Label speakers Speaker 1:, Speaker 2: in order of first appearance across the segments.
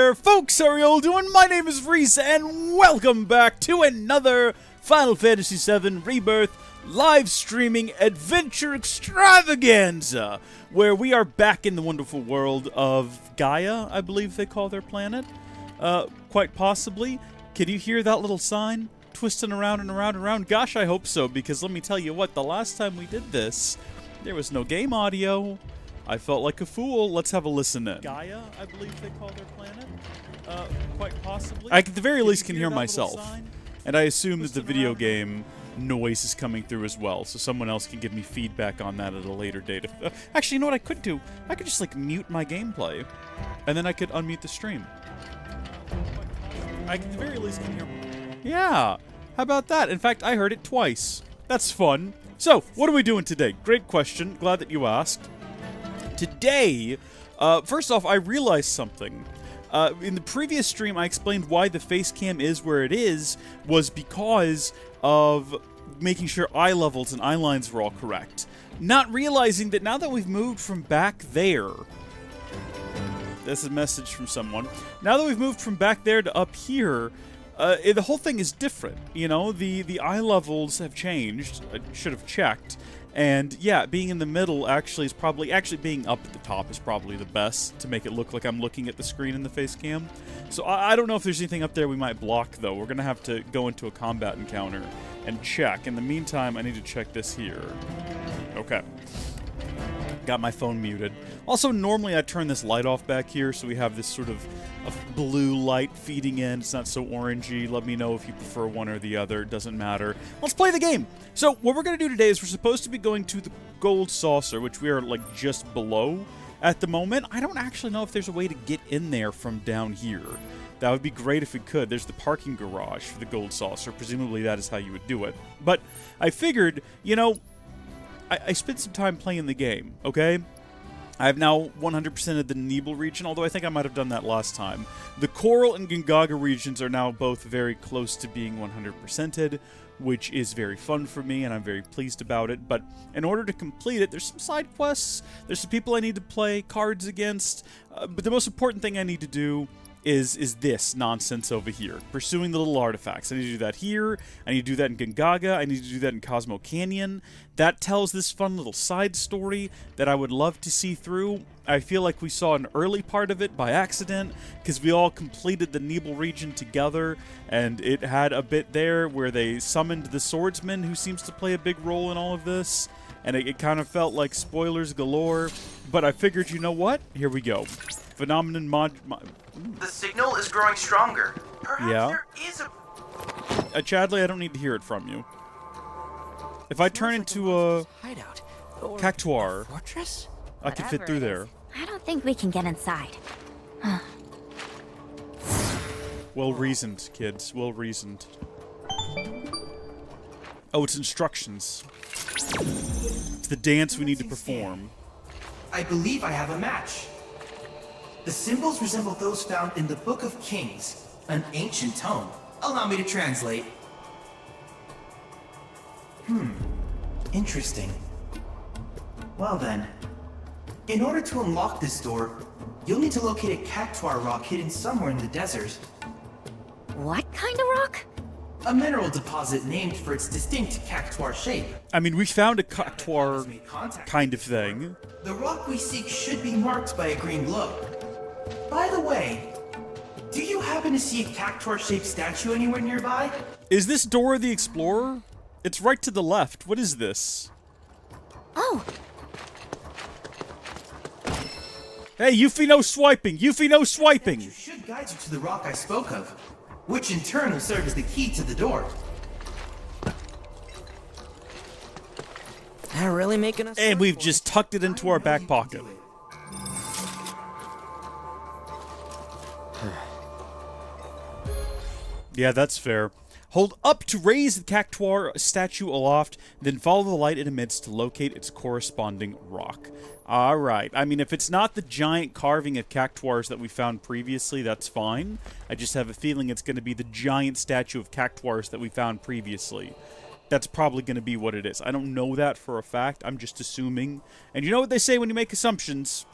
Speaker 1: there, folks? How are y'all doing? My name is Reese, and welcome back to another Final Fantasy VII Rebirth live streaming adventure extravaganza, where we are back in the wonderful world of Gaia, I believe they call their planet. Quite possibly. Can you hear that little sign twisting around and around and around? Gosh, I hope so, because let me tell you what, the last time we did this, there was no game audio. I felt like a fool. Let's have a listen in. Gaia, I believe they call their planet. Quite possibly. I at the very least can hear myself. And I assume that the video game noise is coming through as well, so someone else can give me feedback on that at a later date. Actually, you know what I could do? I could just, like, mute my gameplay, and then I could unmute the stream. I at the very least can hear... Yeah, how about that? In fact, I heard it twice. That's fun. So, what are we doing today? Great question. Glad that you asked. Today, first off, I realized something. In the previous stream, I explained why the face cam is where it is, was because of making sure eye levels and eye lines were all correct. Not realizing that now that we've moved from back there... That's a message from someone. Now that we've moved from back there to up here, the whole thing is different. You know, the eye levels have changed. I should have checked. And yeah, being in the middle actually is probably... Actually, being up at the top is probably the best to make it look like I'm looking at the screen in the face cam. So I don't know if there's anything up there we might block, though. We're going to have to go into a combat encounter and check. In the meantime, I need to check this here. Okay. Got my phone muted. Also, normally I turn this light off back here, so we have this sort of blue light feeding in. It's not so orangey. Let me know if you prefer one or the other. It doesn't matter. Let's play the game. So, what we're going to do today is we're supposed to be going to the gold saucer, which we are, like, just below at the moment. I don't actually know if there's a way to get in there from down here. That would be great if we could. There's the parking garage for the gold saucer. Presumably that is how you would do it. But I figured, you know, I spent some time playing the game, okay? I've now 100%ed the Nebel region, although I think I might have done that last time. The Coral and Gongaga regions are now both very close to being 100%ed, which is very fun for me, and I'm very pleased about it. But in order to complete it, there's some side quests, there's some people I need to play cards against, but the most important thing I need to do is this nonsense over here. Pursuing the little artifacts. I need to do that here. I need to do that in Gongaga. I need to do that in Cosmo Canyon. That tells this fun little side story that I would love to see through. I feel like we saw an early part of it by accident, because we all completed the Nebel region together, and it had a bit there where they summoned the swordsman, who seems to play a big role in all of this, and it kind of felt like spoilers galore, but I figured, you know what? Here we go. Phenomenon
Speaker 2: The signal is growing stronger. Perhaps there is a...
Speaker 1: Chadley, I don't need to hear it from you. If I turn into a
Speaker 3: hideout
Speaker 1: cactuar,
Speaker 3: fortress?
Speaker 1: I could fit through there.
Speaker 4: I don't think we can get inside.
Speaker 1: Well reasoned, kids. Well reasoned. Oh, it's instructions. It's the dance we need to perform.
Speaker 5: I believe I have a match. The symbols resemble those found in the Book of Kings, an ancient tome. Allow me to translate. Interesting. Well then, in order to unlock this door, you'll need to locate a cactuar rock hidden somewhere in the desert.
Speaker 4: What kind of rock?
Speaker 5: A mineral deposit named for its distinct cactuar shape.
Speaker 1: I mean, we found a cactuar kind of thing.
Speaker 5: The rock we seek should be marked by a green glow. By the way, do you happen to see a cactuar-shaped statue anywhere nearby?
Speaker 1: Is this Dora the Explorer? It's right to the left. What is this?
Speaker 4: Oh!
Speaker 1: Hey, Yuffie, no swiping! Yuffie, no swiping!
Speaker 5: That should guide you to the rock I spoke of, which in turn will serve as the key to the door.
Speaker 3: They're really making us...
Speaker 1: And we've just tucked it into our back pocket. Yeah, that's fair. Hold up to raise the cactuar statue aloft, then follow the light it emits to locate its corresponding rock. Alright, I mean, if it's not the giant carving of cactuars that we found previously, that's fine. I just have a feeling it's going to be the giant statue of cactuars that we found previously. That's probably going to be what it is. I don't know that for a fact, I'm just assuming. And you know what they say when you make assumptions?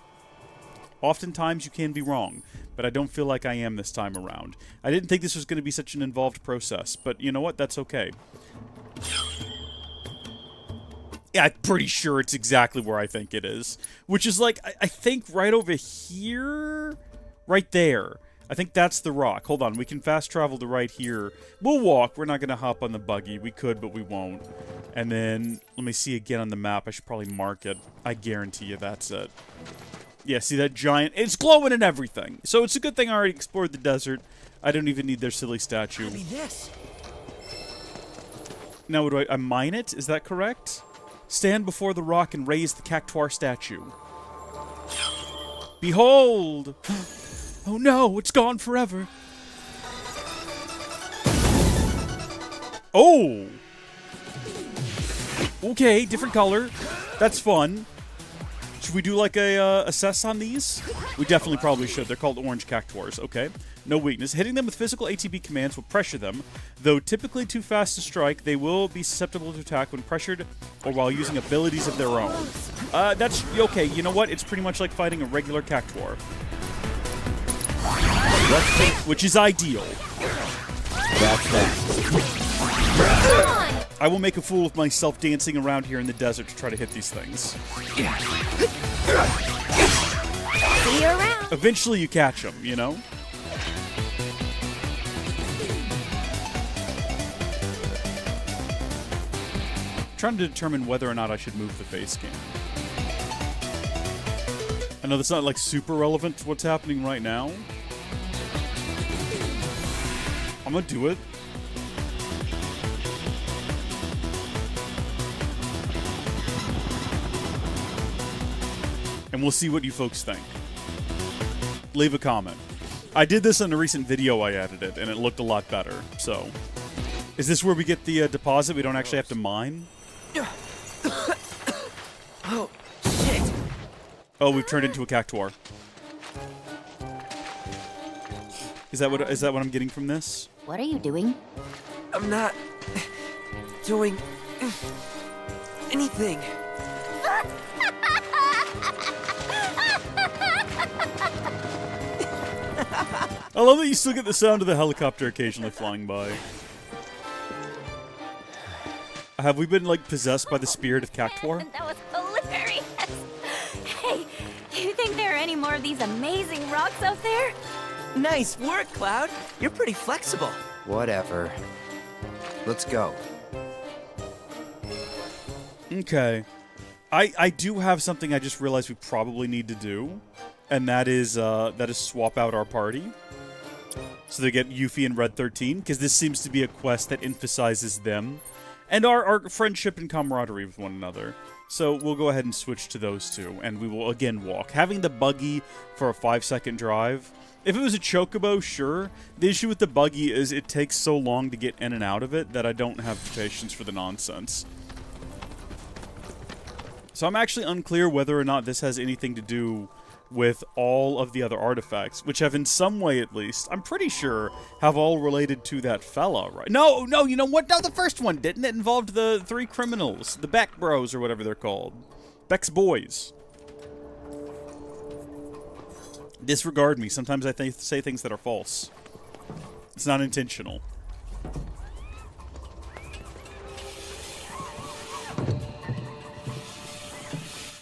Speaker 1: Oftentimes you can be wrong, but I don't feel like I am this time around. I didn't think this was going to be such an involved process, but you know what? That's okay. Yeah, I'm pretty sure it's exactly where I think it is. Which is like, I think right over here? Right there. I think that's the rock. Hold on, we can fast travel to right here. We'll walk. We're not going to hop on the buggy. We could, but we won't. And then, let me see again on the map. I should probably mark it. I guarantee you that's it. Yeah, see that giant? It's glowing and everything. So it's a good thing I already explored the desert. I don't even need their silly statue.
Speaker 5: This.
Speaker 1: Now, do I mine it? Is that correct? Stand before the rock and raise the cactuar statue. Behold! Oh no, it's gone forever. Oh! Okay, different color. That's fun. Should we do like a assess on these? We definitely probably should. They're called orange cactuars. Okay. No weakness. Hitting them with physical ATB commands will pressure them. Though typically too fast to strike, they will be susceptible to attack when pressured or while using abilities of their own. That's okay. You know what? It's pretty much like fighting a regular cactuar. Which is ideal.
Speaker 3: That's that.
Speaker 1: I will make a fool of myself dancing around here in the desert to try to hit these things.
Speaker 4: See you around.
Speaker 1: Eventually you catch them, you know? Trying to determine whether or not I should move the face cam. I know that's not like super relevant to what's happening right now. I'm gonna do it. And we'll see what you folks think. Leave a comment. I did this in a recent video I edited, and it looked a lot better, so... Is this where we get the deposit? We don't actually have to mine?
Speaker 3: Oh, shit.
Speaker 1: Oh, we've turned into a cactuar. Is that what I'm getting from this?
Speaker 4: What are you doing?
Speaker 3: I'm not doing anything.
Speaker 1: I love that you still get the sound of the helicopter occasionally flying by. Have we been, like, possessed by the spirit of cactuar?
Speaker 4: That was hilarious. Hey, do you think there are any more of these amazing rocks out there?
Speaker 3: Nice work, Cloud. You're pretty flexible.
Speaker 6: Whatever. Let's go.
Speaker 1: Okay. I do have something I just realized we probably need to do, and that is swap out our party. So they get Yuffie and Red 13, because this seems to be a quest that emphasizes them and our friendship and camaraderie with one another. So we'll go ahead and switch to those two, and we will again walk. Having the buggy for a 5-second drive, if it was a chocobo, sure. The issue with the buggy is it takes so long to get in and out of it that I don't have the patience for the nonsense. So I'm actually unclear whether or not this has anything to do with all of the other artifacts, which have in some way at least, I'm pretty sure, have all related to that fella, right? No, you know what? No, the first one didn't. It involved the 3 criminals, the Beck Bros, or whatever they're called. Beck's Boys. Disregard me. Sometimes I say things that are false. It's not intentional.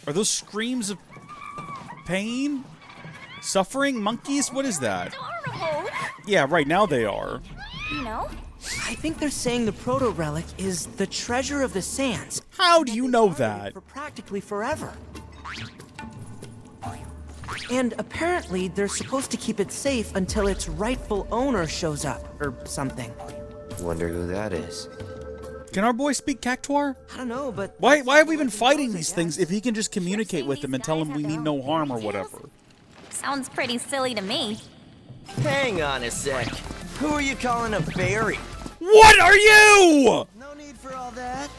Speaker 1: Are those screams of pain? Suffering? Monkeys? What is that?
Speaker 4: Adorable.
Speaker 1: Yeah, right now they are.
Speaker 4: You know?
Speaker 3: I think they're saying the proto-relic is the treasure of the sands.
Speaker 1: How do you know that?
Speaker 3: For practically forever. And apparently they're supposed to keep it safe until its rightful owner shows up, or something.
Speaker 6: Wonder who that is.
Speaker 1: Can our boy speak Cactuar?
Speaker 3: I don't know, but...
Speaker 1: Why have we been fighting these things if he can just communicate with them and tell them we mean no harm or whatever?
Speaker 4: Sounds pretty silly to me.
Speaker 7: Hang on a sec. Who are you calling a fairy?
Speaker 1: What are you?
Speaker 7: No need for all that.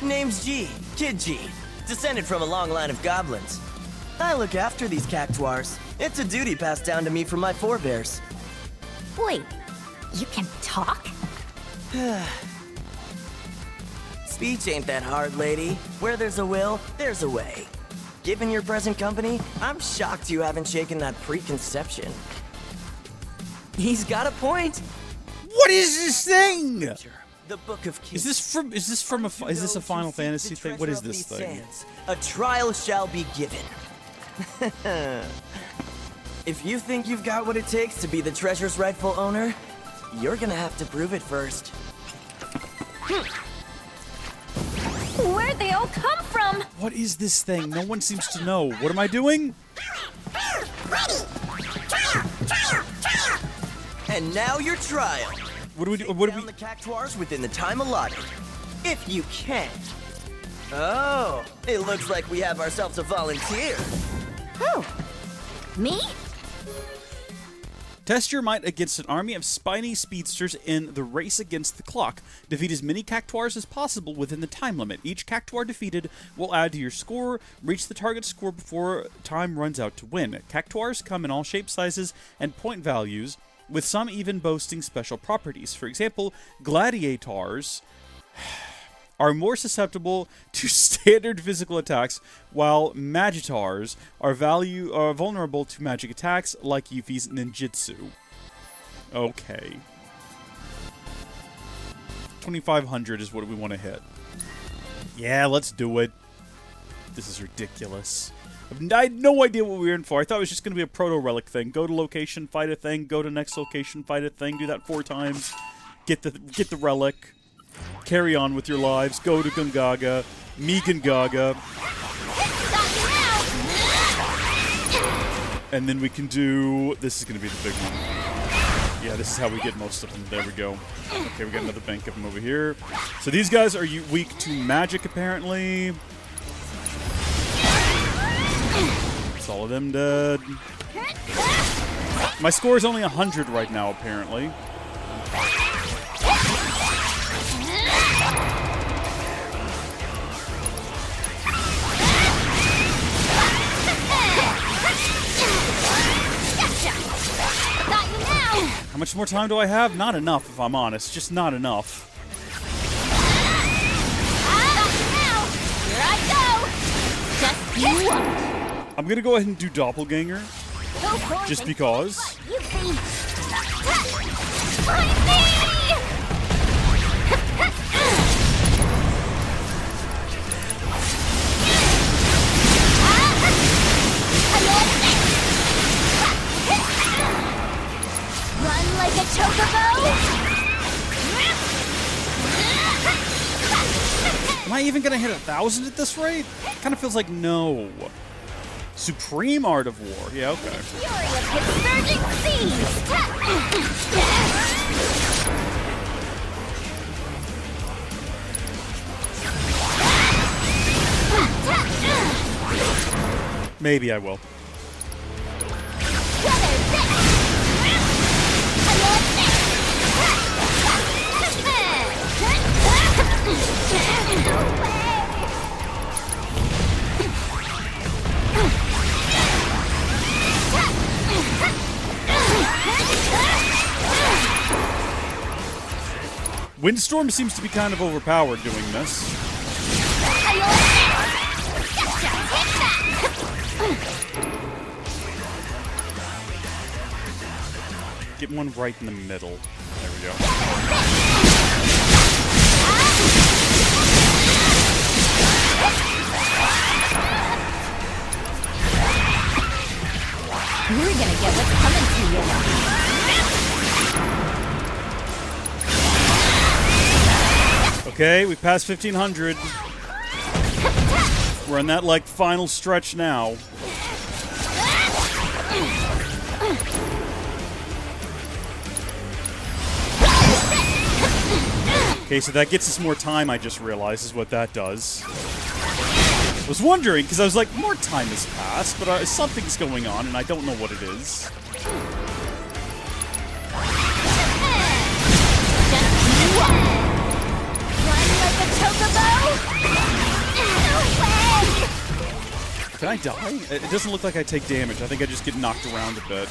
Speaker 7: Name's G, Kid G. Descended from a long line of goblins. I look after these cactuars. It's a duty passed down to me from my forebears.
Speaker 4: Wait, you can talk?
Speaker 7: Speech ain't that hard, lady. Where there's a will, there's a way. Given your present company, I'm shocked you haven't shaken that preconception.
Speaker 3: He's got a point.
Speaker 1: What is this thing?
Speaker 7: The Book of Kings.
Speaker 1: Is this a Final Fantasy thing? What is this thing?
Speaker 7: Sands. A trial shall be given. If you think you've got what it takes to be the treasure's rightful owner, you're gonna have to prove it first.
Speaker 4: Where'd they all come from?
Speaker 1: What is this thing? No one seems to know. What am I doing?
Speaker 7: And now your trial.
Speaker 1: What do we do?
Speaker 7: Take
Speaker 1: What do
Speaker 7: down
Speaker 1: we?
Speaker 7: the cactuars within the time allotted. If you can. Oh, it looks like we have ourselves a volunteer.
Speaker 4: Who? Me?
Speaker 1: Test your might against an army of spiny speedsters in the race against the clock. Defeat as many cactuars as possible within the time limit. Each cactuar defeated will add to your score. Reach the target score before time runs out to win. Cactuars come in all shapes, sizes, and point values, with some even boasting special properties. For example, gladiators are more susceptible to standard physical attacks, while magitars are vulnerable to magic attacks like Yuffie's ninjutsu. Okay. 2,500 is what we want to hit. Yeah, let's do it. This is ridiculous. I had no idea what we were in for. I thought it was just going to be a proto-relic thing. Go to location, fight a thing. Go to next location, fight a thing. Do that 4 times. Get the relic. Carry on with your lives. Go to Gungaga. Me Gungaga. And then we can do... This is going to be the big one. Yeah, this is how we get most of them. There we go. Okay, we got another bank of them over here. So these guys are weak to magic, apparently. It's all of them dead. My score is only 100 right now, apparently. How much more time do I have? Not enough, if I'm honest. Just not enough.
Speaker 4: Here I go! Just you watch.
Speaker 1: I'm gonna go ahead and do Doppelganger. Just because.
Speaker 4: You see. Find me! Run like a chocobo!
Speaker 1: Am I even gonna hit 1,000 at this rate? Kind of feels like no. Supreme Art of War. Yeah, okay.
Speaker 4: Fury of his surging seas!
Speaker 1: Maybe I will. Windstorm seems to be kind of overpowered doing this. Get one right in the middle. There we go.
Speaker 4: You're gonna get what's coming to you.
Speaker 1: Okay, we passed 1,500. We're in that, like, final stretch now. Okay, so that gets us more time, I just realized, is what that does. I was wondering, because I was like, more time has passed, but something's going on, and I don't know what it is. Can I die? It doesn't look like I take damage. I think I just get knocked around a bit.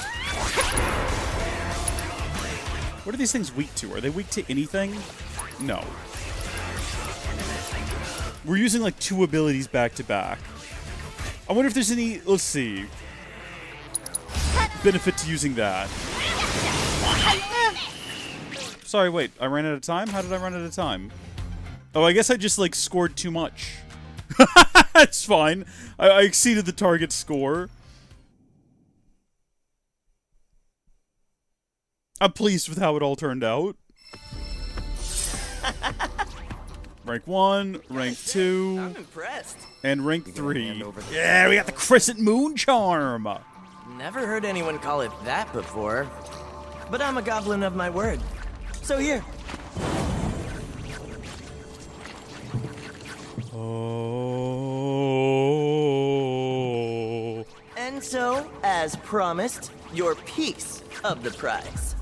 Speaker 1: What are these things weak to? Are they weak to anything? No. We're using like 2 abilities back to back. I wonder if there's any, let's see, benefit to using that. Sorry, wait, I ran out of time? How did I run out of time? Oh, I guess I just, like, scored too much. That's fine. I exceeded the target score. I'm pleased with how it all turned out. Rank 1, rank 2,
Speaker 7: I'm impressed.
Speaker 1: and rank 3. Yeah, we got the Crescent Moon Charm!
Speaker 7: Never heard anyone call it that before. But I'm a goblin of my word. So here.
Speaker 1: Oh.
Speaker 7: And so, as promised, your piece of the prize.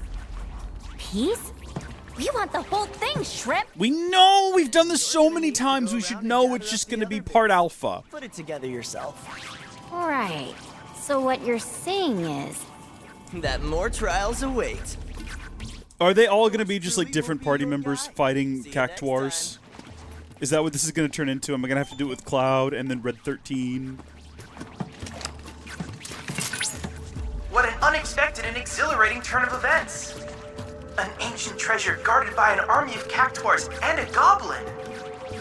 Speaker 4: Peace? We want the whole thing, Shrimp.
Speaker 1: We know! We've done this so many times, we should know it's just gonna be part alpha.
Speaker 7: Put it together yourself.
Speaker 4: Right. So what you're saying is...
Speaker 7: That more trials await.
Speaker 1: Are they all gonna be just like different party members fighting cactuars? Is that what this is gonna turn into? Am I gonna have to do it with Cloud and then Red 13?
Speaker 2: What an unexpected and exhilarating turn of events! An ancient treasure guarded by an army of cactuars and a goblin!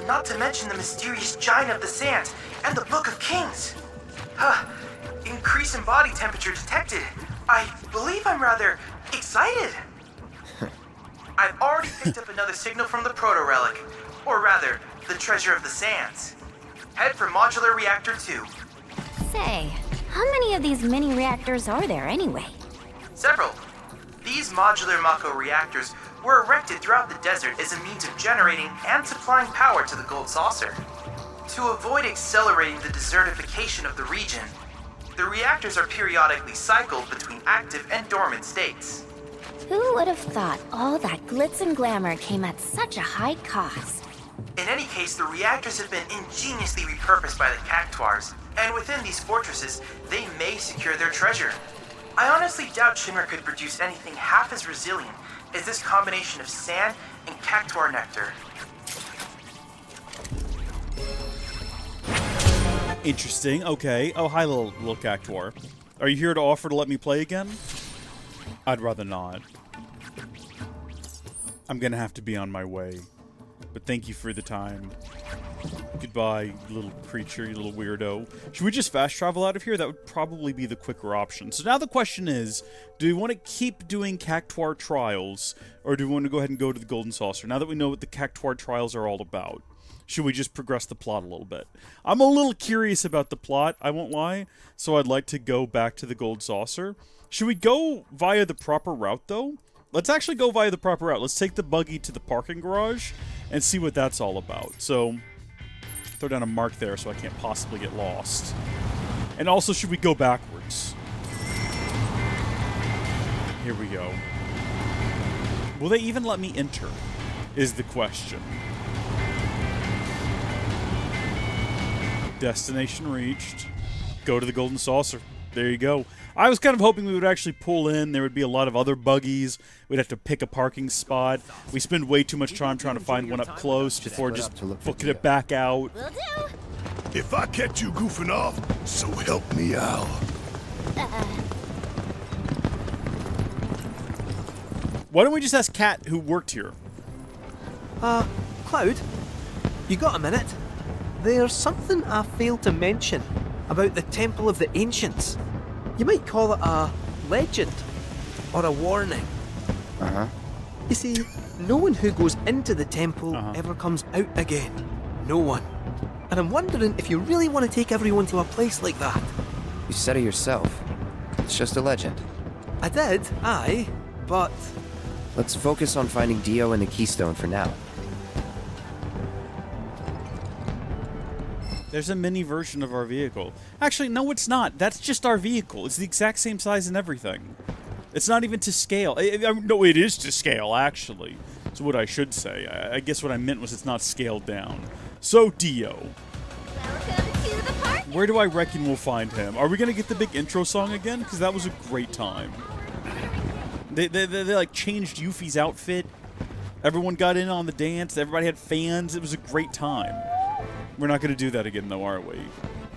Speaker 2: Not to mention the mysterious giant of the sands and the Book of Kings! Increase in body temperature detected. I believe I'm rather excited. I've already picked up another signal from the proto-relic, or rather, the treasure of the sands. Head for modular reactor 2.
Speaker 4: Say, how many of these mini reactors are there anyway?
Speaker 2: Several. These modular Mako reactors were erected throughout the desert as a means of generating and supplying power to the gold saucer. To avoid accelerating the desertification of the region, the reactors are periodically cycled between active and dormant states.
Speaker 4: Who would have thought all that glitz and glamour came at such a high cost?
Speaker 2: In any case, the reactors have been ingeniously repurposed by the cactuars, and within these fortresses, they may secure their treasure. I honestly doubt Shinra could produce anything half as resilient as this combination of sand and cactuar nectar.
Speaker 1: Interesting, okay. Oh, hi, little cactuar. Are you here to offer to let me play again? I'd rather not. I'm gonna have to be on my way. But thank you for the time. Goodbye, you little creature, you little weirdo. Should we just fast travel out of here? That would probably be the quicker option. So now the question is, do we want to keep doing cactuar trials, or do we want to go ahead and go to the Golden Saucer? Now that we know what the cactuar trials are all about, should we just progress the plot a little bit? I'm a little curious about the plot, I won't lie, so I'd like to go back to the Gold Saucer. Should we go via the proper route, though? Let's actually go via the proper route. Let's take the buggy to the parking garage and see what that's all about. So, throw down a mark there so I can't possibly get lost. And also, should we go backwards? Here we go. Will they even let me enter? Is the question. Destination reached. Go to the Golden Saucer. There you go. I was kind of hoping we would actually pull in. There would be a lot of other buggies. We'd have to pick a parking spot. We spend way too much time trying to find one up close before just booking it back out.
Speaker 4: Will do.
Speaker 8: If I catch you goofing off, so help me out.
Speaker 1: Why don't we just ask Kat, who worked here?
Speaker 9: Cloud, you got a minute? There's something I failed to mention about the Temple of the Ancients. You might call it a legend or a warning. You see, no one who goes into the temple ever comes out again. No one. And I'm wondering if you really want to take everyone to a place like that.
Speaker 6: You said it yourself. It's just a legend.
Speaker 9: I did, aye, but...
Speaker 6: Let's focus on finding Dio and the Keystone for now.
Speaker 1: There's a mini version of our vehicle. Actually, no, it's not. That's just our vehicle. It's the exact same size and everything. It's not even to scale. No, it is to scale, actually. That's what I should say. I guess what I meant was it's not scaled down. So, Dio.
Speaker 4: Welcome to the party.
Speaker 1: Where do I reckon we'll find him? Are we going to get the big intro song again? Because that was a great time. They like, changed Yuffie's outfit. Everyone got in on the dance. Everybody had fans. It was a great time. We're not going to do that again, though, are we?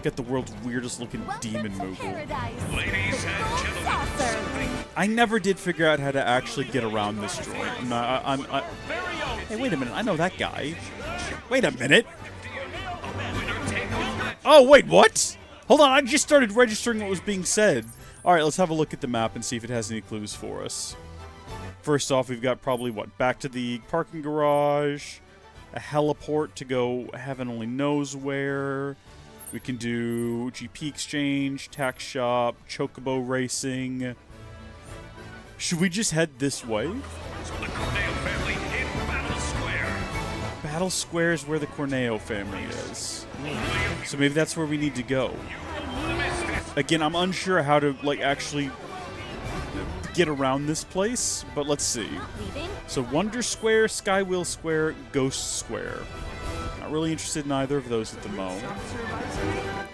Speaker 1: Get the world's weirdest looking demon movie.
Speaker 4: Ladies and gentlemen.
Speaker 1: I never did figure out how to actually get around this joint. Hey, wait a minute. I know that guy. Wait a minute. Oh, wait, what? Hold on, I just started registering what was being said. Alright, let's have a look at the map and see if it has any clues for us. First off, we've got probably, what, back to the parking garage, a heliport to go heaven only knows where. We can do GP exchange, tax shop, chocobo racing. Should we just head this way?
Speaker 8: The Corneo family in Battle Square.
Speaker 1: Battle Square is where the Corneo family is. So maybe that's where we need to go. Again, I'm unsure how to, like, actually get around this place, but let's see. So Wonder Square, Skywheel Square, Ghost Square. Not really interested in either of those at the moment.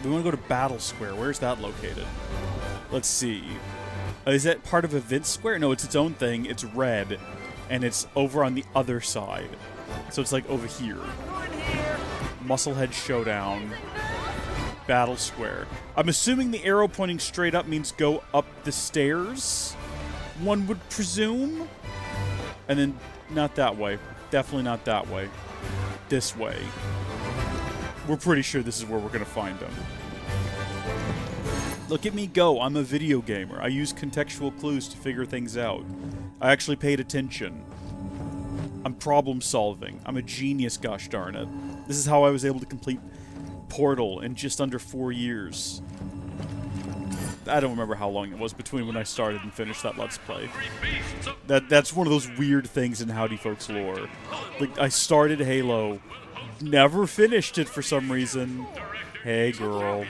Speaker 1: We want to go to Battle Square. Where's that located? Let's see. Is that part of Event Square? No, it's its own thing. It's red, and it's over on the other side. So it's like over here. Musclehead Showdown. Battle Square. I'm assuming the arrow pointing straight up means go up the stairs, one would presume. And then not that way. Definitely not that way. This way. We're pretty sure this is where we're going to find them. Look at me go. I'm a video gamer. I use contextual clues to figure things out. I actually paid attention. I'm problem solving. I'm a genius, gosh darn it. This is how I was able to complete Portal in just under 4 years. I don't remember how long it was between when I started and finished that Let's Play. That's one of those weird things in Howdy Folks lore. Like, I started Halo, never finished it for some reason. Hey, girl.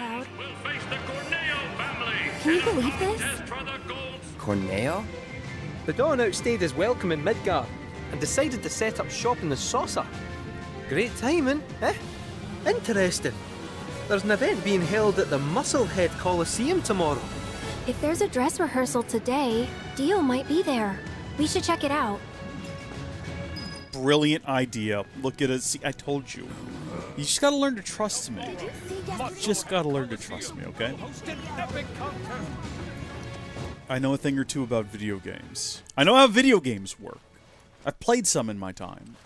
Speaker 4: Can you believe this?
Speaker 6: Corneo?
Speaker 9: The Dawn outstayed his welcome in Midgard and decided to set up shop in the Saucer. Great timing, eh? Interesting. There's an event being held at the Musclehead Coliseum tomorrow.
Speaker 4: If there's a dress rehearsal today, Dio might be there. We should check it out.
Speaker 1: Brilliant idea. Look at it. See, I told you. You just gotta learn to trust me. You just gotta learn to trust me, okay? I know a thing or two about video games. I know how video games work. I've played some in my time.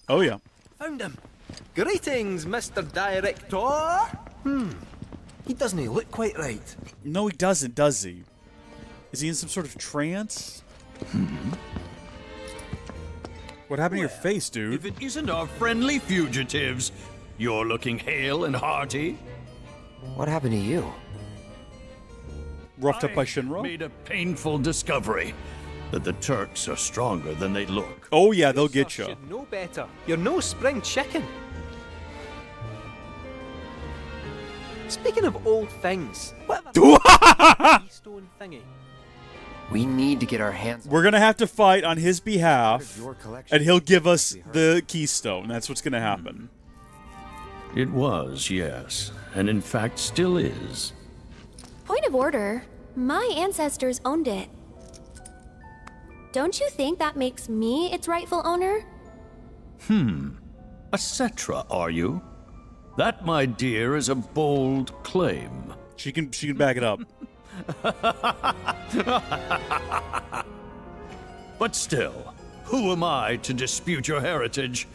Speaker 1: Oh, yeah.
Speaker 9: Found him. Greetings, Mr. Director. He doesn't look quite right.
Speaker 1: No, he doesn't, does he? Is he in some sort of trance? What happened to your face, dude?
Speaker 8: If it isn't our friendly fugitives, you're looking hale and hearty.
Speaker 6: What happened to you?
Speaker 1: Roughed up by
Speaker 8: I
Speaker 1: Shinro?
Speaker 8: made a painful discovery that the Turks are stronger than they look.
Speaker 1: Oh, yeah, they'll get
Speaker 9: Sir
Speaker 1: you.
Speaker 9: should know better. You're no spring chicken. Speaking of old things, what the keystone thingy?
Speaker 6: We need to get our hands on
Speaker 1: We're gonna have to fight on his behalf,
Speaker 6: your collection.
Speaker 1: and he'll give us the keystone. That's what's gonna happen.
Speaker 8: It was, yes, and in fact still is.
Speaker 4: Point of order. My ancestors owned it. Don't you think that makes me its rightful owner?
Speaker 8: A Cetra, are you? That, my dear, is a bold claim.
Speaker 1: She can back it up.
Speaker 8: But still, who am I to dispute your heritage?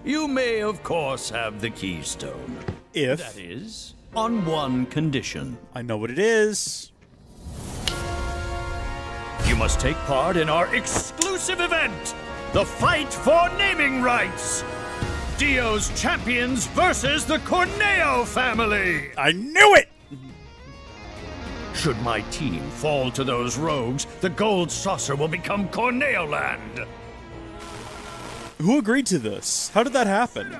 Speaker 8: You may, of course, have the keystone.
Speaker 1: If
Speaker 8: That is, on one condition.
Speaker 1: I know what it is.
Speaker 8: You must take part in our exclusive event, the Fight for Naming Rights. Dio's champions versus the Corneo family.
Speaker 1: I knew it.
Speaker 8: Should my team fall to those rogues, the gold saucer will become Corneo land.
Speaker 1: Who agreed to this? How did that happen?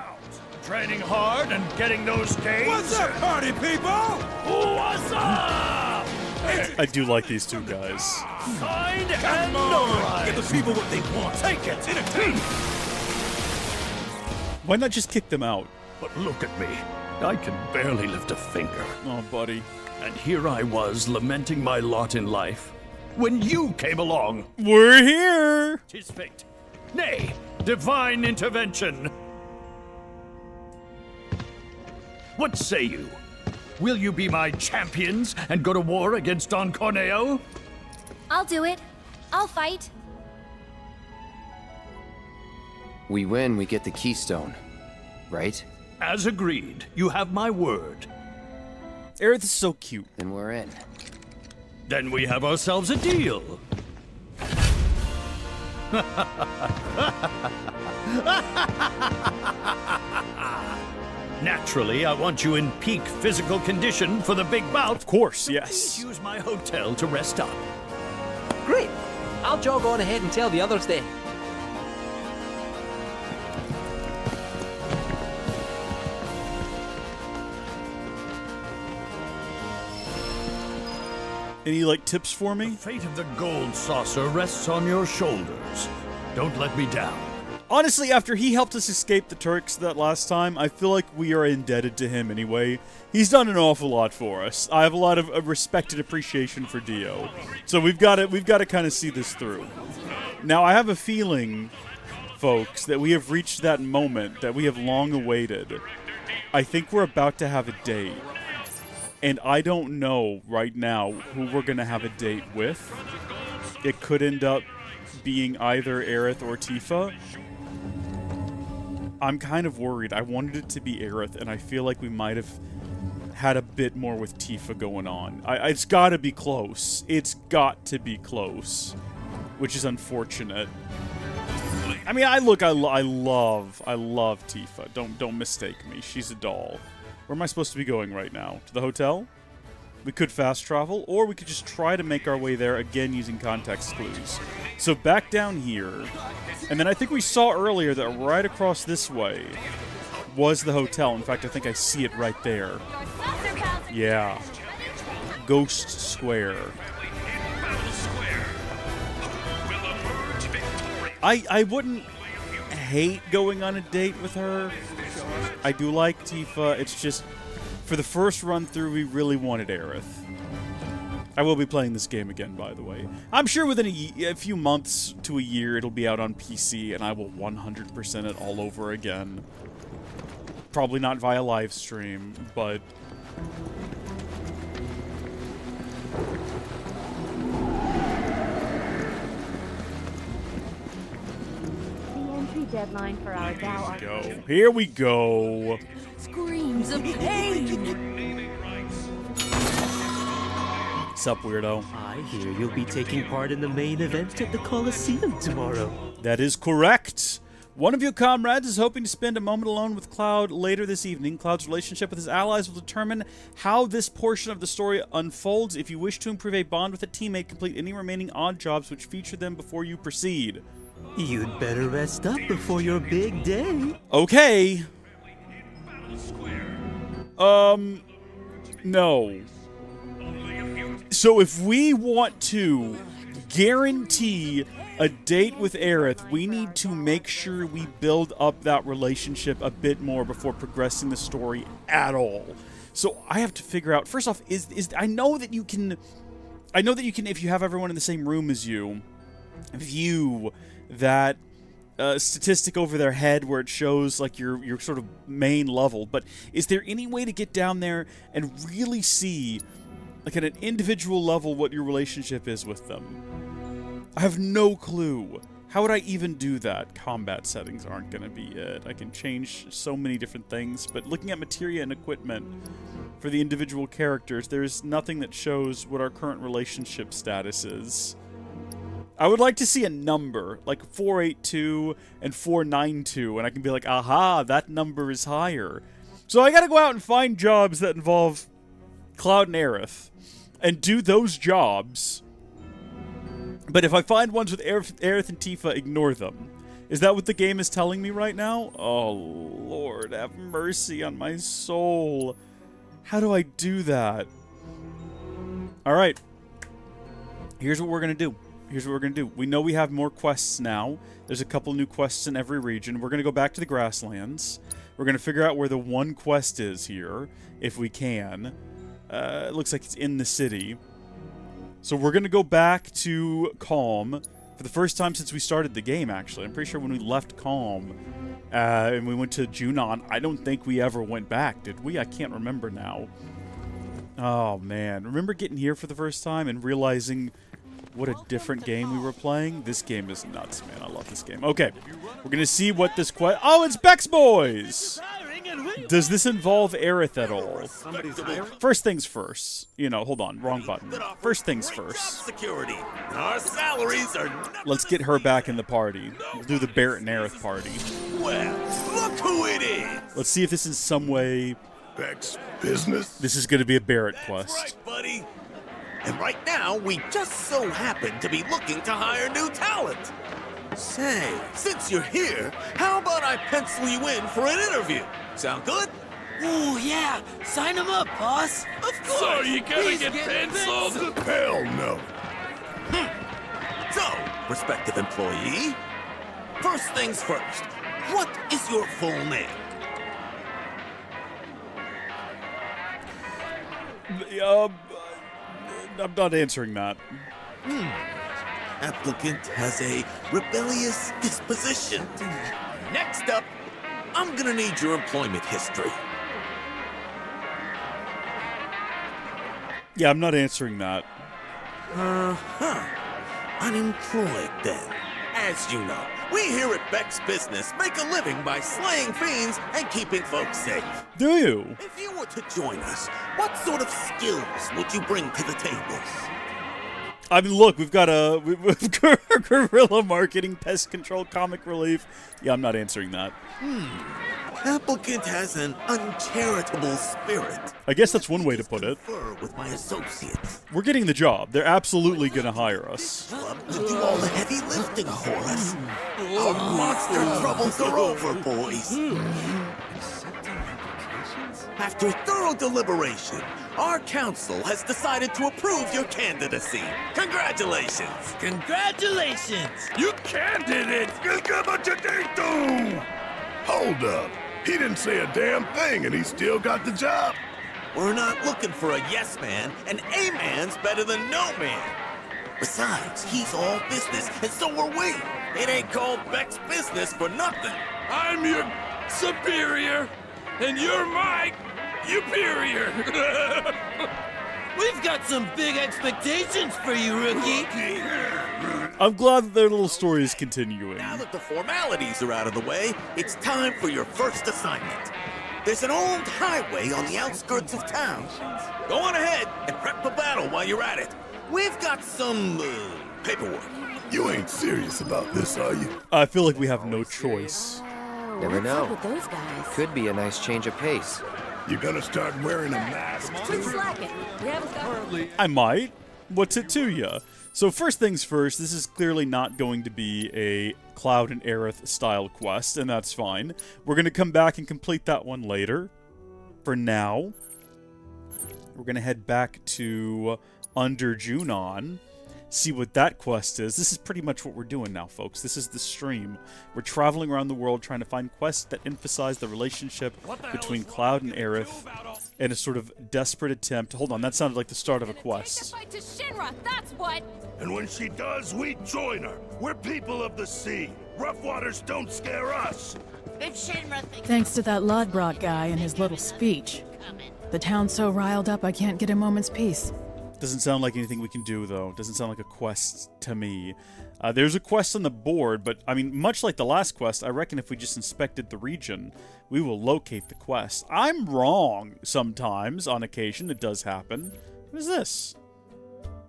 Speaker 8: Training hard and getting those gains. What's up, party people? What's up?
Speaker 1: I do like these two guys.
Speaker 8: Signed and notarized. Give the people what they want. Take it.
Speaker 1: Why not just kick them out?
Speaker 8: But look at me. I can barely lift a finger.
Speaker 1: Oh, buddy.
Speaker 8: And here I was lamenting my lot in life when you came along.
Speaker 1: We're here.
Speaker 8: 'Tis fate. Nay, divine intervention. What say you? Will you be my champions and go to war against Don Corneo?
Speaker 4: I'll do it. I'll fight.
Speaker 6: We win, we get the keystone. Right?
Speaker 8: As agreed. You have my word.
Speaker 1: Aerith is so cute.
Speaker 6: Then we're in.
Speaker 8: Then we have ourselves a deal. Naturally, I want you in peak physical condition for the big bout.
Speaker 1: Of course,
Speaker 8: Please
Speaker 1: yes.
Speaker 8: use my hotel to rest up.
Speaker 9: Great! I'll jog on ahead and tell the others then.
Speaker 1: Any, like, tips for
Speaker 8: The
Speaker 1: me?
Speaker 8: fate of the gold saucer rests on your shoulders. Don't let me down.
Speaker 1: Honestly, after he helped us escape the Turks that last time, I feel like we are indebted to him anyway. He's done an awful lot for us. I have a lot of respect and appreciation for Dio. So we've got to kind of see this through. Now, I have a feeling, folks, that we have reached that moment that we have long awaited. I think we're about to have a date. And I don't know right now who we're going to have a date with. It could end up being either Aerith or Tifa. I'm kind of worried. I wanted it to be Aerith, and I feel like we might have had a bit more with Tifa going on. It's got to be close. It's got to be close, which is unfortunate. I mean, I love Tifa. Don't mistake me. She's a doll. Where am I supposed to be going right now? To the hotel? We could fast travel, or we could just try to make our way there, again using context clues. So back down here, and then I think we saw earlier that right across this way was the hotel. In fact, I think I see it right there. Yeah. Ghost Square. I wouldn't hate going on a date with her. I do like Tifa. It's just, for the first run through, we really wanted Aerith. I will be playing this game again, by the way. I'm sure within a few months to a year, it'll be out on PC, and I will 100% it all over again. Probably not via live stream, but...
Speaker 4: The entry deadline for our Dow
Speaker 1: Here we go.
Speaker 4: screams of pain.
Speaker 1: Sup, weirdo?
Speaker 10: I hear you'll be taking part in the main event at the Coliseum tomorrow.
Speaker 1: That is correct. One of your comrades is hoping to spend a moment alone with Cloud later this evening. Cloud's relationship with his allies will determine how this portion of the story unfolds. If you wish to improve a bond with a teammate, complete any remaining odd jobs which feature them before you proceed.
Speaker 10: You'd better rest up before your big day.
Speaker 1: Okay. No. So if we want to guarantee a date with Aerith, we need to make sure we build up that relationship a bit more before progressing the story at all. So I have to figure out, first off, I know that you can, if you have everyone in the same room as you, view that statistic over their head where it shows like your sort of main level, but is there any way to get down there and really see, like at an individual level, what your relationship is with them? I have no clue. How would I even do that? Combat settings aren't going to be it. I can change so many different things, but looking at materia and equipment for the individual characters, there's nothing that shows what our current relationship status is. I would like to see a number, like 482 and 492, and I can be like, aha, that number is higher. So I gotta go out and find jobs that involve Cloud and Aerith, and do those jobs. But if I find ones with Aerith and Tifa, ignore them. Is that what the game is telling me right now? Oh, Lord, have mercy on my soul. How do I do that? Alright. Here's what we're gonna do. We know we have more quests now. There's a couple new quests in every region. We're going to go back to the grasslands. We're going to figure out where the one quest is here, if we can. It looks like it's in the city. So we're going to go back to Calm, For the first time since we started the game, actually. I'm pretty sure when we left Calm and we went to Junon, I don't think we ever went back, did we? I can't remember now. Oh, man. Remember getting here for the first time and realizing what a different game we were playing? This game is nuts, man. I love this game. Okay, we're going to see what this Oh, it's Beck's Boys! Does this involve Aerith at all? First things first. You know, hold on. Wrong button. First things first.
Speaker 11: Security. Our salaries are...
Speaker 1: Let's get her back in the party. We'll do the Barrett and Aerith party.
Speaker 11: Well, look who it is!
Speaker 1: Let's see if this in some way...
Speaker 11: Beck's business?
Speaker 1: This is going to be a Barrett quest.
Speaker 11: That's right, buddy. And right now, we just so happen to be looking to hire new talent. Say, since you're here, how about I pencil you in for an interview? Sound good?
Speaker 7: Ooh, yeah. Sign him up, boss.
Speaker 11: Of course. So you gotta get penciled? Hell no. So, prospective employee, first things first. What is your full name?
Speaker 1: I'm not answering that.
Speaker 11: Applicant has a rebellious disposition. Next up, I'm gonna need your employment history.
Speaker 1: Yeah, I'm not answering that.
Speaker 11: Unemployed then. As you know, we here at Beck's Business make a living by slaying fiends and keeping folks safe.
Speaker 1: Do you?
Speaker 11: If you were to join us, what sort of skills would you bring to the table?
Speaker 1: I mean, look, we've got guerrilla marketing, pest control, comic relief. Yeah, I'm not answering that.
Speaker 11: Applicant has an uncharitable spirit.
Speaker 1: I guess that's one way to put it.
Speaker 11: With my associates.
Speaker 1: We're getting the job. They're absolutely gonna hire us.
Speaker 11: Club to do all the heavy lifting for us. Our monster troubles are over, boys. After thorough deliberation, our council has decided to approve your candidacy. Congratulations!
Speaker 7: Congratulations!
Speaker 11: You candidate!
Speaker 12: Hold up. He didn't say a damn thing and he still got the job.
Speaker 11: We're not looking for a yes man, and a man's better than no man. Besides, he's all business, and so are we. It ain't called Beck's Business for nothing.
Speaker 12: I'm your superior, and you're my superior.
Speaker 7: We've got some big expectations for you, rookie.
Speaker 1: I'm glad that their little story is continuing.
Speaker 11: Now that the formalities are out of the way, it's time for your first assignment. There's an old highway on the outskirts of town. Go on ahead and prep the battle while you're at it. We've got some paperwork.
Speaker 12: You ain't serious about this, are you?
Speaker 1: I feel like we have no choice.
Speaker 6: Never
Speaker 4: What's
Speaker 6: know.
Speaker 4: up with those guys?
Speaker 6: Could be a nice change of pace.
Speaker 12: You gonna start wearing a mask
Speaker 4: Quit
Speaker 12: too?
Speaker 4: slacking. We haven't got...
Speaker 1: I might. What's it to ya? So first things first, this is clearly not going to be a Cloud and Aerith style quest, and that's fine. We're going to come back and complete that one later. For now, we're going to head back to Under Junon, see what that quest is. This is pretty much what we're doing now, folks. This is the stream. We're traveling around the world trying to find quests that emphasize the relationship between Cloud and Aerith in a sort of desperate attempt. Hold on, that sounded like the start of a quest.
Speaker 4: Fight to Shinra, that's what!
Speaker 12: And when she does, we join her. We're people of the sea. Rough waters don't scare us.
Speaker 13: If Shinra thinks...
Speaker 14: Thanks to that Lodbrok guy and his little speech. The town's so riled up I can't get a moment's peace.
Speaker 1: Doesn't sound like anything we can do, though. Doesn't sound like a quest to me. There's a quest on the board, but, I mean, much like the last quest, I reckon if we just inspected the region, we will locate the quest. I'm wrong sometimes. On occasion, it does happen. What is this?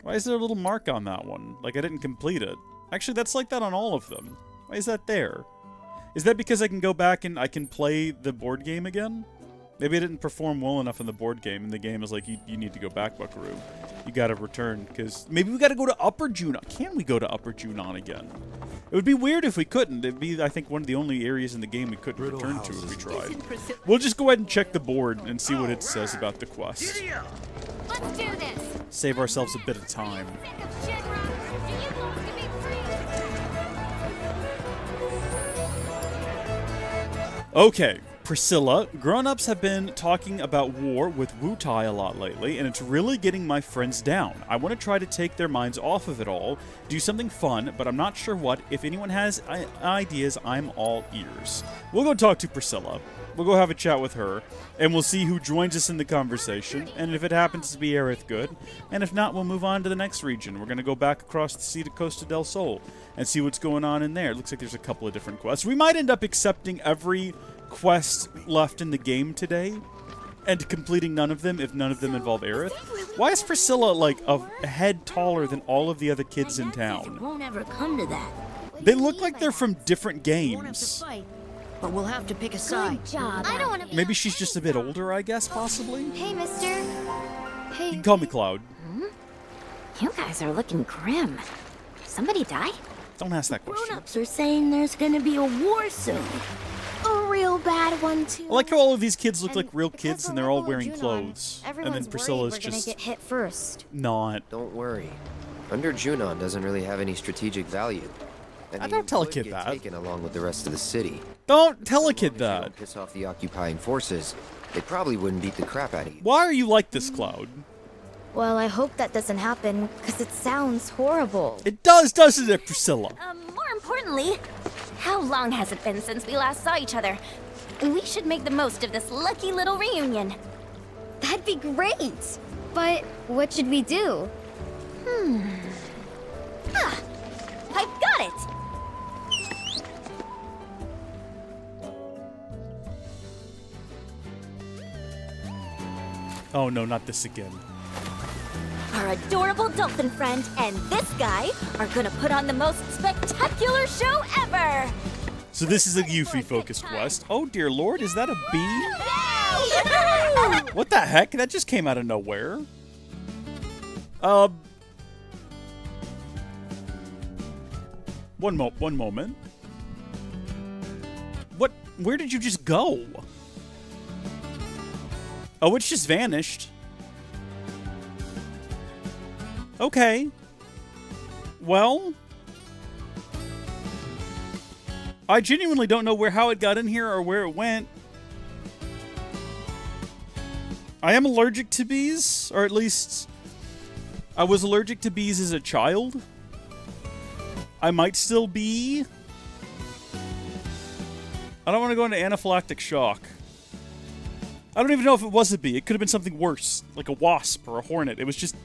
Speaker 1: Why is there a little mark on that one? Like I didn't complete it. Actually, that's like that on all of them. Why is that there? Is that because I can go back and I can play the board game again? Maybe I didn't perform well enough in the board game, and the game is like, you need to go back, Buckaroo. You gotta return, because maybe we gotta go to Upper Junon. Can we go to Upper Junon again? It would be weird if we couldn't. It'd be, I think, one of the only areas in the game we couldn't return to if we tried. We'll just go ahead and check the board and see what it says about the quest.
Speaker 4: Let's do this!
Speaker 1: Save ourselves a bit of time. Okay, Priscilla, grown-ups have been talking about war with Wutai a lot lately, and it's really getting my friends down. I want to try to take their minds off of it all, do something fun, but I'm not sure what. If anyone has ideas, I'm all ears. We'll go talk to Priscilla. We'll go have a chat with her, and we'll see who joins us in the conversation, and if it happens to be Aerith, good. And if not, we'll move on to the next region. We're going to go back across the sea to Costa del Sol and see what's going on in there. It looks like there's a couple of different quests. We might end up accepting every quest left in the game today and completing none of them if none of them involve Aerith. Why is Priscilla, like, a head taller than all of the other kids in town?
Speaker 13: It won't ever come to that.
Speaker 1: They look like they're from different games.
Speaker 13: But we'll have to pick a side.
Speaker 4: Good job. I don't want to.
Speaker 1: Maybe she's just a bit older, I guess, possibly?
Speaker 4: Hey, mister. Hey.
Speaker 1: You can call me Cloud.
Speaker 4: You guys are looking grim. Somebody die?
Speaker 1: Don't ask that question.
Speaker 13: Grown-ups are saying there's gonna be a war soon.
Speaker 4: A real bad one, too.
Speaker 1: I like how all of these kids look like real kids and they're all wearing clothes. And then Priscilla's just
Speaker 4: get hit first.
Speaker 1: not.
Speaker 6: Don't worry. Under Junon doesn't really have any strategic value.
Speaker 1: I don't tell a kid that.
Speaker 6: Taken along with the rest of the city.
Speaker 1: Don't tell a kid that.
Speaker 6: Piss off the occupying forces. They probably wouldn't beat the crap out of you.
Speaker 1: Why are you like this, Cloud?
Speaker 4: Well, I hope that doesn't happen, because it sounds horrible.
Speaker 1: It does, doesn't it, Priscilla?
Speaker 4: More importantly, how long has it been since we last saw each other? We should make the most of this lucky little reunion.
Speaker 15: That'd be great. But what should we do?
Speaker 4: I've got it!
Speaker 1: Oh no, not this again.
Speaker 4: Our adorable dolphin friend and this guy are gonna put on the most spectacular show ever!
Speaker 1: So this is a Yuffie-focused quest. Oh dear lord, is that a bee? What the heck? That just came out of nowhere. One moment. What? Where did you just go? Oh, it's just vanished. Okay. Well, I genuinely don't know how it got in here or where it went. I am allergic to bees, or at least I was allergic to bees as a child. I might still be. I don't want to go into anaphylactic shock. I don't even know if it was a bee. It could have been something worse, like a wasp or a hornet. It was just...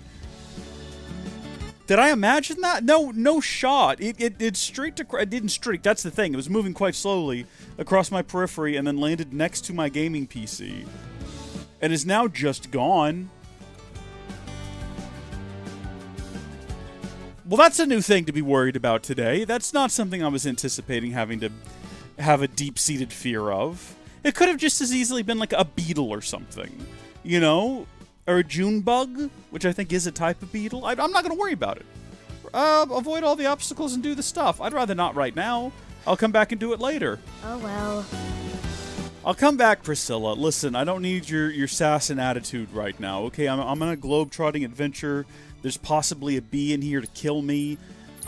Speaker 1: Did I imagine that? No shot. It streaked across... It didn't streak. That's the thing. It was moving quite slowly across my periphery and then landed next to my gaming PC. And is now just gone. Well, that's a new thing to be worried about today. That's not something I was anticipating having to have a deep-seated fear of. It could have just as easily been like a beetle or something, you know? Or a June bug, which I think is a type of beetle. I'm not going to worry about it. Avoid all the obstacles and do the stuff. I'd rather not right now. I'll come back and do it later.
Speaker 15: Oh, well.
Speaker 1: I'll come back, Priscilla. Listen, I don't need your sass and attitude right now, okay? I'm on a globe-trotting adventure. There's possibly a bee in here to kill me.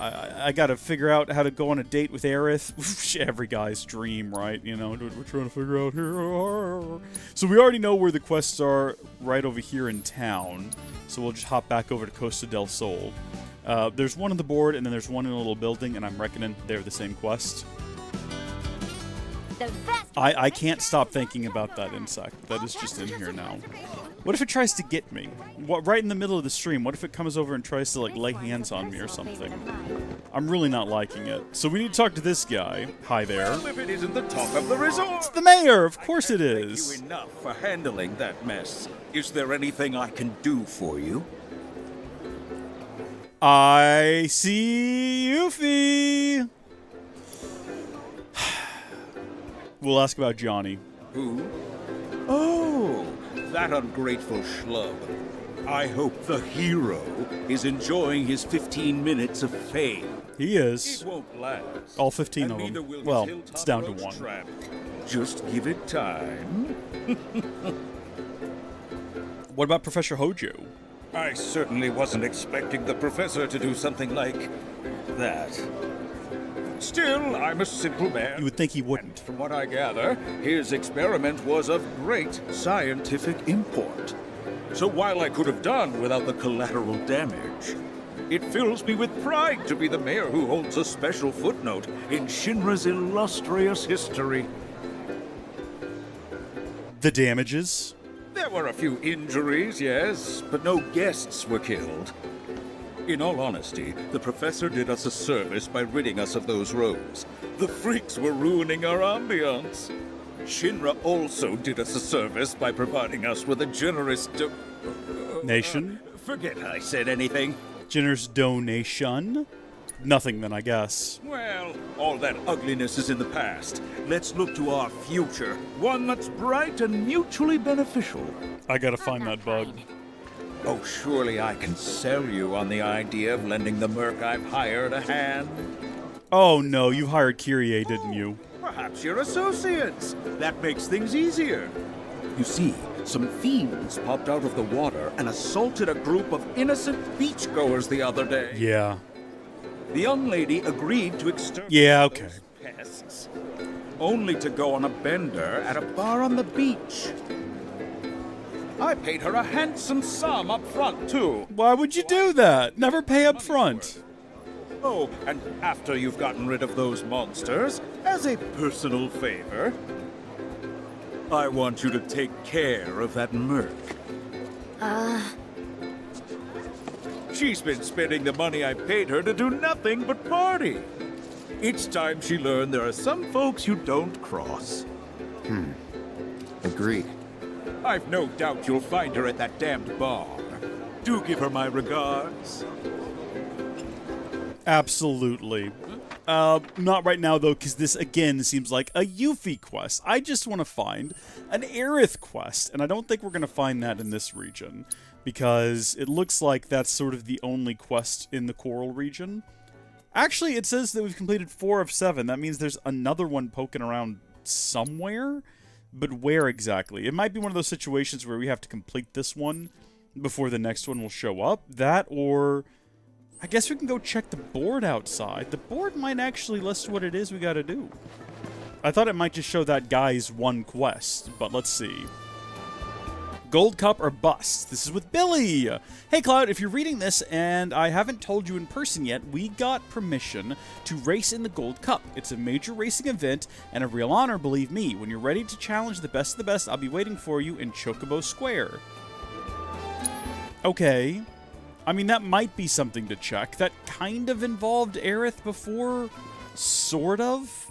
Speaker 1: I gotta figure out how to go on a date with Aerith. Every guy's dream, right? You know, we're trying to figure out here. So we already know where the quests are right over here in town. So we'll just hop back over to Costa del Sol. There's one on the board, and then there's one in a little building, and I'm reckoning they're the same quest. I can't stop thinking about that insect. That is just in here now. What if it tries to get me? Right in the middle of the stream, what if it comes over and tries to, like, lay hands on me or something? I'm really not liking it. So we need to talk to this guy. Hi there.
Speaker 16: Well, if it isn't the talk of the resort.
Speaker 1: It's the mayor! Of course it is!
Speaker 16: Thank you enough for handling that mess. Is there anything I can do for you?
Speaker 1: I see Yuffie! We'll ask about Johnny.
Speaker 16: Who? Oh, that ungrateful schlub. I hope the hero is enjoying his 15 minutes of fame.
Speaker 1: He is.
Speaker 16: It won't last.
Speaker 1: All 15 of them. Well, it's down to one.
Speaker 16: Trap. Just give it time.
Speaker 1: What about Professor Hojo?
Speaker 16: I certainly wasn't expecting the professor to do something like that. Still, I'm a simple man.
Speaker 1: You would think he wouldn't.
Speaker 16: From what I gather, his experiment was of great scientific import. So while I could have done without the collateral damage, it fills me with pride to be the mayor who holds a special footnote in Shinra's illustrious history.
Speaker 1: The damages?
Speaker 16: There were a few injuries, yes, but no guests were killed. In all honesty, the professor did us a service by ridding us of those robes. The freaks were ruining our ambiance. Shinra also did us a service by providing us with a generous
Speaker 1: Nation?
Speaker 16: Forget I said anything.
Speaker 1: Generous donation? Nothing then, I guess.
Speaker 16: Well, all that ugliness is in the past. Let's look to our future. One that's bright and mutually beneficial.
Speaker 1: I gotta find that bug.
Speaker 16: Oh, surely I can sell you on the idea of lending the merc I've hired a hand.
Speaker 1: Oh no, you hired Kyrie, didn't you?
Speaker 16: Perhaps you're associates. That makes things easier. You see, some fiends popped out of the water and assaulted a group of innocent beachgoers the other day.
Speaker 1: Yeah.
Speaker 16: The young lady agreed to exterminate
Speaker 1: those
Speaker 16: pests, only to go on a bender at a bar on the beach. I paid her a handsome sum up front, too.
Speaker 1: Why would you do that? Never pay up front.
Speaker 16: Oh, and after you've gotten rid of those monsters, as a personal favor, I want you to take care of that merc. She's been spending the money I paid her to do nothing but party. Each time she learned there are some folks you don't cross.
Speaker 6: Agreed.
Speaker 16: I've no doubt you'll find her at that damned bar. Do give her my regards.
Speaker 1: Absolutely. Not right now, though, because this, again, seems like a Yuffie quest. I just want to find an Aerith quest, and I don't think we're going to find that in this region, because it looks like that's sort of the only quest in the Coral region. Actually, it says that we've completed 4 of 7. That means there's another one poking around somewhere, but where exactly? It might be one of those situations where we have to complete this one before the next one will show up. That, or I guess we can go check the board outside. The board might actually list what it is we gotta do. I thought it might just show that guy's one quest, but let's see. Gold Cup or Bust. This is with Billy. Hey, Cloud, if you're reading this and I haven't told you in person yet, we got permission to race in the Gold Cup. It's a major racing event and a real honor, believe me. When you're ready to challenge the best of the best, I'll be waiting for you in Chocobo Square. Okay. I mean, that might be something to check. That kind of involved Aerith before, sort of.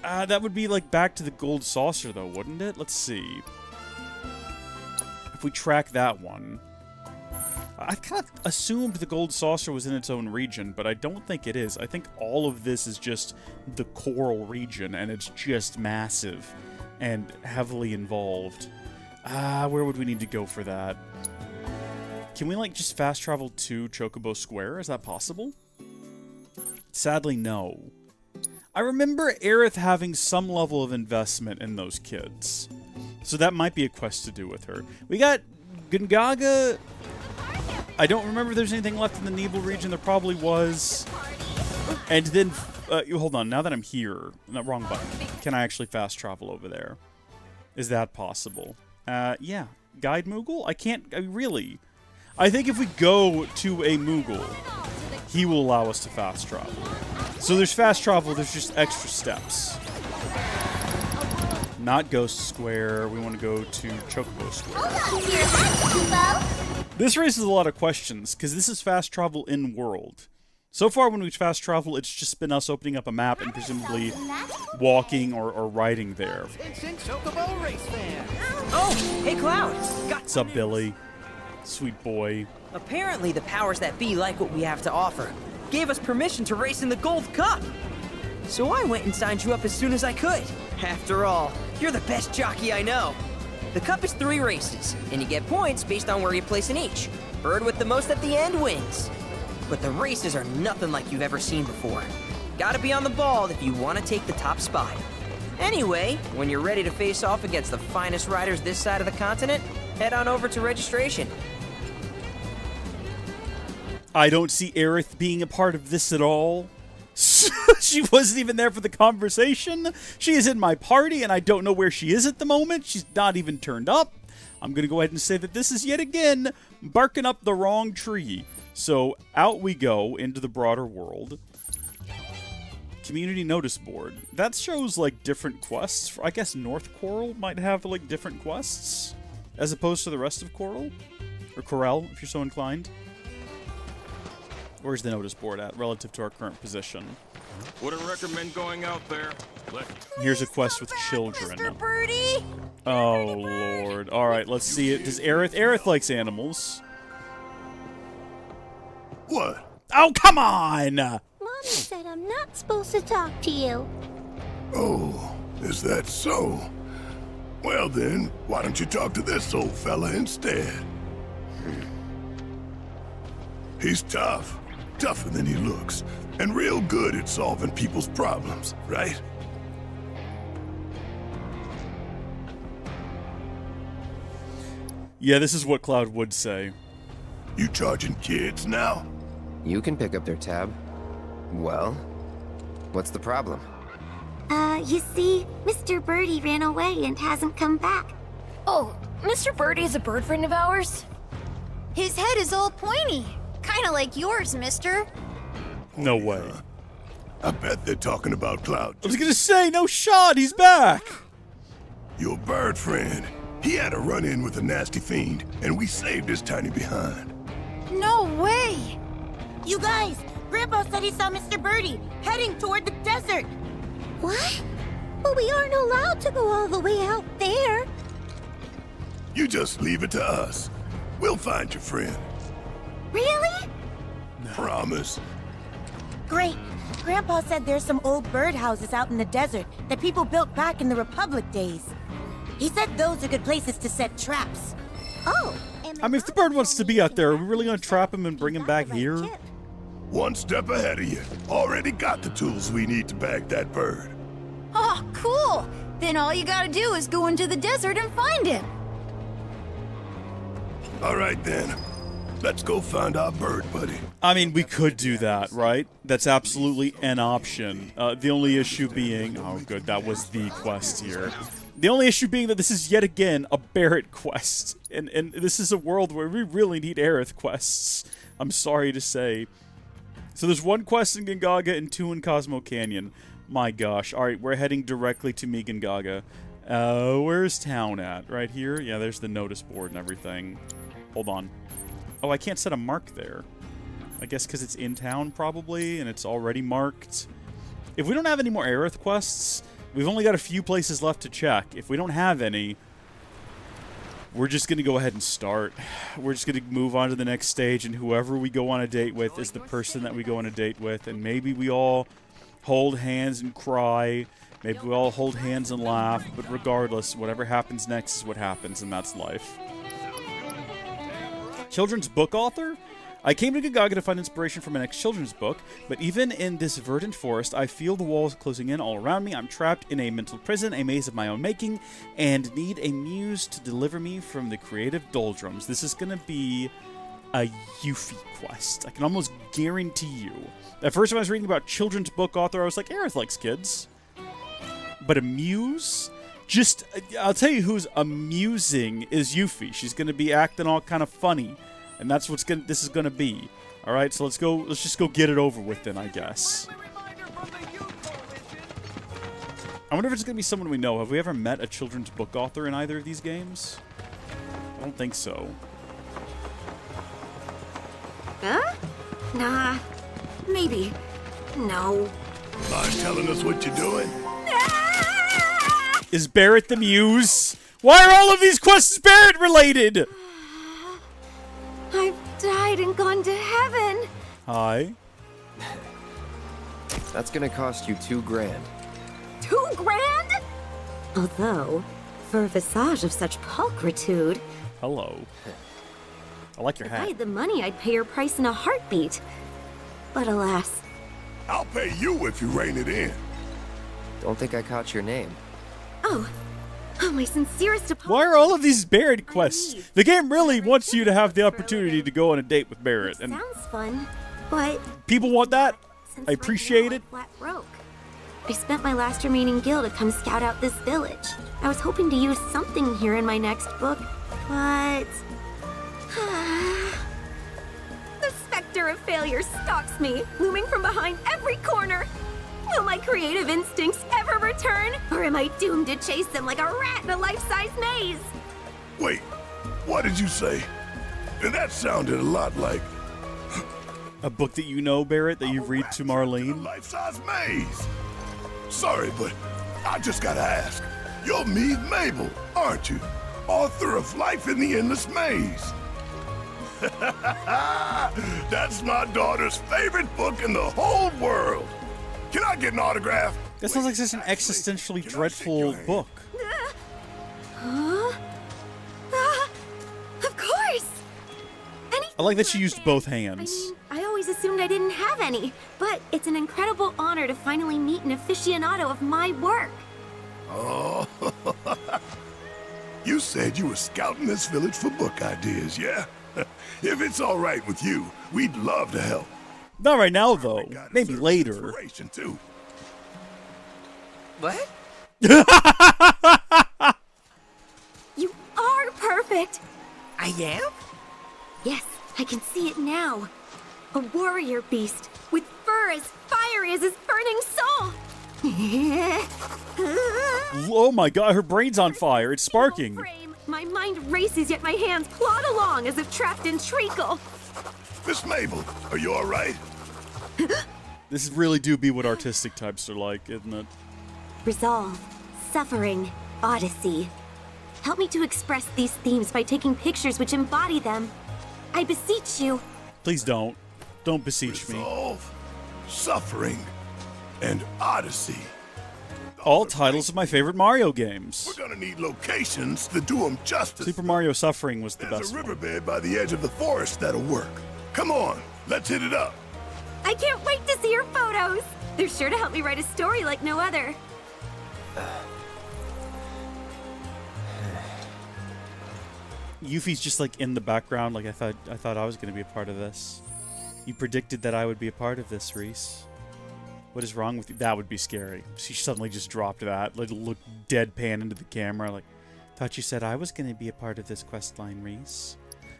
Speaker 1: That would be like back to the Gold Saucer, though, wouldn't it? Let's see. If we track that one, I kind of assumed the Gold Saucer was in its own region, but I don't think it is. I think all of this is just the Coral region, and it's just massive and heavily involved. Where would we need to go for that? Can we, like, just fast travel to Chocobo Square? Is that possible? Sadly, no. I remember Aerith having some level of investment in those kids. So that might be a quest to do with her. We got Gungaga. I don't remember if there's anything left in the Nebel region. There probably was. And then, hold on. Now that I'm here, no, wrong button. Can I actually fast travel over there? Is that possible? Yeah. Guide Moogle? I can't, really. I think if we go to a Moogle, he will allow us to fast travel. So there's fast travel, there's just extra steps. Not Ghost Square. We want to go to Chocobo Square. This raises a lot of questions, because this is fast travel in-world. So far, when we fast travel, it's just been us opening up a map and presumably walking or riding there.
Speaker 3: Oh, hey, Cloud.
Speaker 1: What's up, Billy? Sweet boy.
Speaker 3: Apparently, the powers that be like what we have to offer. Gave us permission to race in the Gold Cup. So I went and signed you up as soon as I could. After all, you're the best jockey I know. The cup is 3 races, and you get points based on where you place in each. Bird with the most at the end wins. But the races are nothing like you've ever seen before. Gotta be on the ball if you want to take the top spot. Anyway, when you're ready to face off against the finest riders this side of the continent, head on over to registration.
Speaker 1: I don't see Aerith being a part of this at all. knows? She wasn't even there for the conversation. She is in my party, and I don't know where she is at the moment. She's not even turned up. I'm going to go ahead and say that this is yet again barking up the wrong tree. So out we go into the broader world. Community notice board. That shows like different quests. I guess North Coral might have like different quests as opposed to the rest of Coral. Or Corel, if you're so inclined. Where's the notice board at relative to our current position?
Speaker 17: Wouldn't recommend going out there.
Speaker 1: Here's a quest with children.
Speaker 4: Mr. Birdie!
Speaker 1: Oh, Lord. Alright, let's see it. Does Aerith... Aerith likes animals.
Speaker 12: What?
Speaker 1: Oh, come on!
Speaker 13: Mommy said I'm not supposed to talk to you.
Speaker 12: Oh, is that so? Well then, why don't you talk to this old fella instead? He's tough. Tougher than he looks. And real good at solving people's problems, right?
Speaker 1: Yeah, this is what Cloud would say.
Speaker 12: You charging kids now?
Speaker 6: You can pick up their tab. Well, what's the problem?
Speaker 13: You see, Mr. Birdie ran away and hasn't come back.
Speaker 4: Oh, Mr. Birdie is a bird friend of ours?
Speaker 15: His head is all pointy. Kinda like yours, mister.
Speaker 1: No way.
Speaker 12: I bet they're talking about Cloud.
Speaker 1: I was gonna say, no shot, he's back!
Speaker 12: Your bird friend. He had a run-in with a nasty fiend, and we saved his tiny behind.
Speaker 15: No way!
Speaker 13: You guys, Grandpa said he saw Mr. Birdie heading toward the desert. What? But we aren't allowed to go all the way out there.
Speaker 12: You just leave it to us. We'll find your friend.
Speaker 13: Really?
Speaker 12: Promise.
Speaker 18: Great. Grandpa said there's some old birdhouses out in the desert that people built back in the Republic days. He said those are good places to set traps.
Speaker 13: Oh.
Speaker 1: I mean, if the bird wants to be out there, are we really gonna trap him and bring him back here?
Speaker 12: One step ahead of you. Already got the tools we need to bag that bird.
Speaker 15: Oh, cool! Then all you gotta do is go into the desert and find him.
Speaker 12: All right then. Let's go find our bird buddy.
Speaker 1: I mean, we could do that, right? That's absolutely an option. The only issue being... Oh, good, that was the quest here. The only issue being that this is yet again a Barret quest. And this is a world where we really need Aerith quests. I'm sorry to say. So there's one quest in Gongaga and 2 in Cosmo Canyon. My gosh. Alright, we're heading directly to me Gongaga. Where's town at? Right here? Yeah, there's the notice board and everything. Hold on. Oh, I can't set a mark there. I guess because it's in town, probably, and it's already marked. If we don't have any more Aerith quests, we've only got a few places left to check. If we don't have any, we're just going to go ahead and start. We're just going to move on to the next stage, and whoever we go on a date with is the person that we go on a date with, and maybe we all hold hands and cry. Maybe we all hold hands and laugh, but regardless, whatever happens next is what happens, and that's life. Children's book author? I came to Gongaga to find inspiration for my next children's book, but even in this verdant forest, I feel the walls closing in all around me. I'm trapped in a mental prison, a maze of my own making, and need a muse to deliver me from the creative doldrums. This is going to be a Yuffie quest. I can almost guarantee you. At first, when I was reading about children's book author, I was like, Aerith likes kids. But a muse? Just, I'll tell you who's amusing is Yuffie. She's going to be acting all kind of funny. And that's what's this is going to be. All right, so let's just go get it over with then, I guess. I wonder if it's going to be someone we know. Have we ever met a children's book author in either of these games? I don't think so.
Speaker 13: Huh? Nah. Maybe. No.
Speaker 12: Mind telling us what you're doing?
Speaker 1: Is Barret the muse? Why are all of these quests Barret related?
Speaker 13: I've died and gone to heaven.
Speaker 1: Hi.
Speaker 6: That's gonna cost you $2 grand.
Speaker 13: $2 grand? Although, for a visage of such pulchritude...
Speaker 1: Hello. I like your
Speaker 13: If I
Speaker 1: hat.
Speaker 13: had the money, I'd pay her price in a heartbeat. But alas...
Speaker 12: I'll pay you if you rein it in.
Speaker 6: Don't think I caught your name.
Speaker 13: Oh, my sincerest apologies.
Speaker 1: Why are all of these Barret quests? The game really wants you to have the opportunity to go on a date with Barret. And
Speaker 13: Sounds fun, but...
Speaker 1: people want that?
Speaker 4: since
Speaker 1: I appreciate it.
Speaker 4: flat broke. I spent my last remaining gil to come scout out this village. I was hoping to use something here in my next book, but... the specter of failure stalks me, looming from behind every corner. Will my creative instincts ever return? Or am I doomed to chase them like a rat in a life-size maze?
Speaker 12: Wait, what did you say? And that sounded a lot like...
Speaker 1: A book that you know, Barrett, that you read to Marlene?
Speaker 12: Life-size maze. Sorry, but I just gotta ask. You're Meave Mabel, aren't you? Author of Life in the Endless Maze. That's my daughter's favorite book in the whole world. Can I get an autograph?
Speaker 1: That sounds like such an existentially dreadful book.
Speaker 4: Huh? Of course!
Speaker 1: I like that she used both hands.
Speaker 4: I always assumed I didn't have any, but it's an incredible honor to finally meet an aficionado of my work.
Speaker 12: Oh, you said you were scouting this village for book ideas, yeah? If it's all right with you, we'd love to help.
Speaker 1: Not right now, though. Maybe later.
Speaker 12: Too.
Speaker 3: What?
Speaker 4: You are perfect!
Speaker 3: I am?
Speaker 4: Yes, I can see it now. A warrior beast with fur as fiery as his burning soul.
Speaker 1: Oh my god, her brain's on fire. It's sparking.
Speaker 4: My mind races, yet my hands plod along as if trapped in treacle.
Speaker 12: Miss Mabel, are you all right?
Speaker 1: This really do be what artistic types are like, isn't it?
Speaker 4: Resolve, suffering, odyssey. Help me to express these themes by taking pictures which embody them. I beseech you.
Speaker 1: Please don't. Don't beseech me.
Speaker 12: Resolve, suffering, and odyssey.
Speaker 1: All titles of my favorite Mario games.
Speaker 12: We're gonna need locations to do them justice.
Speaker 1: Super Mario Suffering was the
Speaker 12: There's
Speaker 1: best
Speaker 12: a
Speaker 1: one.
Speaker 12: riverbed by the edge of the forest that'll work. Come on, let's hit it up.
Speaker 4: I can't wait to see your photos. They're sure to help me write a story like no other.
Speaker 1: Yuffie's just like in the background, like I thought I was gonna be a part of this. You predicted that I would be a part of this, Reese. What is wrong with you? That would be scary. She suddenly just dropped that, like looked deadpan into the camera, like, thought you said I was gonna be a part of this quest line, Reese.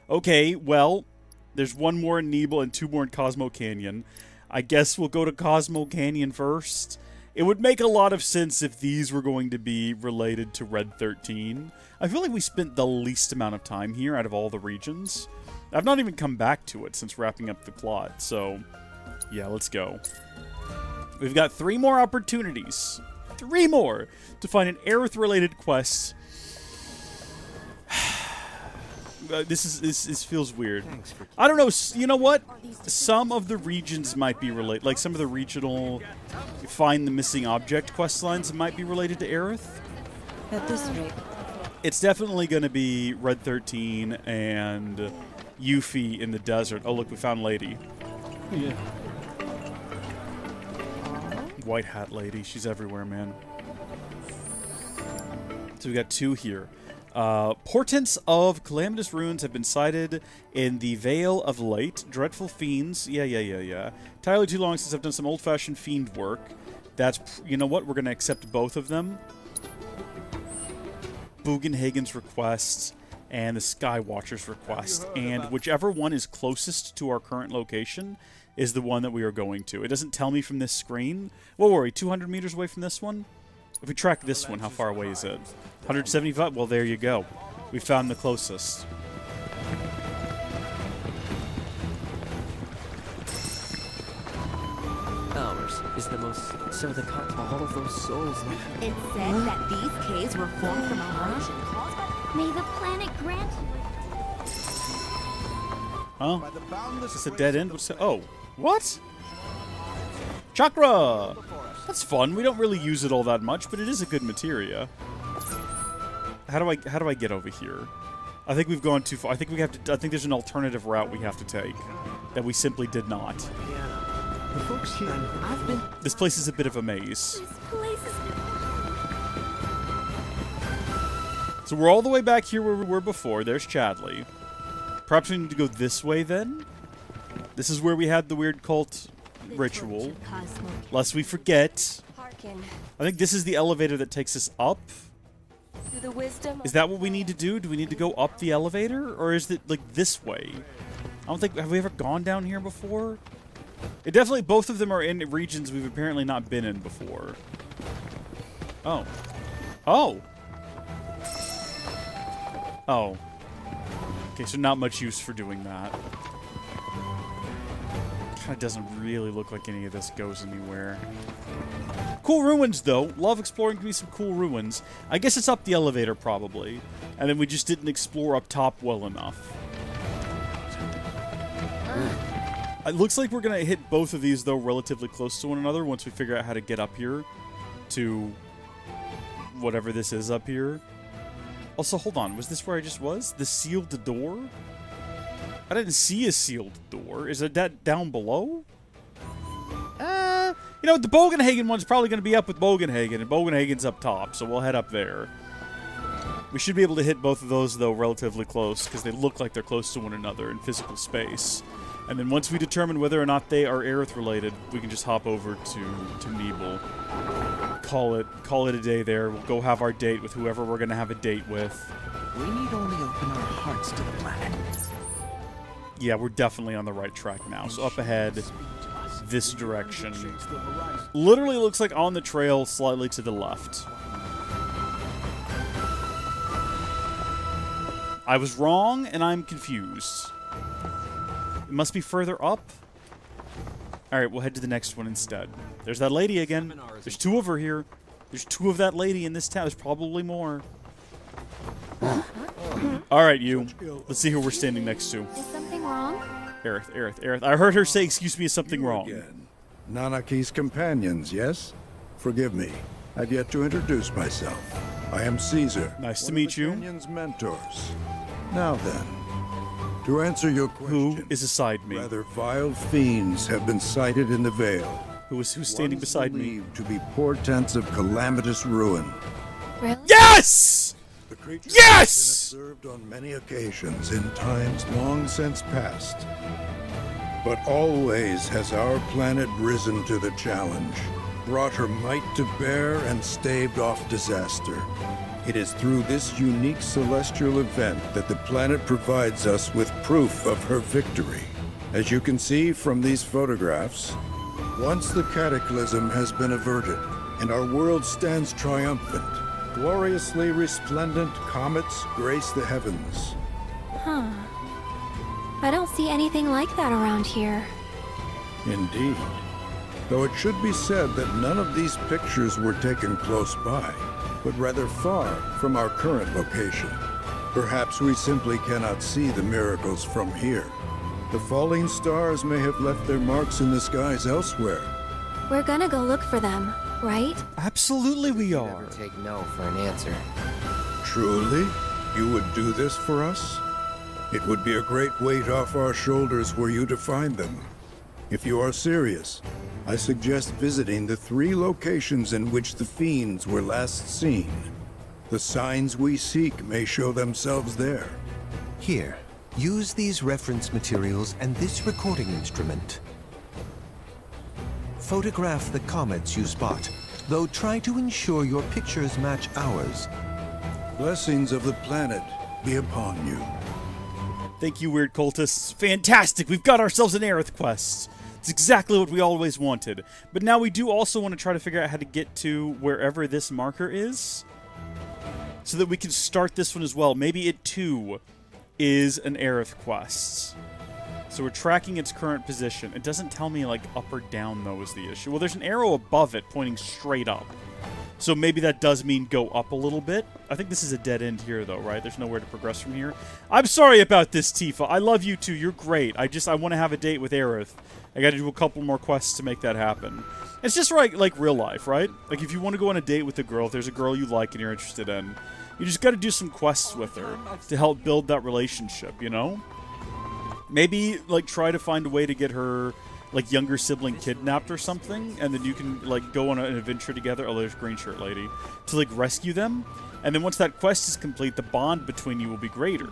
Speaker 1: Okay, well, there's one more in Nebel and two more in Cosmo Canyon. I guess we'll go to Cosmo Canyon first. It would make a lot of sense if these were going to be related to Red 13. I feel like we spent the least amount of time here out of all the regions. I've not even come back to it since wrapping up the plot, so yeah, let's go. We've got 3 more opportunities. 3 more to find an Aerith-related quest. This feels weird. I don't know. You know what? Some of the regions might be related. Like some of the regional find the missing object quest lines might be related to Aerith.
Speaker 3: At this rate.
Speaker 1: It's definitely going to be Red 13 and Yuffie in the desert. Oh, look, we found Lady.
Speaker 10: Yeah.
Speaker 1: White Hat Lady. She's everywhere, man. So we got 2 here. Portents of calamitous runes have been sighted in the Vale of Light. Dreadful fiends. Yeah. Entirely too long since I've done some old-fashioned fiend work. That's, you know what? We're going to accept both of them. Bugenhagen's request and the Skywatcher's request. And whichever one is closest to our current location is the one that we are going to. It doesn't tell me from this screen. What were we, 200 meters away from this one? If we track this one, how far away is it? 175? Well, there you go. We found the closest.
Speaker 3: Ours is the most... So the cut all of those souls...
Speaker 4: It said that these caves were formed from a origin caused by... May the planet grant...
Speaker 1: Huh? Is this a dead end? What's that? Oh. What? Chakra! That's fun. We don't really use it all that much, but it is a good materia. How do I get over here? I think we've gone too far. I think we have to. I think there's an alternative route we have to take that we simply did not.
Speaker 9: Yeah. The folks here, I've been...
Speaker 1: This place is a bit of a maze. So we're all the way back here where we were before. There's Chadley. Perhaps we need to go this way then? This is where we had the weird cult ritual. Lest we forget. I think this is the elevator that takes us up. Is that what we need to do? Do we need to go up the elevator? Or is it, like, this way? I don't think... Have we ever gone down here before? It definitely... Both of them are in regions we've apparently not been in before. Oh. Oh! Oh. Okay, so not much use for doing that. Kinda doesn't really look like any of this goes anywhere. Cool ruins, though. Love exploring me some cool ruins. I guess it's up the elevator, probably. And then we just didn't explore up top well enough. It looks like we're gonna hit both of these, though, relatively close to one another once we figure out how to get up here to whatever this is up here. Also, hold on. Was this where I just was? The sealed door? I didn't see a sealed door. Is it that down below? You know, the Bogenhagen one's probably going to be up with Bogenhagen, and Bogenhagen's up top, so we'll head up there. We should be able to hit both of those, though, relatively close, because they look like they're close to one another in physical space. And then once we determine whether or not they are Aerith-related, we can just hop over to Nebel. Call it a day there. We'll go have our date with whoever we're going to have a date with.
Speaker 5: We need only open our hearts to the planet.
Speaker 1: Yeah, we're definitely on the right track now. So up ahead, this direction. Literally looks like on the trail, slightly to the left. I was wrong, and I'm confused. It must be further up. Alright, we'll head to the next one instead. There's that lady again. There's two of her here. There's two of that lady in this town. There's probably more. Alright, you. Let's see who we're standing next to.
Speaker 4: Is something wrong?
Speaker 1: Aerith. I heard her say, excuse me, is something wrong.
Speaker 12: Again. Nanaki's companions, yes? Forgive me. I've yet to introduce myself. I am Caesar.
Speaker 1: Nice to meet you.
Speaker 12: Canyon's mentors. Now then, to answer your question,
Speaker 1: who is beside me?
Speaker 12: Rather vile fiends have been sighted in the Vale.
Speaker 1: Who's standing beside me?
Speaker 12: Believed to be portents of calamitous ruin.
Speaker 4: Really?
Speaker 1: Yes!
Speaker 12: The creatures
Speaker 1: yes!
Speaker 12: have been observed on many occasions in times long since past. But always has our planet risen to the challenge, brought her might to bear, and staved off disaster. It is through this unique celestial event that the planet provides us with proof of her victory. As you can see from these photographs, once the cataclysm has been averted, and our world stands triumphant, gloriously resplendent comets grace the heavens.
Speaker 4: Huh. I don't see anything like that around here.
Speaker 12: Indeed. Though it should be said that none of these pictures were taken close by, but rather far from our current location. Perhaps we simply cannot see the miracles from here. The falling stars may have left their marks in the skies elsewhere.
Speaker 4: We're gonna go look for them, right?
Speaker 1: Absolutely we are.
Speaker 6: Never take no for an answer.
Speaker 12: Truly? You would do this for us? It would be a great weight off our shoulders were you to find them. If you are serious, I suggest visiting the 3 locations in which the fiends were last seen. The signs we seek may show themselves there.
Speaker 19: Here, use these reference materials and this recording instrument. Photograph the comets you spot, though try to ensure your pictures match ours.
Speaker 12: Blessings of the planet be upon you.
Speaker 1: Thank you, weird cultists. Fantastic! We've got ourselves an Aerith quest. It's exactly what we always wanted. But now we do also want to try to figure out how to get to wherever this marker is, so that we can start this one as well. Maybe it, too, is an Aerith quest. So we're tracking its current position. It doesn't tell me, like, up or down, though, is the issue. Well, there's an arrow above it pointing straight up. So maybe that does mean go up a little bit. I think this is a dead end here, though, right? There's nowhere to progress from here. I'm sorry about this, Tifa. I love you, too. You're great. I want to have a date with Aerith. I got to do a couple more quests to make that happen. It's just like real life, right? Like, if you want to go on a date with a girl, if there's a girl you like and you're interested in, you just got to do some quests with her to help build that relationship, you know? Maybe, like, try to find a way to get her, like, younger sibling kidnapped or something, and then you can, like, go on an adventure together. Oh, there's green shirt lady. To, like, rescue them. And then once that quest is complete, the bond between you will be greater.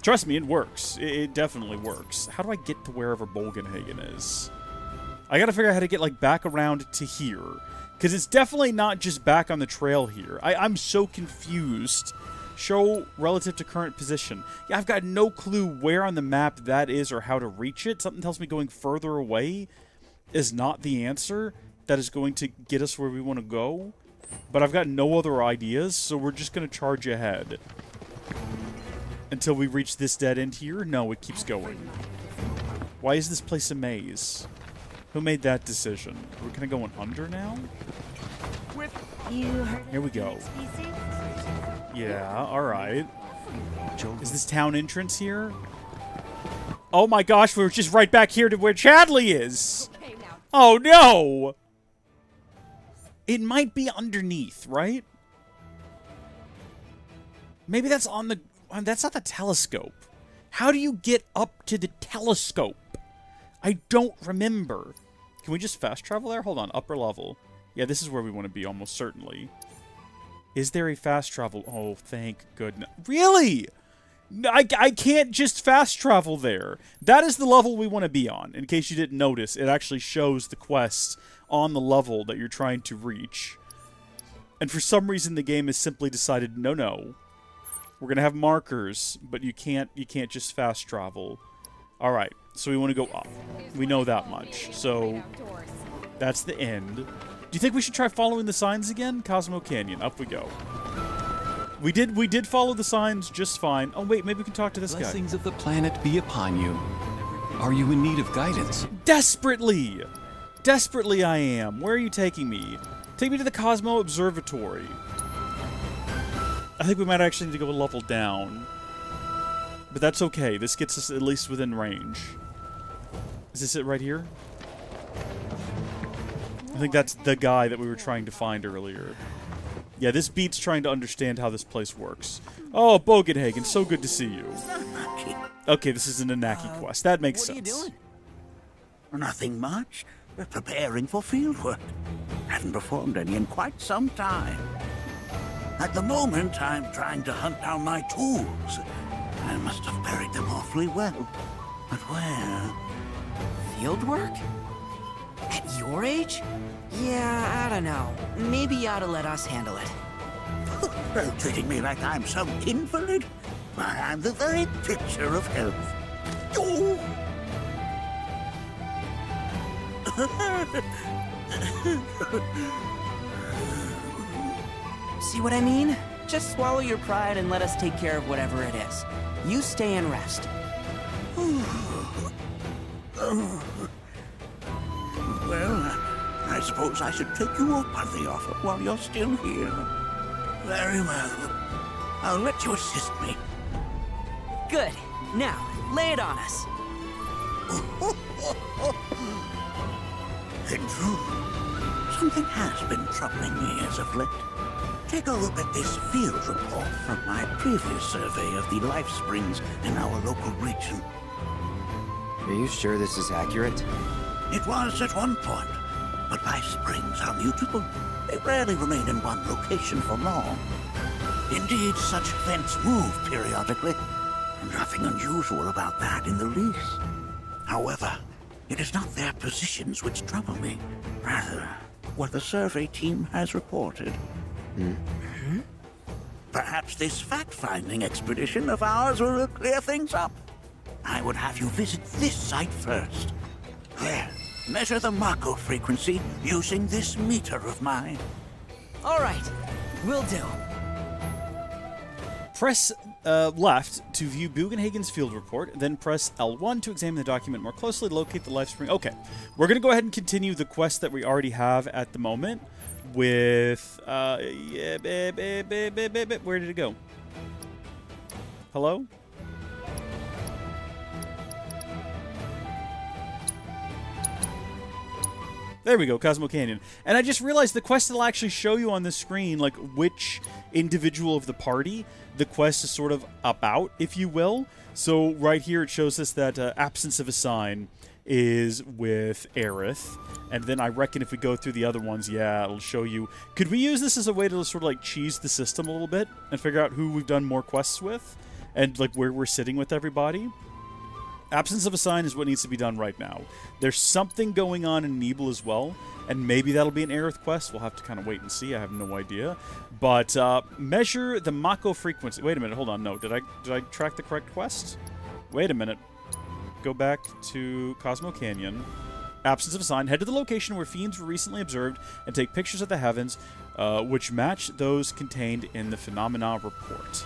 Speaker 1: Trust me, it works. It definitely works. How do I get to wherever Bogenhagen is? I gotta figure out how to get, like, back around to here. Because it's definitely not just back on the trail here. I'm so confused. Show relative to current position. Yeah, I've got no clue where on the map that is or how to reach it. Something tells me going further away is not the answer that is going to get us where we want to go. But I've got no other ideas, so we're just going to charge ahead. Until we reach this dead end here? No, it keeps going. Why is this place a maze? Who made that decision? We're kind of going under now? Here we go. Yeah, alright. Is this town entrance here? Oh my gosh, we were just right back here to where Chadley is! Oh no! It might be underneath, right? Maybe that's on the... That's not the telescope. How do you get up to the telescope? I don't remember. Can we just fast travel there? Hold on, upper level. Yeah, this is where we want to be, almost certainly. Is there a fast travel? Oh, thank goodness. Really? I can't just fast travel there. That is the level we want to be on. In case you didn't notice, it actually shows the quests on the level that you're trying to reach. And for some reason, the game has simply decided, no. We're going to have markers, but you can't just fast travel. All right, so we want to go up. We know that much. So that's the end. Do you think we should try following the signs again? Cosmo Canyon, up we go. We did follow the signs just fine. Oh wait, maybe we can talk to this guy.
Speaker 20: Blessings of the planet be upon you. Are you in need of guidance?
Speaker 1: Desperately! Desperately I am. Where are you taking me? Take me to the Cosmo Observatory. I think we might actually need to go a level down. But that's okay. This gets us at least within range. Is this it right here? I think that's the guy that we were trying to find earlier. Yeah, this beats trying to understand how this place works. Oh, Bogenhagen, so good to see you. Okay, this is an Anaki quest. That makes sense.
Speaker 21: What are you doing? Nothing much. We're preparing for fieldwork. Haven't performed any in quite some time. At the moment, I'm trying to hunt down my tools. I must have buried them awfully well. But where?
Speaker 3: Field work? At your age? Yeah, I don't know. Maybe you ought to let us handle it.
Speaker 21: Treating me like I'm some invalid? Why, I'm the very picture of health. Oh!
Speaker 3: See what I mean? Just swallow your pride and let us take care of whatever it is. You stay and rest.
Speaker 21: Well, I suppose I should take you up on the offer while you're still here. Very well. I'll let you assist me.
Speaker 3: Good. Now, lay it on us.
Speaker 21: In truth, something has been troubling me as of late. Take a look at this field report from my previous survey of the life springs in our local region.
Speaker 6: Are you sure this is accurate?
Speaker 21: It was at one point, but life springs are mutable. They rarely remain in one location for long. Indeed, such events move periodically. Nothing unusual about that in the least. However, it is not their positions which trouble me. Rather, what the survey team has reported. Perhaps this fact-finding expedition of ours will clear things up. I would have you visit this site first. There, measure the Mako frequency using this meter of mine.
Speaker 3: All right, will do.
Speaker 1: Press left to view Bugenhagen's field report, then press L1 to examine the document more closely, locate the life spring. Okay, we're going to go ahead and continue the quest that we already have at the moment with... where did it go? Hello? There we go, Cosmo Canyon. And I just realized the quest will actually show you on the screen, like, which individual of the party the quest is sort of about, if you will. So right here it shows us that Absence of a Sign is with Aerith. And then I reckon if we go through the other ones, yeah, it'll show you. Could we use this as a way to sort of, like, cheese the system a little bit and figure out who we've done more quests with? And, like, where we're sitting with everybody? Absence of a sign is what needs to be done right now. There's something going on in Nebel as well, and maybe that'll be an Aerith quest. We'll have to kind of wait and see. I have no idea. But measure the Mako frequency. Wait a minute. Hold on. No. Did I track the correct quest? Wait a minute. Go back to Cosmo Canyon. Absence of a sign. Head to the location where fiends were recently observed and take pictures of the heavens, which match those contained in the phenomena report.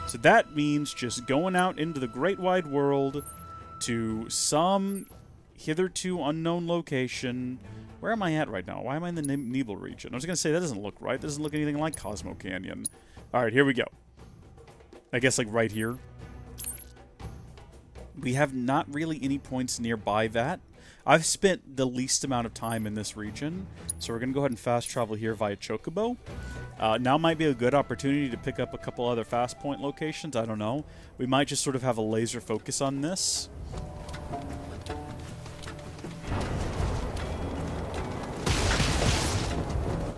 Speaker 1: So that means just going out into the great wide world to some hitherto unknown location. Where am I at right now? Why am I in the Nebel region? I was going to say, that doesn't look right. That doesn't look anything like Cosmo Canyon. Alright, here we go. I guess, like, right here. We have not really any points nearby that. I've spent the least amount of time in this region, so we're going to go ahead and fast travel here via Chocobo. Now might be a good opportunity to pick up a couple other fast point locations. I don't know. We might just sort of have a laser focus on this.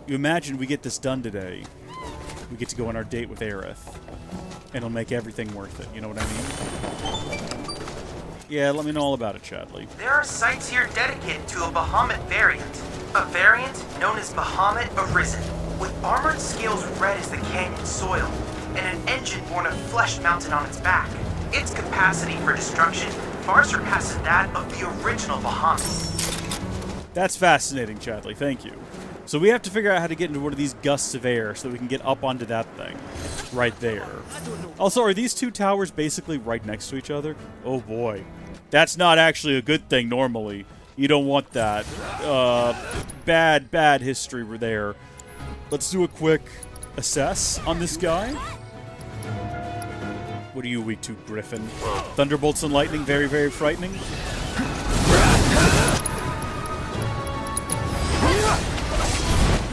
Speaker 1: You imagine we get this done today. We get to go on our date with Aerith. And it'll make everything worth it. You know what I mean? Yeah, let me know all about it, Chadley.
Speaker 5: There are sites here dedicated to a Bahamut variant. A variant known as Bahamut Arisen, with armored scales red as the canyon soil, and an engine born of flesh mounted on its back. Its capacity for destruction far surpasses that of the original Bahamut.
Speaker 1: That's fascinating, Chadley. Thank you. So we have to figure out how to get into one of these gusts of air so that we can get up onto that thing. Right there. Also, are these two towers basically right next to each other? Oh boy. That's not actually a good thing normally. You don't want that. Bad history were there. Let's do a quick assess on this guy. What are you weak to, Griffin? Thunderbolts and lightning, very, very frightening.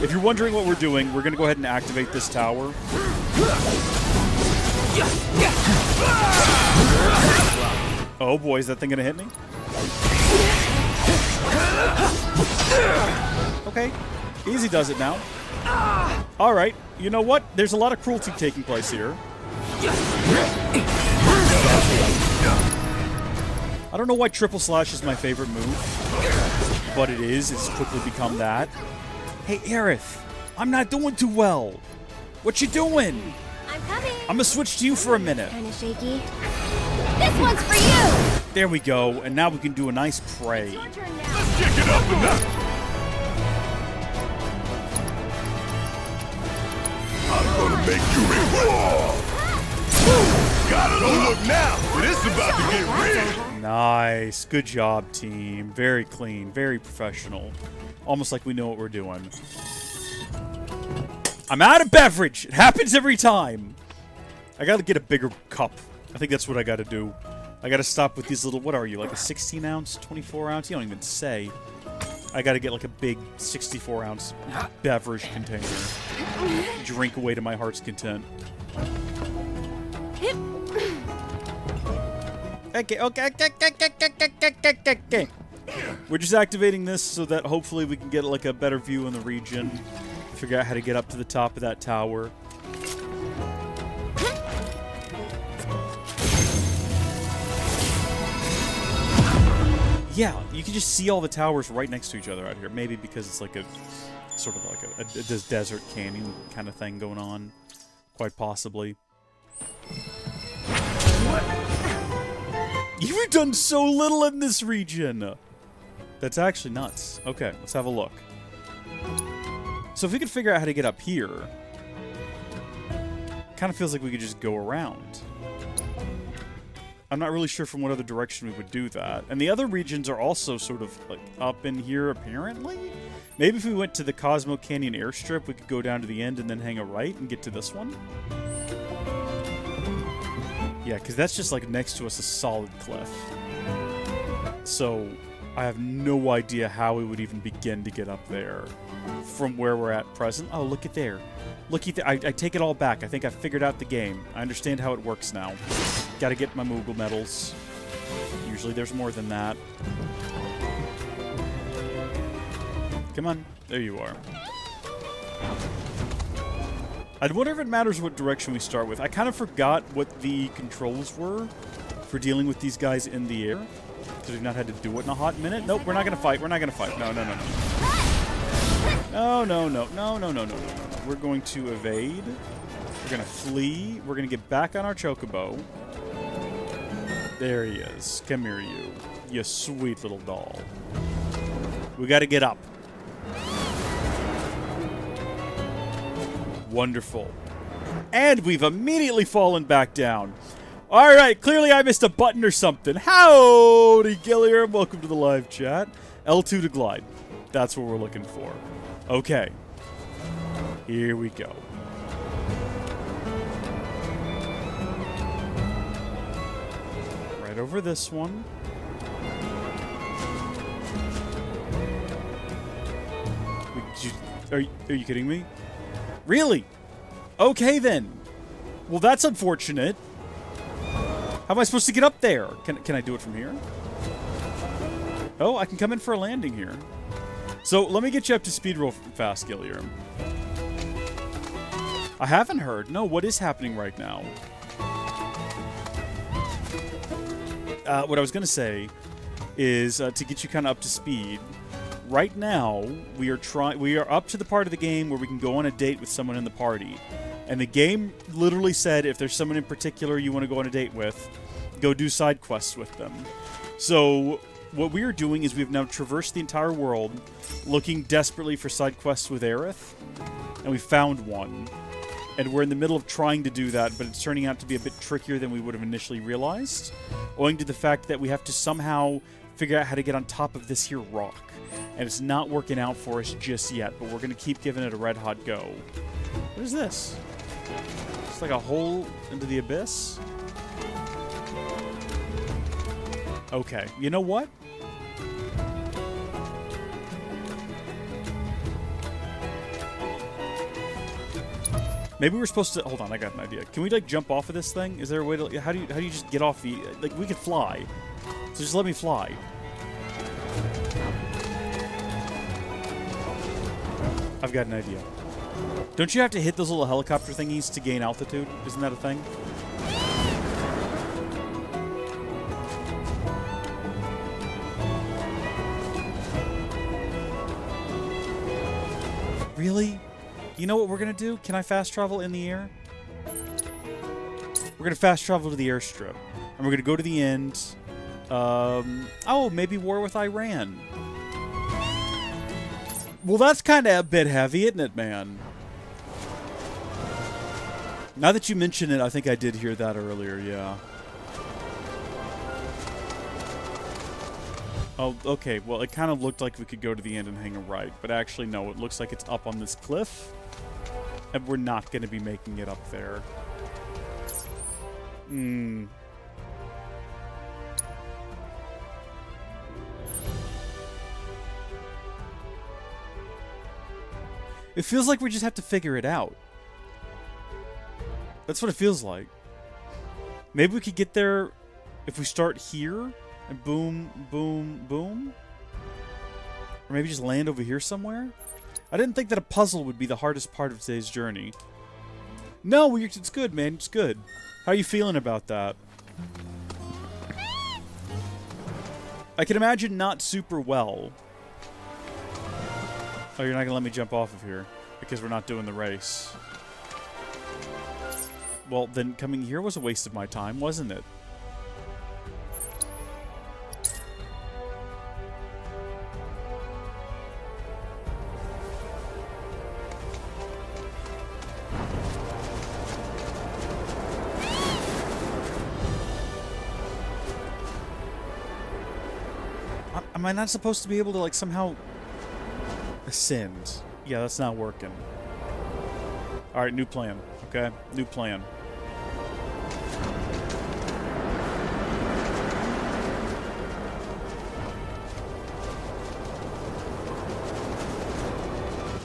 Speaker 1: If you're wondering what we're doing, we're going to go ahead and activate this tower. Oh boy, is that thing going to hit me? Okay, easy does it now. Alright, you know what? There's a lot of cruelty taking place here. I don't know why triple slash is my favorite move, but it is. It's quickly become that. Hey, Aerith, I'm not doing too well. What you doing?
Speaker 4: I'm coming.
Speaker 1: I'm gonna switch to you for a minute.
Speaker 4: Kinda shaky. This one's for you!
Speaker 1: There we go, and now we can do a nice pray.
Speaker 8: Let's kick it up a notch. I'm gonna make you roar. Got it. Oh, look now. This is about to get real.
Speaker 1: Nice. Good job, team. Very clean, very professional. Almost like we know what we're doing. I'm out of beverage. It happens every time. I gotta get a bigger cup. I think that's what I gotta do. I gotta stop with these little, what are you, like a 16 ounce, 24 ounce? You don't even say. I gotta get like a big 64 ounce beverage container. Drink away to my heart's content. Okay. We're just activating this so that hopefully we can get like a better view in the region. Figure out how to get up to the top of that tower. Yeah, you can just see all the towers right next to each other out here. Maybe because it's like a sort of like a desert canyon kind of thing going on. Quite possibly. You've done so little in this region! That's actually nuts. Okay, let's have a look. So if we could figure out how to get up here, kind of feels like we could just go around. I'm not really sure from what other direction we would do that. And the other regions are also sort of like up in here, apparently? Maybe if we went to the Cosmo Canyon airstrip, we could go down to the end and then hang a right and get to this one? Yeah, because that's just like next to us, a solid cliff. So I have no idea how we would even begin to get up there from where we're at present. Oh, look at there. Look at there. I take it all back. I think I figured out the game. I understand how it works now. Gotta get my Moogle medals. Usually there's more than that. Come on. There you are. I wonder if it matters what direction we start with. I kind of forgot what the controls were for dealing with these guys in the air. Because we've not had to do it in a hot minute. Nope, we're not going to fight. We're not going to fight. No, no, no, no. No, no, no, no, no, no, no, no, no. We're going to evade. We're going to flee. We're going to get back on our chocobo. There he is. Come here, you. You sweet little doll. We got to get up. Wonderful. And we've immediately fallen back down. All right, clearly I missed a button or something. Howdy, Gilliam. Welcome to the live chat. L2 to glide. That's what we're looking for. Okay. Here we go. Right over this one. Are you kidding me? Really? Okay, then. Well, that's unfortunate. How am I supposed to get up there? Can I do it from here? Oh, I can come in for a landing here. So, let me get you up to speed real fast, Gilliam. I haven't heard. No, what is happening right now? What I was going to say is to get you kind of up to speed. Right now, we are up to the part of the game where we can go on a date with someone in the party. And the game literally said if there's someone in particular you want to go on a date with, go do side quests with them. So what we are doing is we've now traversed the entire world looking desperately for side quests with Aerith. And we found one. And we're in the middle of trying to do that, but it's turning out to be a bit trickier than we would have initially realized, owing to the fact that we have to somehow figure out how to get on top of this here rock. And it's not working out for us just yet, but we're going to keep giving it a red-hot go. What is this? It's like a hole into the abyss? Okay, you know what? Maybe we're supposed to... Hold on, I got an idea. Can we, like, jump off of this thing? Is there a way to... How do you just get off the... Like, we could fly. So just let me fly. I've got an idea. Don't you have to hit those little helicopter thingies to gain altitude? Isn't that a thing? Really? You know what we're going to do? Can I fast travel in the air? We're going to fast travel to the airstrip. And we're going to go to the end. Oh, maybe war with Iran. Well, that's kind of a bit heavy, isn't it, man? Now that you mention it, I think I did hear that earlier, yeah. Oh, okay, well, it kind of looked like we could go to the end and hang a right, but actually, no, it looks like it's up on this cliff, and we're not going to be making it up there. It feels like we just have to figure it out. That's what it feels like. Maybe we could get there if we start here and boom, boom, boom. Or maybe just land over here somewhere. I didn't think that a puzzle would be the hardest part of today's journey. No, it's good, man. It's good. How are you feeling about that? I can imagine not super well. Oh, you're not going to let me jump off of here because we're not doing the race. Well, then coming here was a waste of my time, wasn't it? Am I not supposed to be able to, like, somehow ascend? Yeah, that's not working. Alright, new plan. Okay? New plan.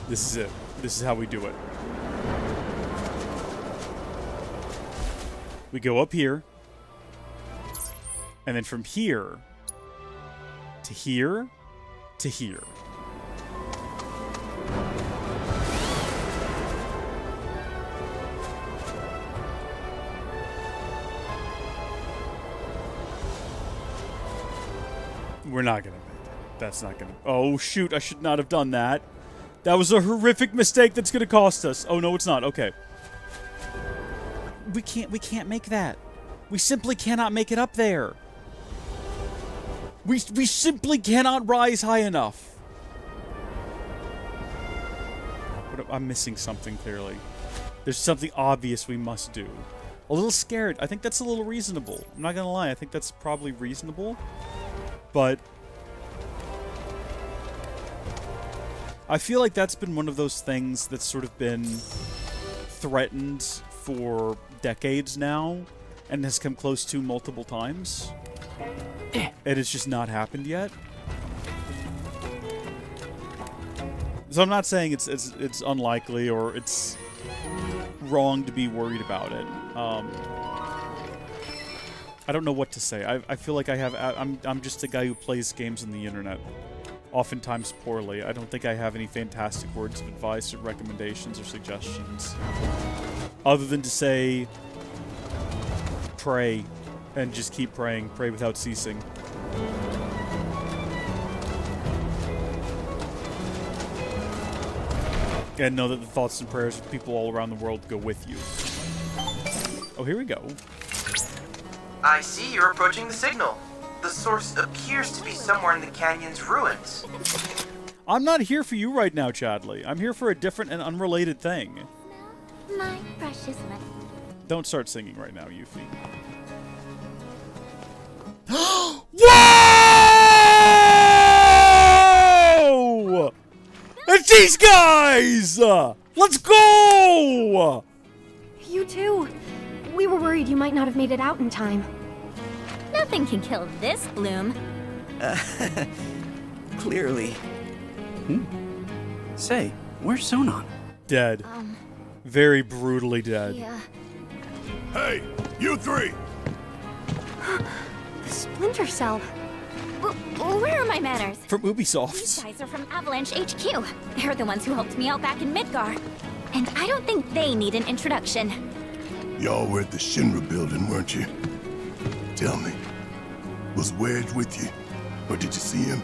Speaker 1: This is it. This is how we do it. We go up here. And then from here to here to here. We're not gonna make it. That's not gonna... Oh, shoot. I should not have done that. That was a horrific mistake that's gonna cost us. Oh, no, it's not. Okay. We can't make that. We simply cannot make it up there. We simply cannot rise high enough. I'm missing something, clearly. There's something obvious we must do. A little scared. I think that's a little reasonable. I'm not gonna lie. I think that's probably reasonable. But I feel like that's been one of those things that's sort of been threatened for decades now and has come close to multiple times. It has just not happened yet. So I'm not saying it's unlikely or it's wrong to be worried about it. I don't know what to say. I feel like I'm just a guy who plays games on the internet, oftentimes poorly. I don't think I have any fantastic words of advice or recommendations or suggestions, other than to say, pray, and just keep praying. Pray without ceasing. And know that the thoughts and prayers of people all around the world go with you. Oh, here we go.
Speaker 5: I see you're approaching the signal. The source appears to be somewhere in the canyon's ruins.
Speaker 1: I'm not here for you right now, Chadley. I'm here for a different and unrelated thing.
Speaker 13: My precious money.
Speaker 1: Don't start singing right now, Yuffie. Whoa! It's these guys! Let's go!
Speaker 4: You too. We were worried you might not have made it out in time.
Speaker 15: Nothing can kill this bloom.
Speaker 7: Clearly.
Speaker 20: Say, where's Sonon?
Speaker 1: Dead. Very brutally dead.
Speaker 4: Yeah.
Speaker 11: Hey, you three!
Speaker 4: The Splinter Cell.
Speaker 15: Where are my manners?
Speaker 1: From Ubisoft.
Speaker 15: These guys are from Avalanche HQ. They're the ones who helped me out back in Midgar. And I don't think they need an introduction.
Speaker 2: Y'all were at the Shinra building, weren't you? Tell me, was Wedge with you? Or did you see him?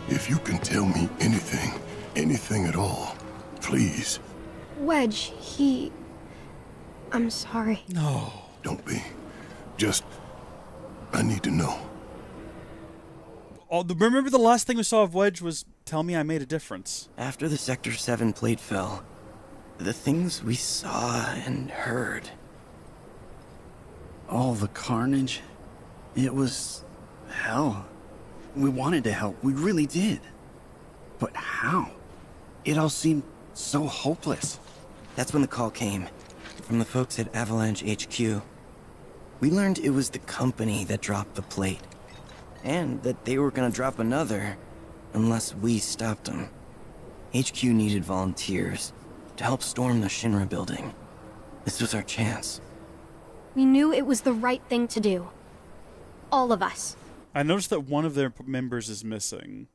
Speaker 2: If you can tell me anything at all, please.
Speaker 4: Wedge, I'm sorry.
Speaker 1: No.
Speaker 2: Don't be. Just, I need to know.
Speaker 1: Oh, remember the last thing we saw of Wedge was, tell me I made a difference.
Speaker 7: After the Sector 7 plate fell, the things we saw and heard.
Speaker 20: All the carnage. It was hell. We wanted to help, we really did. But how? It all seemed so hopeless.
Speaker 7: That's when the call came, from the folks at Avalanche HQ. We learned it was the company that dropped the plate, and that they were gonna drop another, unless we stopped them. HQ needed volunteers to help storm the Shinra building. This was our chance.
Speaker 4: We knew it was the right thing to do. All of us.
Speaker 1: I noticed that one of their members is missing.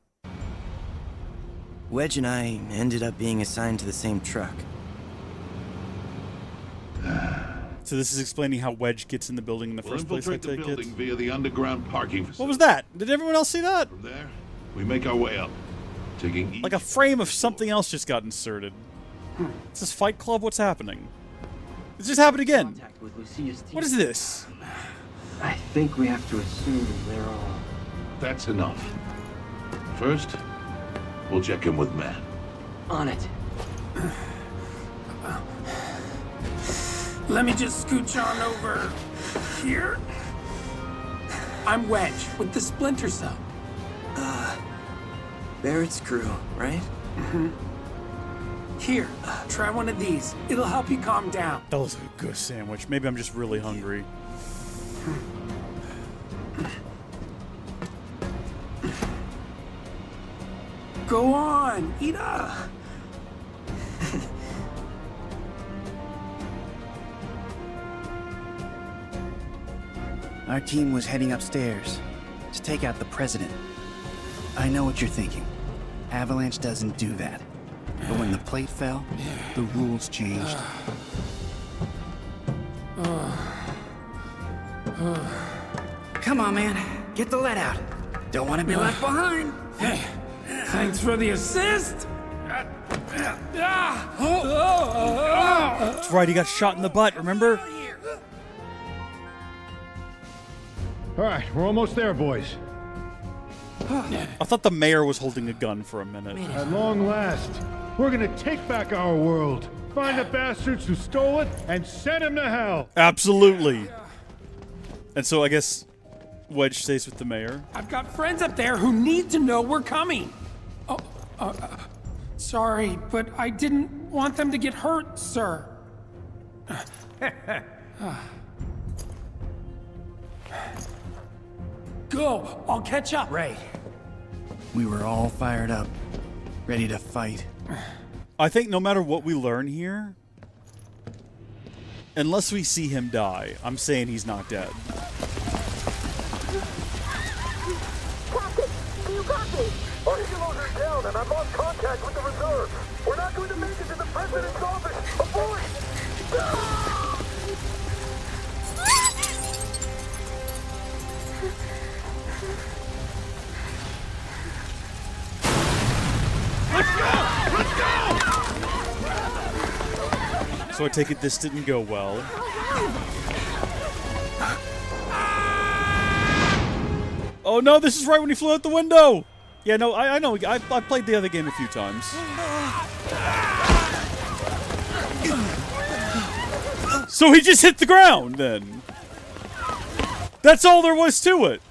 Speaker 7: Wedge and I ended up being assigned to the same truck.
Speaker 1: So this is explaining how Wedge gets in the building in the first place, I
Speaker 22: infiltrate
Speaker 1: take
Speaker 22: the
Speaker 1: it.
Speaker 22: building via the underground parking facility.
Speaker 1: What was that? Did everyone else see that?
Speaker 22: From there, we make our way up, taking each...
Speaker 1: Like a frame of something else just got inserted. Is this Fight Club? What's happening? It just happened again. What is this?
Speaker 23: I think we have to assume they're all...
Speaker 22: That's enough. First, we'll check in with Matt.
Speaker 23: On it. Let me just scooch on over here. I'm Wedge with the Splinter Cell.
Speaker 7: Barrett's crew, right?
Speaker 23: Mm-hmm. Here, try one of these. It'll help you calm down.
Speaker 1: That was a good sandwich. Maybe I'm just really hungry.
Speaker 23: Go on, eat up.
Speaker 20: Our team was heading upstairs to take out the president. I know what you're thinking. Avalanche doesn't do that. But when the plate fell, the rules changed. Come on, man. Get the lead out. Don't want to be left behind.
Speaker 23: Hey, thanks for the assist.
Speaker 1: That's right, he got shot in the butt, remember?
Speaker 14: All right, we're almost there, boys.
Speaker 1: I thought the mayor was holding a gun for a minute.
Speaker 14: At long last, we're gonna take back our world, find the bastards who stole it, and send them to hell.
Speaker 1: Absolutely. And so I guess Wedge stays with the mayor.
Speaker 23: I've got friends up there who need to know we're coming. Oh, sorry, but I didn't want them to get hurt, sir. Go, I'll catch up.
Speaker 20: Right. We were all fired up, ready to fight.
Speaker 1: I think no matter what we learn here, unless we see him die, I'm saying he's not dead.
Speaker 16: Captain, do you copy? Our helos are down and I've lost contact with the reserve. We're not going to make it to the president's office. Avoid!
Speaker 1: So I take it this didn't go well. Oh no, this is right when he flew out the window! Yeah, no, I know. I played the other game a few times. So he just hit the ground, then. That's all there was to it.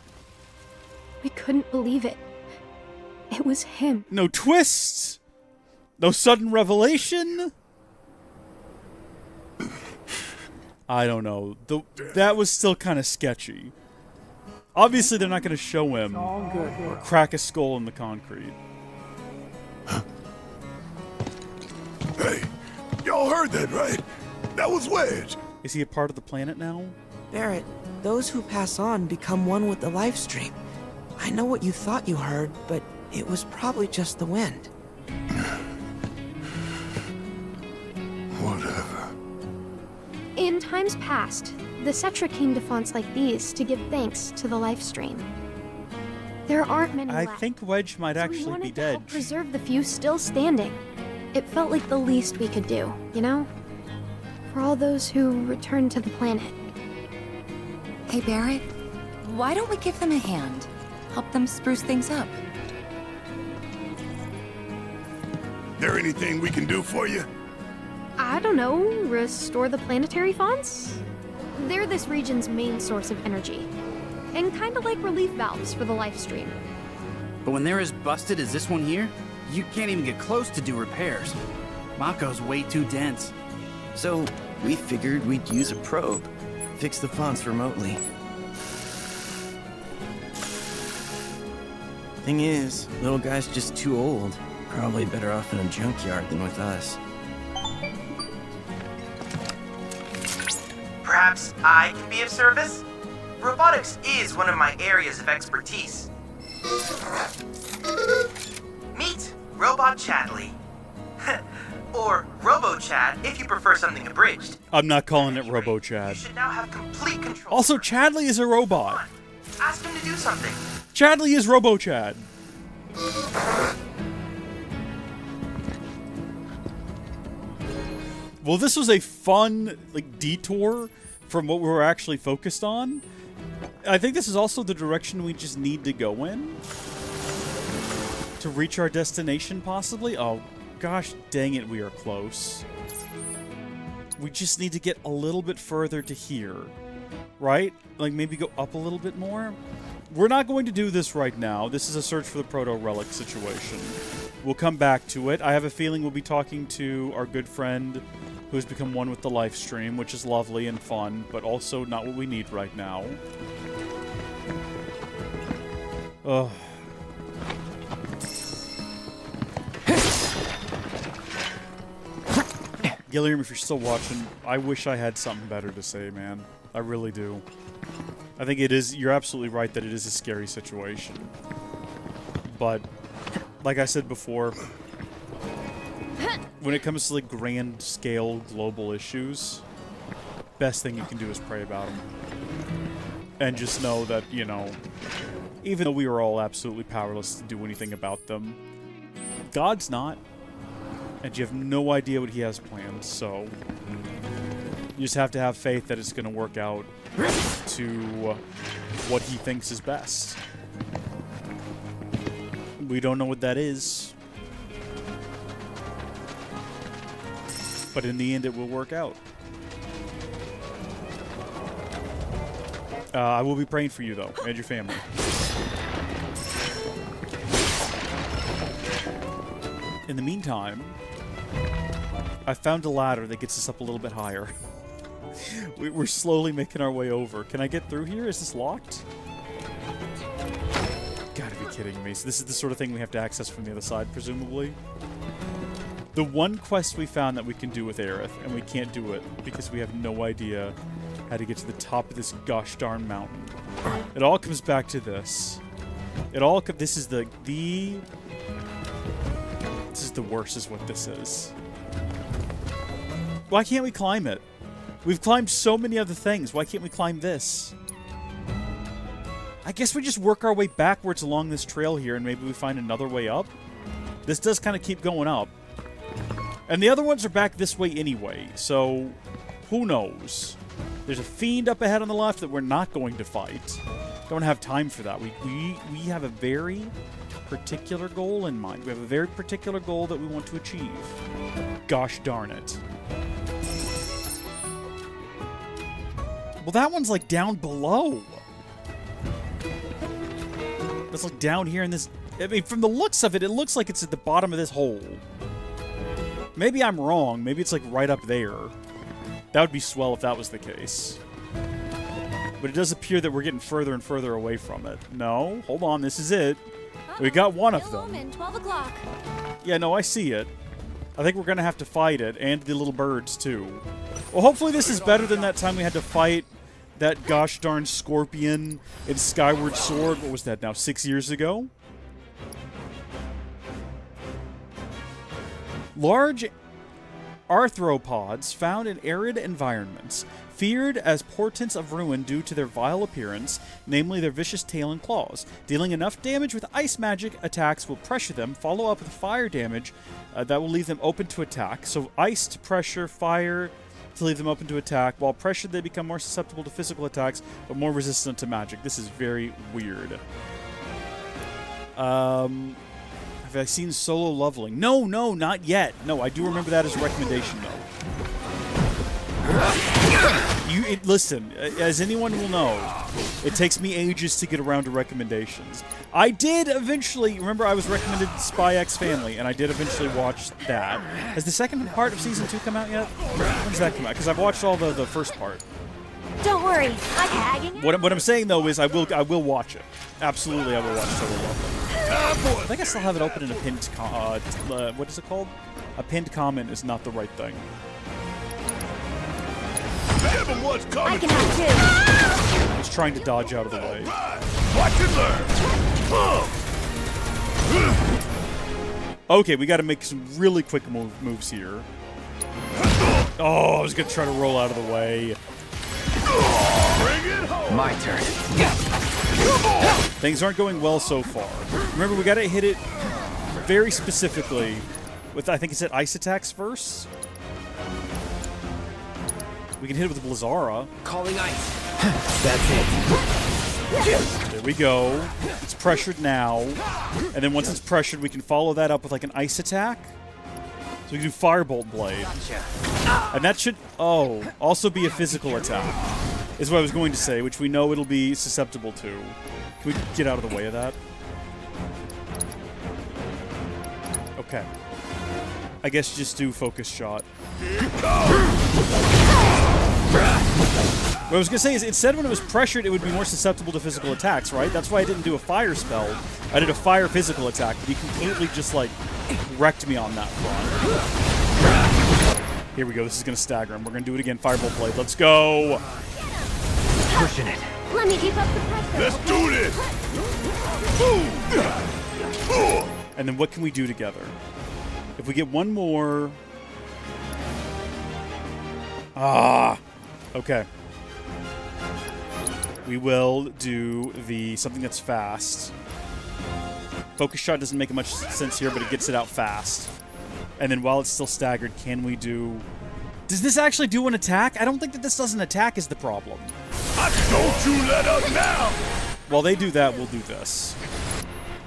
Speaker 17: We couldn't believe it. It was him.
Speaker 1: No twists. No sudden revelation. I don't know. That was still kind of sketchy. Obviously, they're not going to show him crack a skull in the concrete.
Speaker 2: Hey, y'all heard that, right? That was Wedge.
Speaker 1: Is he a part of the planet now?
Speaker 3: Barrett, those who pass on become one with the life stream. I know what you thought you heard, but it was probably just the wind.
Speaker 2: Whatever.
Speaker 17: In times past, the Cetra came to fonts like these to give thanks to the life stream. There aren't many
Speaker 1: I
Speaker 17: left,
Speaker 1: think Wedge might
Speaker 17: so we
Speaker 1: actually
Speaker 17: wanted
Speaker 1: be
Speaker 17: to
Speaker 1: dead.
Speaker 17: help preserve the few still standing. It felt like the least we could do, you know? For all those who returned to the planet.
Speaker 24: Hey, Barrett, why don't we give them a hand? Help them spruce things up.
Speaker 2: There anything we can do for you?
Speaker 17: I don't know, restore the planetary fonts? They're this region's main source of energy. And kinda like relief valves for the life stream.
Speaker 20: But when they're as busted as this one here, you can't even get close to do repairs. Mako's way too dense.
Speaker 7: So, we figured we'd use a probe. Fix the fonts remotely. Thing is, little guy's just too old. Probably better off in a junkyard than with us.
Speaker 5: Perhaps I can be of service? Robotics is one of my areas of expertise. Meet Robot Chadley. Or Robo-Chad if you prefer something abridged.
Speaker 1: I'm not calling it Robo-Chad.
Speaker 5: You should now have complete control.
Speaker 1: Also, Chadley is a robot.
Speaker 5: Ask him to do something.
Speaker 1: Chadley is Robo-Chad. Well, this was a fun, detour from what we were actually focused on. I think this is also the direction we just need to go in to reach our destination, possibly. Oh, gosh dang it, we are close. We just need to get a little bit further to here, right? Like, maybe go up a little bit more? We're not going to do this right now. This is a search for the proto-relic situation. We'll come back to it. I have a feeling we'll be talking to our good friend who has become one with the life stream, which is lovely and fun, but also not what we need right now. Ugh. Gilliam, if you're still watching, I wish I had something better to say, man. I really do. I think it is, you're absolutely right that it is a scary situation. But, like I said before, when it comes to grand scale global issues, best thing you can do is pray about them. And just know that, you know, even though we are all absolutely powerless to do anything about them, God's not. And you have no idea what he has planned, so you just have to have faith that it's going to work out to what he thinks is best. We don't know what that is. But in the end, it will work out. I will be praying for you, though, and your family. In the meantime, I found a ladder that gets us up a little bit higher. We're slowly making our way over. Can I get through here? Is this locked? Gotta be kidding me. So this is the sort of thing we have to access from the other side, presumably. The one quest we found that we can do with Aerith, and we can't do it because we have no idea how to get to the top of this gosh darn mountain. It all comes back to this. This is the worst is what this is. Why can't we climb it? We've climbed so many other things. Why can't we climb this? I guess we just work our way backwards along this trail here and maybe we find another way up. This does kind of keep going up. And the other ones are back this way anyway, so who knows? There's a fiend up ahead on the left that we're not going to fight. Don't have time for that. We have a very particular goal in mind. We have a very particular goal that we want to achieve. Gosh darn it. Well, that one's like down below. It's like down here in this... I mean, from the looks of it, it looks like it's at the bottom of this hole. Maybe I'm wrong. Maybe it's like right up there. That would be swell if that was the case. But it does appear that we're getting further and further away from it. No, hold on, this is it. We got one of them.
Speaker 15: 12 o'clock.
Speaker 1: Yeah, no, I see it. I think we're going to have to fight it, and the little birds, too. Well, hopefully this is better than that time we had to fight that gosh darn scorpion in Skyward Sword. What was that now, 6 years ago? Large arthropods found in arid environments, feared as portents of ruin due to their vile appearance, namely their vicious tail and claws. Dealing enough damage with ice magic attacks will pressure them, follow up with fire damage that will leave them open to attack. So ice to pressure, fire to leave them open to attack. While pressured, they become more susceptible to physical attacks, but more resistant to magic. This is very weird. Have I seen Solo Leveling? No, not yet. No, I do remember that as a recommendation, though. Listen, as anyone will know, it takes me ages to get around to recommendations. I did eventually, remember I was recommended Spy X Family, and I did eventually watch that. Has the second part of Season 2 come out yet? When does that come out? Because I've watched all the first part.
Speaker 15: Don't worry, I'm tagging.
Speaker 1: What I'm saying, though, is I will watch it. Absolutely, I will watch Solo Leveling. I think I still have it open in a pinned what is it called? A pinned comment is not the right thing.
Speaker 15: I can have two.
Speaker 1: Just trying to dodge out of the way.
Speaker 2: Watch and learn.
Speaker 1: Okay, we got to make some really quick moves here. Oh, I was going to try to roll out of the way.
Speaker 6: My turn.
Speaker 1: Things aren't going well so far. Remember, we got to hit it very specifically with, I think it said ice attacks first. We can hit it with Blizzara.
Speaker 6: Calling ice. That's it.
Speaker 1: There we go. It's pressured now. And then once it's pressured, we can follow that up with like an ice attack. So we can do Firebolt Blade. And that should, also be a physical attack, is what I was going to say, which we know it'll be susceptible to. Can we get out of the way of that? Okay. I guess just do Focus Shot. What I was going to say is, it said when it was pressured, it would be more susceptible to physical attacks, right? That's why I didn't do a fire spell. I did a fire physical attack, but he completely just, like, wrecked me on that front. Here we go. This is going to stagger him. We're going to do it again. Firebolt Blade. Let's go.
Speaker 6: Pushing it.
Speaker 15: Let me keep up the pressure.
Speaker 2: Let's do this.
Speaker 1: And then what can we do together? If we get one more... Okay. we will do the something that's fast. Focus shot doesn't make much sense here, but it gets it out fast. And then while it's still staggered, can we do... Does this actually do an attack? I don't think that this does an attack is the problem.
Speaker 2: Don't you let up now!
Speaker 1: While they do that, we'll do this.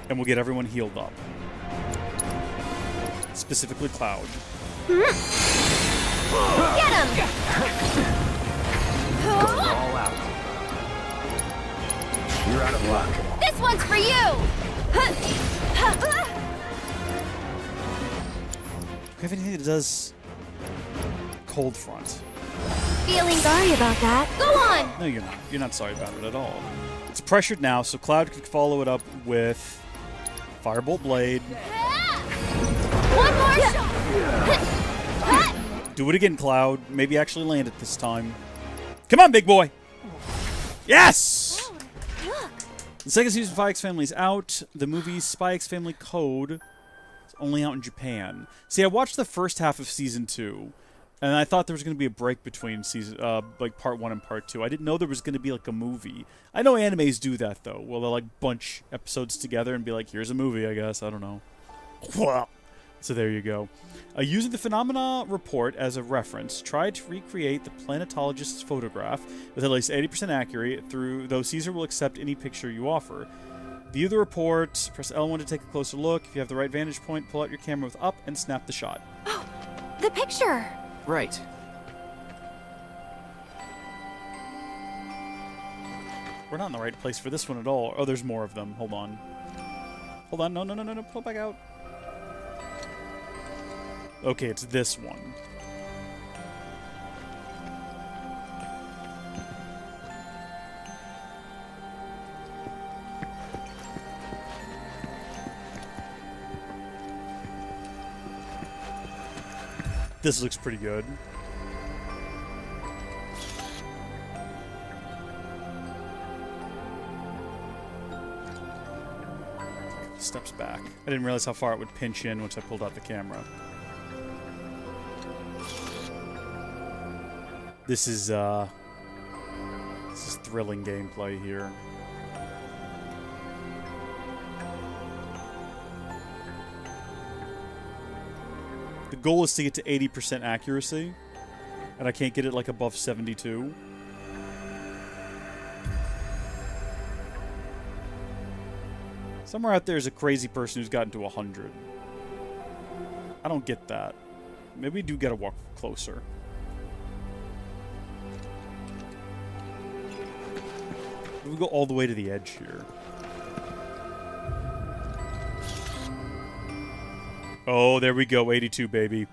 Speaker 1: And we'll get everyone healed up. Specifically Cloud.
Speaker 16: Get him!
Speaker 21: All out. You're out of luck.
Speaker 16: This one's for you!
Speaker 1: Do we have anything that does cold front?
Speaker 16: Feeling sorry about that. Go on!
Speaker 1: No, you're not. You're not sorry about it at all. It's pressured now, so Cloud can follow it up with Firebolt Blade.
Speaker 16: One more shot!
Speaker 1: Do it again, Cloud. Maybe actually land it this time. Come on, big boy! Yes! The second season of Spy X Family is out. The movie Spy X Family Code is only out in Japan. See, I watched the first half of season 2, and I thought there was going to be a break between season, like part 1 and part 2. I didn't know there was going to be like a movie. I know animes do that though, where they'll like bunch episodes together and be like, "Here's a movie," I guess. I don't know. So there you go. Using the phenomena report as a reference, try to recreate the planetologist's photograph with at least 80% accurate, though Caesar will accept any picture you offer. View the report, press L1 to take a closer look. If you have the right vantage point, pull out your camera with up and snap the shot.
Speaker 24: Oh, the picture!
Speaker 6: Right.
Speaker 1: We're not in the right place for this one at all. Oh, there's more of them. Hold on. Hold on. No. Pull it back out. Okay, it's this one. This looks pretty good. Steps back. I didn't realize how far it would pinch in once I pulled out the camera. This is thrilling gameplay here. The goal is to get to 80% accuracy, and I can't get it like above 72. Somewhere out there is a crazy person who's gotten to 100. I don't get that. Maybe we do gotta walk closer. We go all the way to the edge here. Oh, there we go. 82, baby.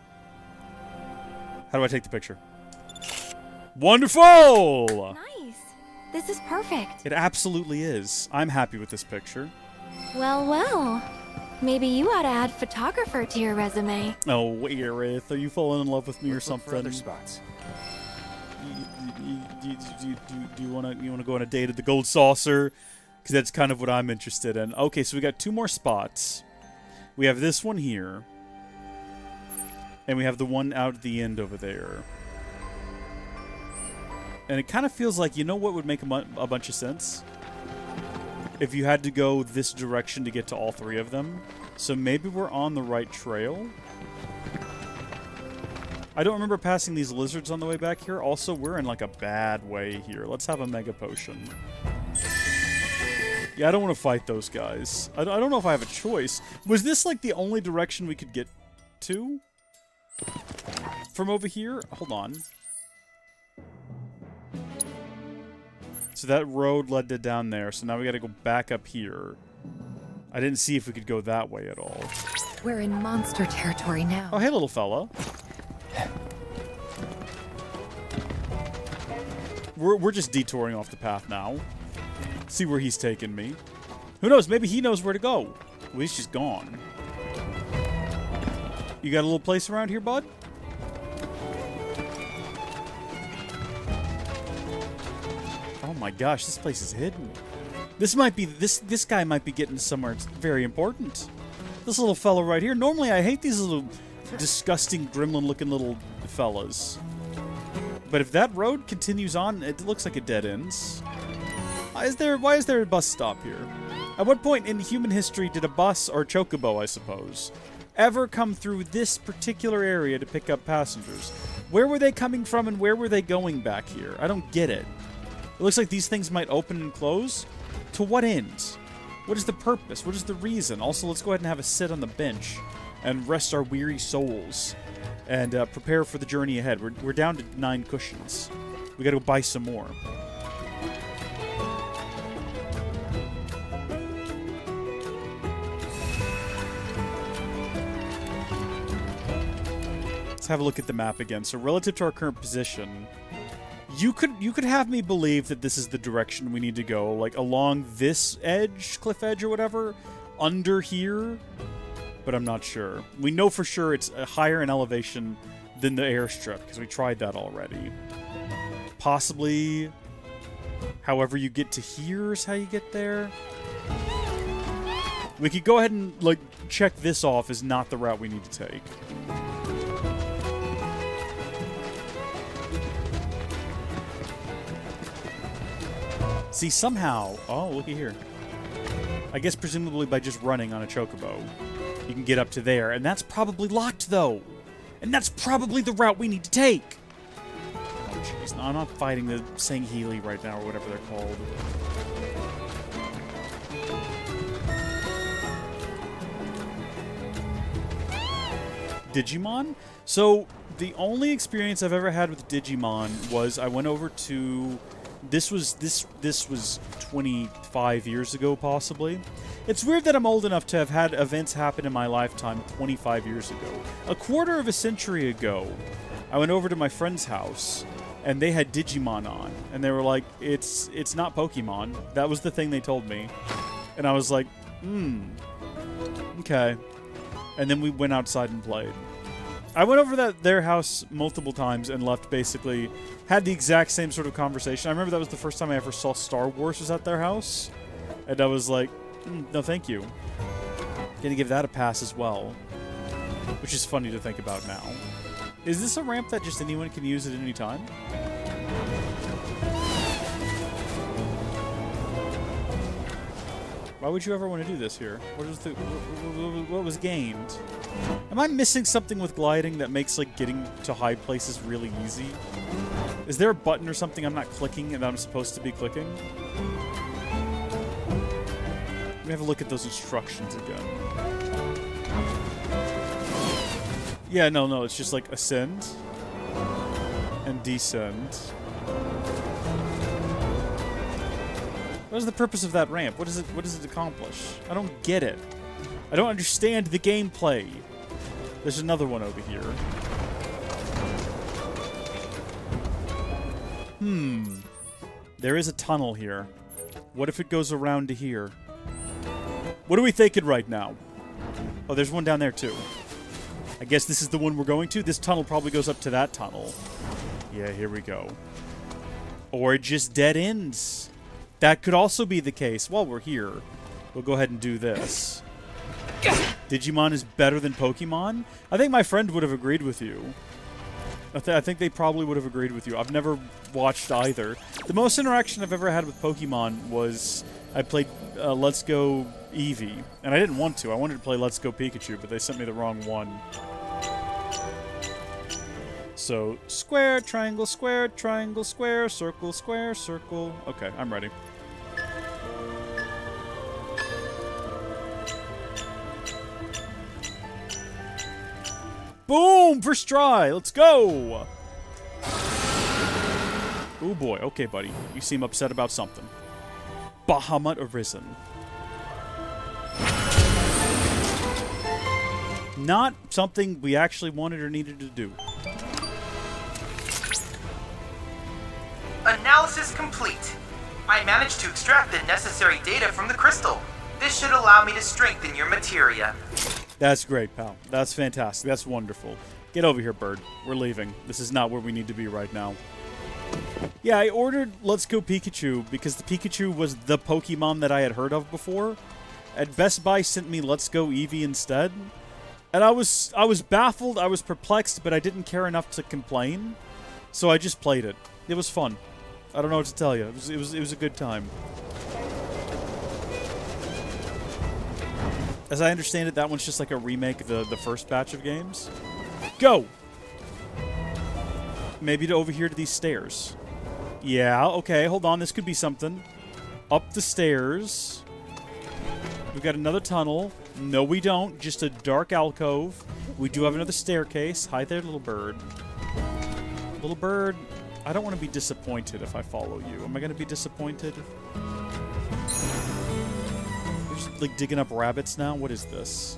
Speaker 1: How do I take the picture? Wonderful!
Speaker 24: Nice. This is perfect.
Speaker 1: It absolutely is. I'm happy with this picture.
Speaker 24: Well, well. Maybe you ought to add photographer to your resume.
Speaker 1: Oh, Aerith, are you falling in love with me or something?
Speaker 6: For other spots.
Speaker 1: Do you want to go on a date at the Gold Saucer? Because that's kind of what I'm interested in. Okay, so we got 2 more spots. We have this one here. And we have the one out at the end over there. And it kind of feels like, you know what would make a bunch of sense? If you had to go this direction to get to all 3 of them. So maybe we're on the right trail. I don't remember passing these lizards on the way back here. Also, we're in like a bad way here. Let's have a mega potion. Yeah, I don't want to fight those guys. I don't know if I have a choice. Was this like the only direction we could get to? From over here? Hold on. So that road led to down there. So now we got to go back up here. I didn't see if we could go that way at all.
Speaker 24: We're in monster territory now.
Speaker 1: Oh, hey, little fella. We're just detouring off the path now. See where he's taking me. Who knows? Maybe he knows where to go. At least she's gone. You got a little place around here, bud? Oh my gosh, this place is hidden. This might be this guy might be getting somewhere very important. This little fella right here. Normally I hate these little disgusting gremlin-looking little fellas. But if that road continues on, it looks like it dead ends. Why is there a bus stop here? At what point in human history did a bus, or chocobo, I suppose, ever come through this particular area to pick up passengers? Where were they coming from and where were they going back here? I don't get it. It looks like these things might open and close. To what end? What is the purpose? What is the reason? Also, let's go ahead and have a sit on the bench and rest our weary souls and prepare for the journey ahead. We're down to 9 cushions. We gotta go buy some more. Let's have a look at the map again. So relative to our current position, you could have me believe that this is the direction we need to go, like along this edge, cliff edge or whatever, under here, but I'm not sure. We know for sure it's higher in elevation than the airstrip, because we tried that already. Possibly, however you get to here is how you get there. We could go ahead and, like, check this off as not the route we need to take. See, somehow... Oh, looky here. I guess presumably by just running on a chocobo, you can get up to there. And that's probably locked, though. And that's probably the route we need to take. Oh, jeez. No, I'm not fighting the Sangheili right now, or whatever they're called. Digimon? So, the only experience I've ever had with Digimon was I went over to... This was 25 years ago, possibly. It's weird that I'm old enough to have had events happen in my lifetime 25 years ago. A quarter of a century ago, I went over to my friend's house, and they had Digimon on. And they were like, it's not Pokemon. That was the thing they told me. And I was like, okay. And then we went outside and played. I went over their house multiple times and left had the exact same sort of conversation. I remember that was the first time I ever saw Star Wars was at their house. And I was like, no thank you. Gonna give that a pass as well. Which is funny to think about now. Is this a ramp that just anyone can use at any time? Why would you ever want to do this here? What was gained? Am I missing something with gliding that makes, like, getting to high places really easy? Is there a button or something I'm not clicking and I'm supposed to be clicking? Let me have a look at those instructions again. Yeah, no, it's just like ascend and descend. What is the purpose of that ramp? What does it accomplish? I don't get it. I don't understand the gameplay. There's another one over here. There is a tunnel here. What if it goes around to here? What are we thinking right now? Oh, there's one down there too. I guess this is the one we're going to. This tunnel probably goes up to that tunnel. Yeah, here we go. Or it just dead ends. That could also be the case. While we're here, we'll go ahead and do this. Digimon is better than Pokemon? I think my friend would have agreed with you. I think they probably would have agreed with you. I've never watched either. The most interaction I've ever had with Pokemon was I played Let's Go Eevee. And I didn't want to. I wanted to play Let's Go Pikachu, but they sent me the wrong one. So, square, triangle, square, circle, square, circle. Okay, I'm ready. Boom! First try! Let's go! Oh boy, okay buddy. You seem upset about something. Bahamut Arisen. Not something we actually wanted or needed to do.
Speaker 5: Analysis complete. I managed to extract the necessary data from the crystal. This should allow me to strengthen your materia.
Speaker 1: That's great, pal. That's fantastic. That's wonderful. Get over here, bird. We're leaving. This is not where we need to be right now. Yeah, I ordered Let's Go Pikachu because the Pikachu was the Pokemon that I had heard of before. And Best Buy sent me Let's Go Eevee instead. And I was baffled, I was perplexed, but I didn't care enough to complain. So I just played it. It was fun. I don't know what to tell you. It was a good time. As I understand it, that one's just like a remake of the first batch of games. Go! Maybe to over here to these stairs. Yeah, okay, hold on. This could be something. Up the stairs. We've got another tunnel. No, we don't. Just a dark alcove. We do have another staircase. Hi there, little bird. Little bird, I don't want to be disappointed if I follow you. Am I going to be disappointed? We're just, like, digging up rabbits now? What is this?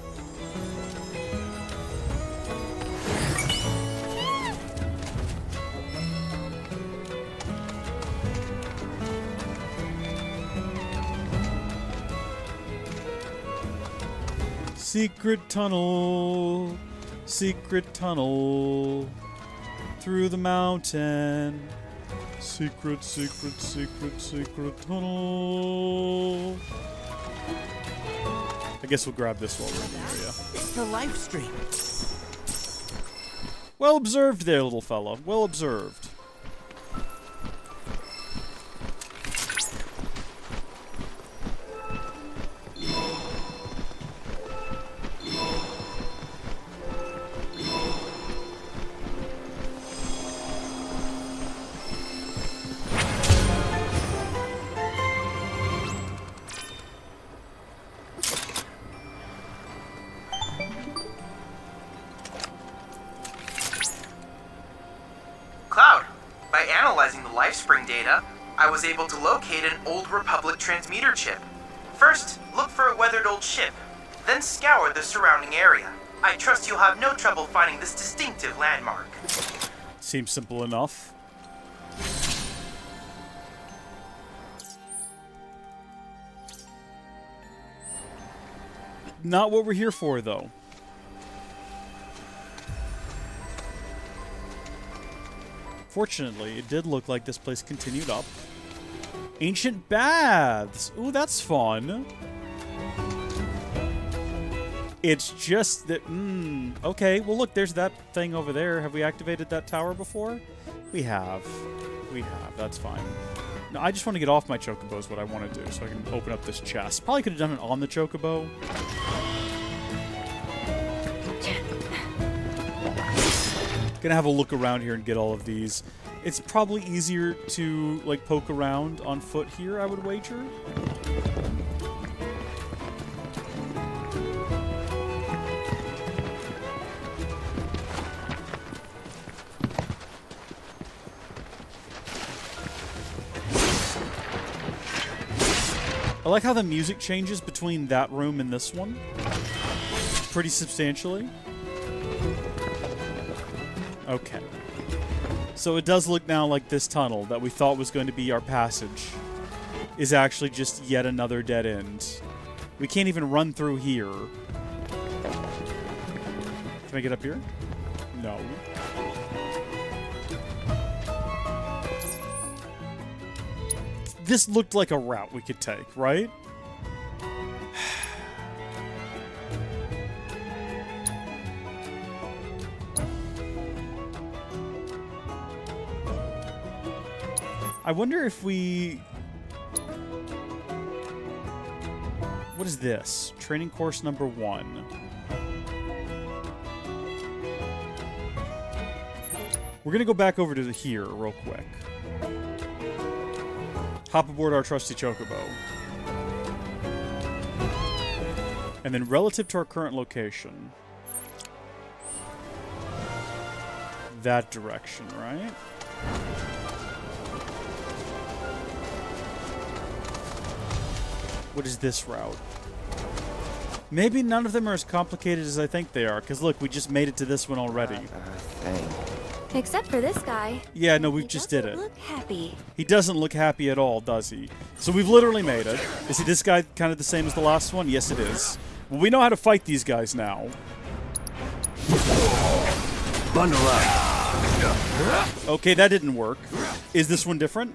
Speaker 1: Secret tunnel, through the mountain. Secret, secret, secret, secret tunnel. I guess we'll grab this while we're in the area.
Speaker 11: It's the live stream.
Speaker 1: Well observed there, little fella. Well observed.
Speaker 5: Cloud, by analyzing the LifeSpring data, I was able to locate an old Republic transmitter chip. First, look for a weathered old ship, then scour the surrounding area. I trust you'll have no trouble finding this distinctive landmark.
Speaker 1: Seems simple enough. Not what we're here for, though. Fortunately, it did look like this place continued up. Ancient baths! Ooh, that's fun. It's just that... okay, well look, there's that thing over there. Have we activated that tower before? We have. We have, that's fine. No, I just want to get off my chocobo is what I want to do, so I can open up this chest. Probably could have done it on the chocobo. Gonna have a look around here and get all of these. It's probably easier to, like, poke around on foot here, I would wager. I like how the music changes between that room and this one. Pretty substantially. Okay. So it does look now like this tunnel that we thought was going to be our passage is actually just yet another dead end. We can't even run through here. Can I get up here? No. This looked like a route we could take, right? I wonder if we... What is this? Training course number 1. We're going to go back over to here real quick. Hop aboard our trusty chocobo. And then relative to our current location. That direction, right? What is this route? Maybe none of them are as complicated as I think they are, because look, we just made it to this one already.
Speaker 15: Except for this guy.
Speaker 1: Yeah, no, we just did it.
Speaker 15: Look happy.
Speaker 1: He doesn't look happy at all, does he? So we've literally made it. Is this guy kind of the same as the last one? Yes, it is. Well, we know how to fight these guys now.
Speaker 2: Bundle up.
Speaker 1: Okay, that didn't work. Is this one different?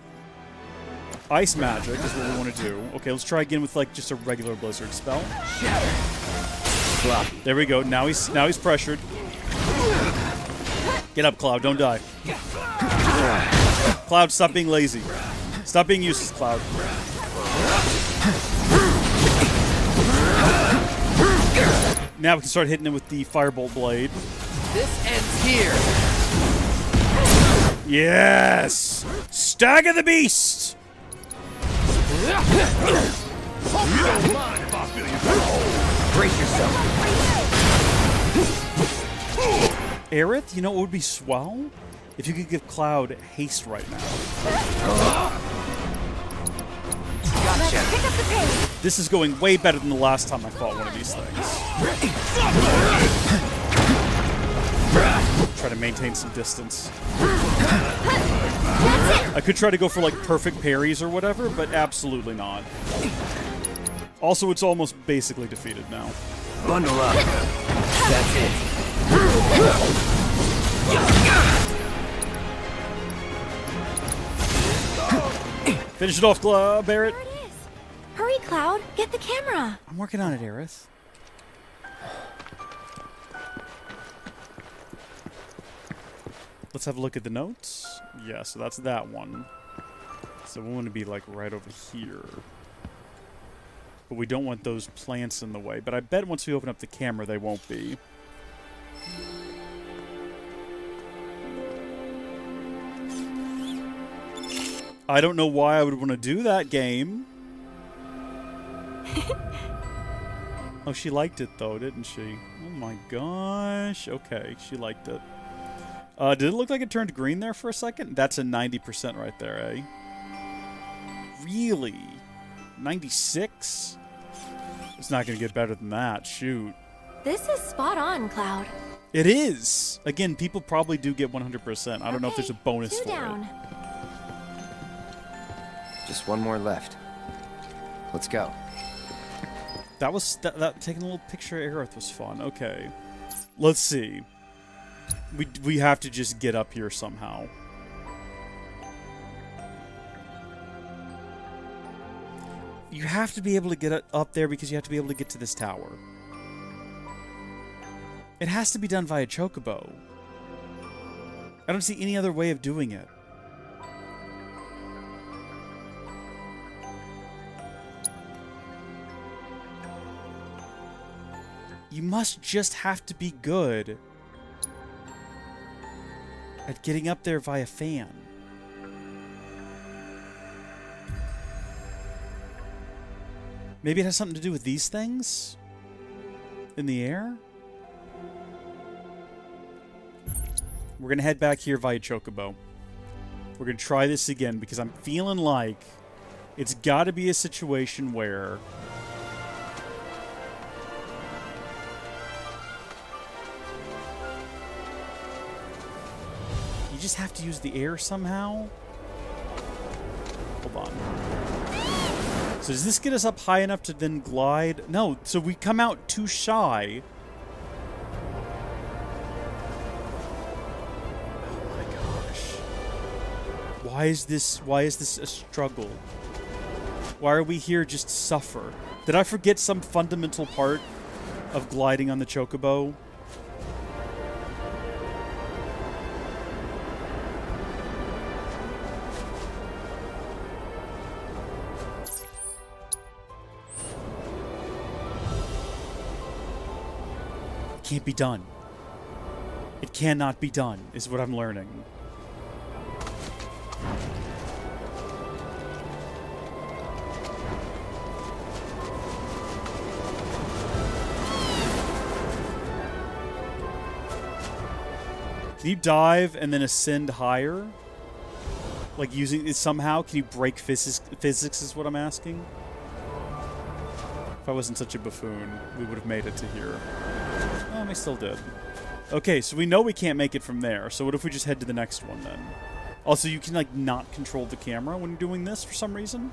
Speaker 1: Ice magic is what we want to do. Okay, let's try again with like just a regular blizzard spell. There we go. Now he's pressured. Get up, Cloud. Don't die. Cloud, stop being lazy. Stop being useless, Cloud. Now we can start hitting it with the Firebolt Blade.
Speaker 3: This ends here.
Speaker 1: Yes! Stagger the Beast!
Speaker 3: Brace yourself.
Speaker 1: Aerith, you know what would be swell? If you could give Cloud haste right now.
Speaker 3: Gotcha.
Speaker 15: Pick up the pace.
Speaker 1: This is going way better than the last time I fought one of these things. Try to maintain some distance. I could try to go for like perfect parries or whatever, but absolutely not. Also, it's almost basically defeated now.
Speaker 3: Bundle up. That's it.
Speaker 1: Finish it off, Barrett.
Speaker 15: There it is. Hurry, Cloud. Get the camera.
Speaker 1: I'm working on it, Aerith. Let's have a look at the notes. Yeah, so that's that one. So we want to be like right over here. But we don't want those plants in the way. But I bet once we open up the camera, they won't be. I don't know why I would want to do that, game. Oh, she liked it, though, didn't she? Oh, my gosh. Okay, she liked it. Did it look like it turned green there for a second? That's a 90% right there, eh? Really? 96? It's not going to get better than that. Shoot.
Speaker 15: This is spot on, Cloud.
Speaker 1: It is. Again, people probably do get 100%. I don't know if there's a bonus for it.
Speaker 6: Just one more left. Let's go.
Speaker 1: That was that taking a little picture of Aerith was fun. Okay. Let's see. We have to just get up here somehow. You have to be able to get up there because you have to be able to get to this tower. It has to be done via Chocobo. I don't see any other way of doing it. You must just have to be good at getting up there via fan. Maybe it has something to do with these things? In the air? We're going to head back here via Chocobo. We're going to try this again because I'm feeling like it's got to be a situation where you just have to use the air somehow. Hold on. So does this get us up high enough to then glide? No, so we come out too shy. Oh my gosh. Why is this a struggle? Why are we here just to suffer? Did I forget some fundamental part of gliding on the Chocobo? Can't be done. It cannot be done, is what I'm learning. Can you dive and then ascend higher? Like using it somehow? Can you break physics is what I'm asking? If I wasn't such a buffoon, we would have made it to here. Oh, we still did. Okay, so we know we can't make it from there. So what if we just head to the next one then? Also, you can like not control the camera when you're doing this for some reason.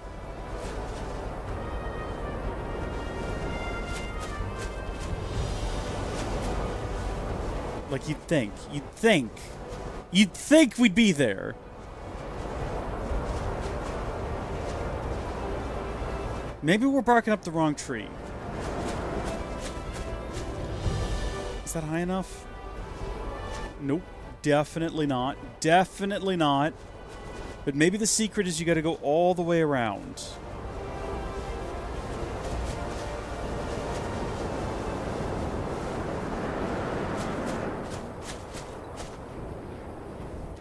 Speaker 1: Like you'd think we'd be there. Maybe we're barking up the wrong tree. Is that high enough? Nope. Definitely not. Definitely not. But maybe the secret is you gotta go all the way around.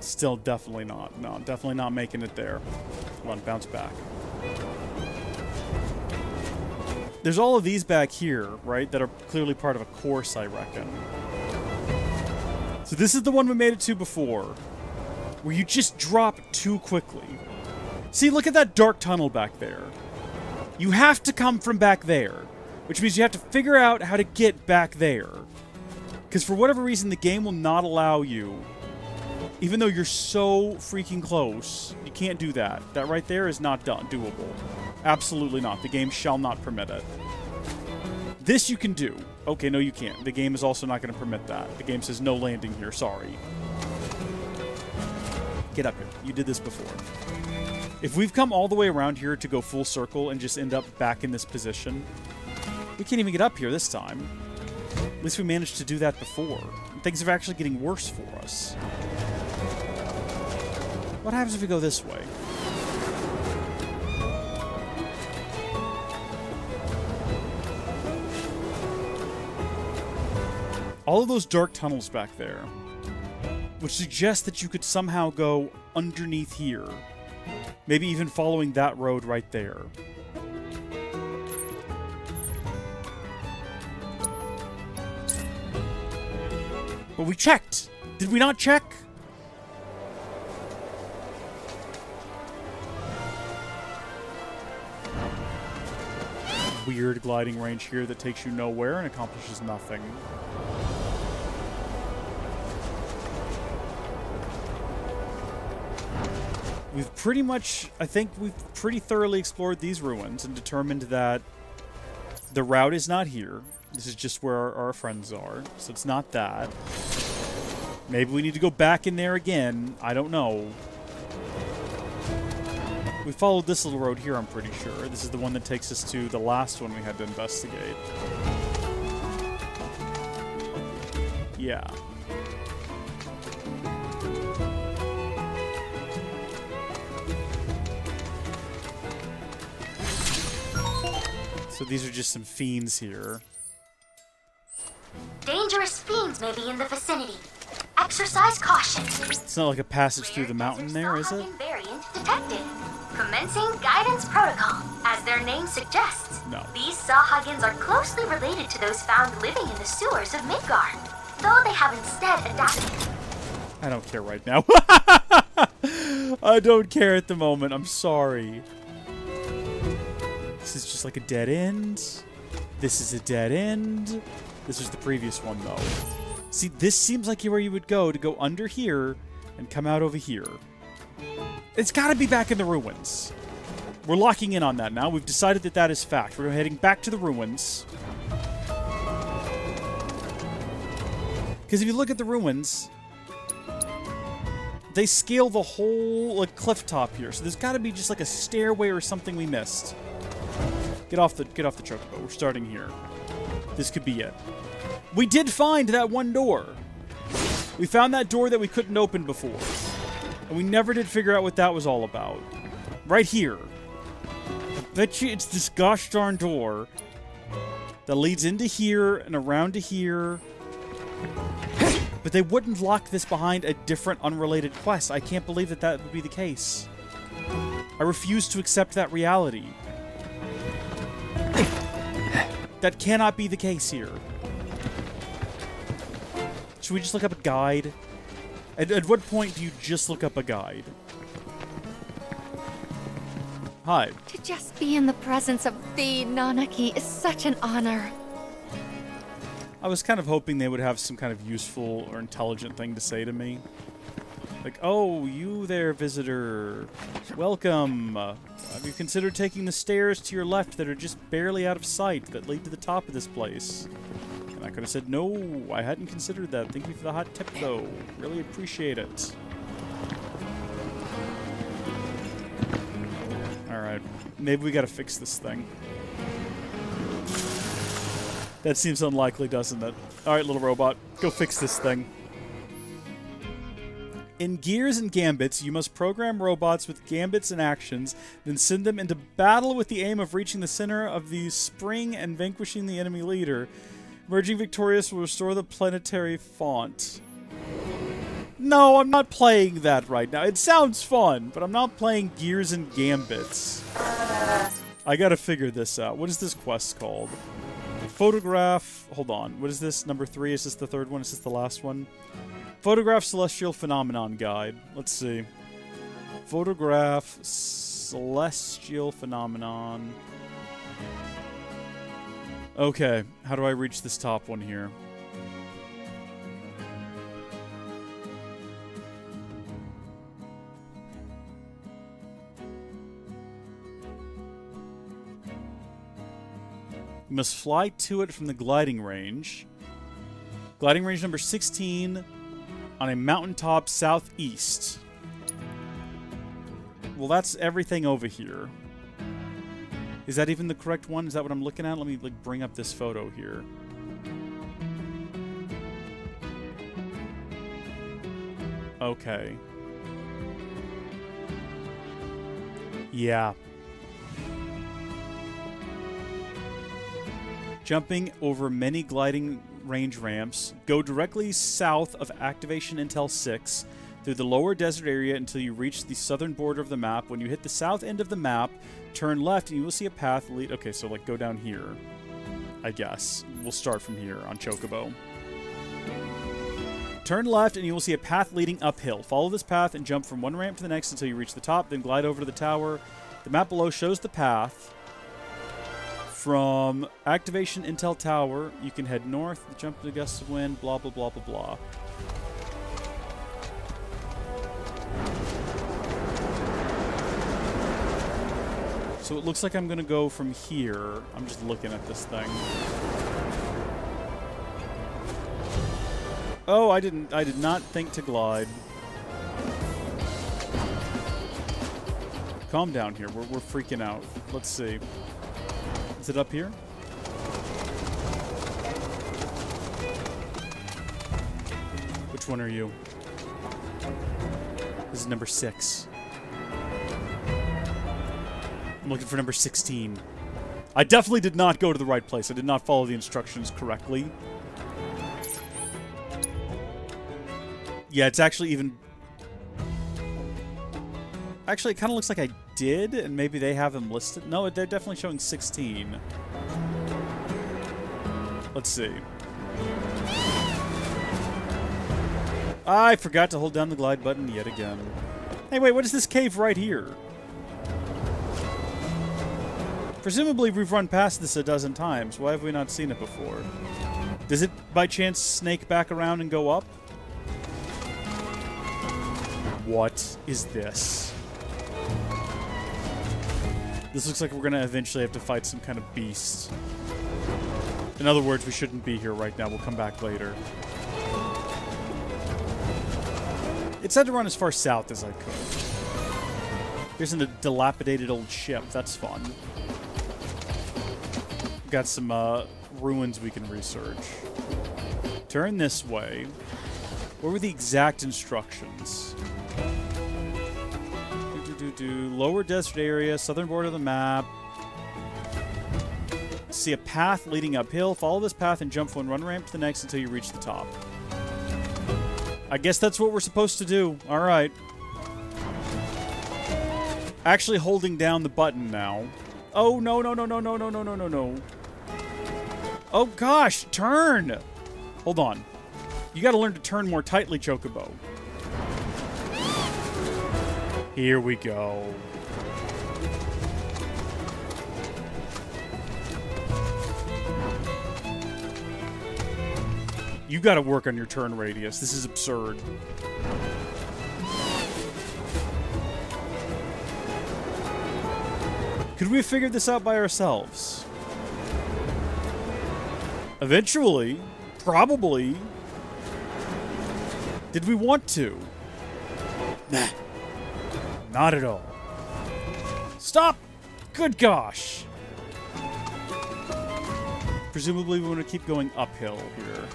Speaker 1: Still definitely not. No, definitely not making it there. Come on, bounce back. There's all of these back here, right, that are clearly part of a course, I reckon. So this is the one we made it to before, where you just drop too quickly. See, look at that dark tunnel back there. You have to come from back there, which means you have to figure out how to get back there. Because for whatever reason, the game will not allow you, even though you're so freaking close, you can't do that. That right there is not doable. Absolutely not. The game shall not permit it. This you can do. Okay, no you can't. The game is also not going to permit that. The game says no landing here, sorry. Get up here. You did this before. If we've come all the way around here to go full circle and just end up back in this position, we can't even get up here this time. At least we managed to do that before. And things are actually getting worse for us. What happens if we go this way? All of those dark tunnels back there, which suggest that you could somehow go underneath here. Maybe even following that road right there. But we checked! Did we not check? Weird gliding range here that takes you nowhere and accomplishes nothing. We've pretty much, I think we've pretty thoroughly explored these ruins and determined that the route is not here. This is just where our friends are, so it's not that. Maybe we need to go back in there again. I don't know. We followed this little road here, I'm pretty sure. This is the one that takes us to the last one we had to investigate. Yeah. So these are just some fiends here.
Speaker 9: Dangerous fiends may be in the vicinity. Exercise caution.
Speaker 1: It's not like a passage through the mountain there, is it?
Speaker 9: Variant detected. Commencing guidance protocol. As their name suggests,
Speaker 1: no.
Speaker 9: These Sahagins are closely related to those found living in the sewers of Midgar, though they have instead adapted.
Speaker 1: I don't care right now. I don't care at the moment. I'm sorry. This is just like a dead end. This is a dead end. This was the previous one, though. See, this seems like where you would go to go under here and come out over here. It's got to be back in the ruins. We're locking in on that now. We've decided that that is fact. We're heading back to the ruins. Because if you look at the ruins, they scale the whole like cliff top here. So there's got to be just like a stairway or something we missed. Get off the chocobo. We're starting here. This could be it. We did find that one door. We found that door that we couldn't open before. And we never did figure out what that was all about. Right here. I bet you it's this gosh darn door that leads into here and around to here. But they wouldn't lock this behind a different unrelated quest. I can't believe that that would be the case. I refuse to accept that reality. That cannot be the case here. Should we just look up a guide? At what point do you just look up a guide? Hi.
Speaker 24: To just be in the presence of the Nanaki is such an honor.
Speaker 1: I was kind of hoping they would have some kind of useful or intelligent thing to say to me. Like, oh, you there, visitor. Welcome. Have you considered taking the stairs to your left that are just barely out of sight that lead to the top of this place? And I could have said, no, I hadn't considered that. Thank you for the hot tip, though. Really appreciate it. Alright. Maybe we gotta fix this thing. That seems unlikely, doesn't it? Alright, little robot. Go fix this thing. In Gears and Gambits, you must program robots with gambits and actions, then send them into battle with the aim of reaching the center of the spring and vanquishing the enemy leader. Emerging victorious will restore the planetary font. No, I'm not playing that right now. It sounds fun, but I'm not playing Gears and Gambits. I gotta figure this out. What is this quest called? Photograph... Hold on. What is this? Number 3? Is this the third one? Is this the last one? Photograph Celestial Phenomenon Guide. Let's see. Photograph Celestial Phenomenon. Okay. How do I reach this top one here? You must fly to it from the gliding range. Gliding range number 16 on a mountaintop southeast. Well, that's everything over here. Is that even the correct one? Is that what I'm looking at? Let me bring up this photo here. Okay. Yeah. Jumping over many gliding range ramps, go directly south of Activation Intel 6 through the lower desert area until you reach the southern border of the map. When you hit the south end of the map, turn left and you will see a path lead... Okay, so go down here, I guess. We'll start from here on Chocobo. Turn left and you will see a path leading uphill. Follow this path and jump from one ramp to the next until you reach the top, then glide over to the tower. The map below shows the path. From Activation Intel Tower, you can head north, jump to the gusts of wind, blah, blah, blah, blah, blah. So it looks like I'm going to go from here. I'm just looking at this thing. Oh, I did not think to glide. Calm down here. We're freaking out. Let's see. Is it up here? Which one are you? This is number 6. I'm looking for number 16. I definitely did not go to the right place. I did not follow the instructions correctly. Yeah, it's actually even... Actually, it kind of looks like I did, and maybe they have them listed. No, they're definitely showing 16. Let's see. I forgot to hold down the glide button yet again. Hey, wait, what is this cave right here? Presumably we've run past this a dozen times. Why have we not seen it before? Does it, by chance, snake back around and go up? What is this? This looks like we're going to eventually have to fight some kind of beast. In other words, we shouldn't be here right now. We'll come back later. It said to run as far south as I could. Here's a dilapidated old ship. That's fun. We've got some ruins we can research. Turn this way. What were the exact instructions? Lower desert area, southern border of the map. See a path leading uphill. Follow this path and jump from one ramp to the next until you reach the top. I guess that's what we're supposed to do. All right. Actually holding down the button now. Oh, no, no, no, no, no, no, no, no, no, no. Oh, gosh. Turn. Hold on. You got to learn to turn more tightly, Chocobo. Here we go. You gotta work on your turn radius. This is absurd. Could we have figured this out by ourselves? Eventually. Probably. Did we want to? Nah. Not at all. Stop! Good gosh! Presumably we want to keep going uphill here.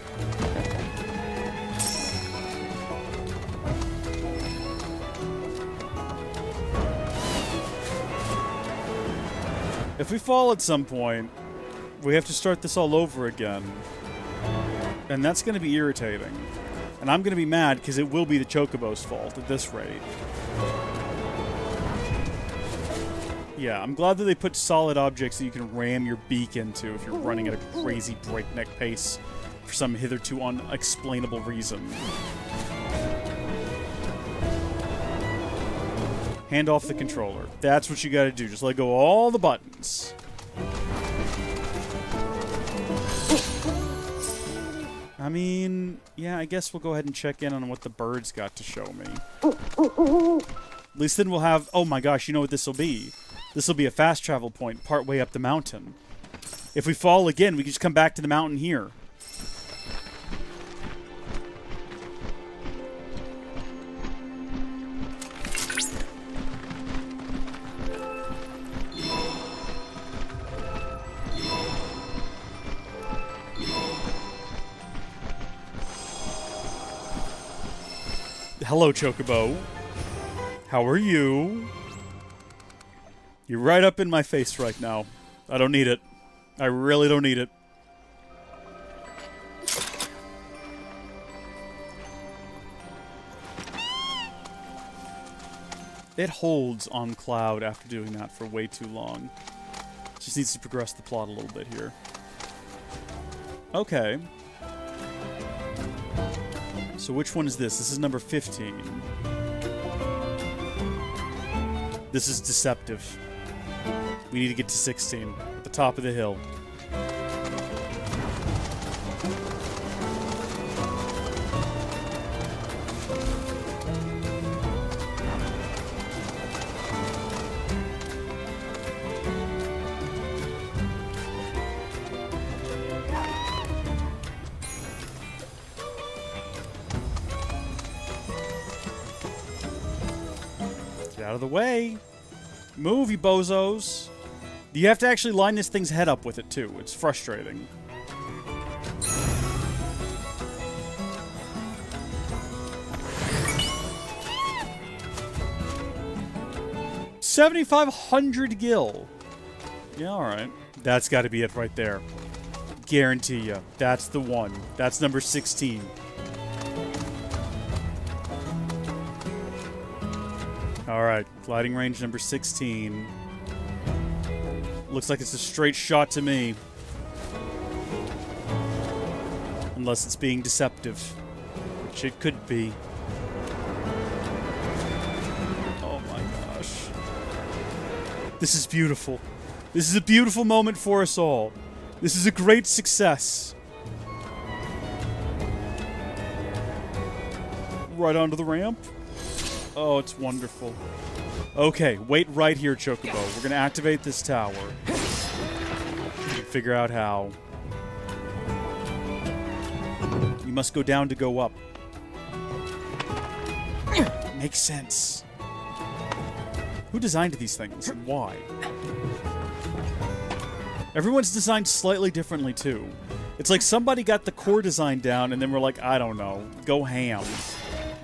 Speaker 1: If we fall at some point, we have to start this all over again. And that's going to be irritating. And I'm going to be mad because it will be the Chocobo's fault at this rate. Yeah, I'm glad that they put solid objects that you can ram your beak into if you're running at a crazy breakneck pace for some hitherto unexplainable reason. Hand off the controller. That's what you gotta do. Just let go of all the buttons. I mean, yeah, I guess we'll go ahead and check in on what the birds got to show me. At least then we'll have... Oh my gosh, you know what this will be? This will be a fast travel point partway up the mountain. If we fall again, we can just come back to the mountain here. Hello, Chocobo. How are you? You're right up in my face right now. I don't need it. I really don't need it. It holds on Cloud after doing that for way too long. Just needs to progress the plot a little bit here. Okay. So which one is this? This is number 15. This is deceptive. We need to get to 16, at the top of the hill. Get out of the way. Move, you bozos. You have to actually line this thing's head up with it, too. It's frustrating. $7,500 gil. Yeah, alright. That's got to be it right there. Guarantee ya. That's the one. That's number 16. Alright, gliding range number 16. Looks like it's a straight shot to me. Unless it's being deceptive. Which it could be. Oh my gosh. This is beautiful. This is a beautiful moment for us all. This is a great success. Right onto the ramp. Oh, it's wonderful. Okay, wait right here, Chocobo. We're gonna activate this tower. Figure out how. You must go down to go up. Makes sense. Who designed these things and why? Everyone's designed slightly differently, too. It's like somebody got the core design down and then we're like, I don't know, go ham.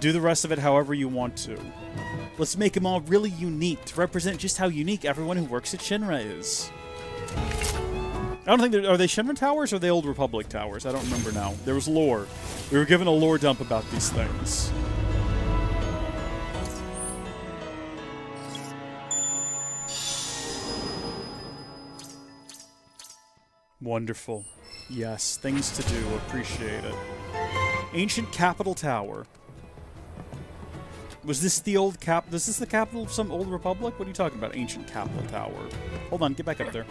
Speaker 1: Do the rest of it however you want to. Let's make them all really unique to represent just how unique everyone who works at Shinra is. I don't think are they Shinra towers or are they Old Republic towers? I don't remember now. There was lore. We were given a lore dump about these things. Wonderful. Yes, things to do. Appreciate it. Ancient Capital Tower. Was this the old Was this the capital of some Old Republic? What are you talking about, Ancient Capital Tower? Hold on, get back up there.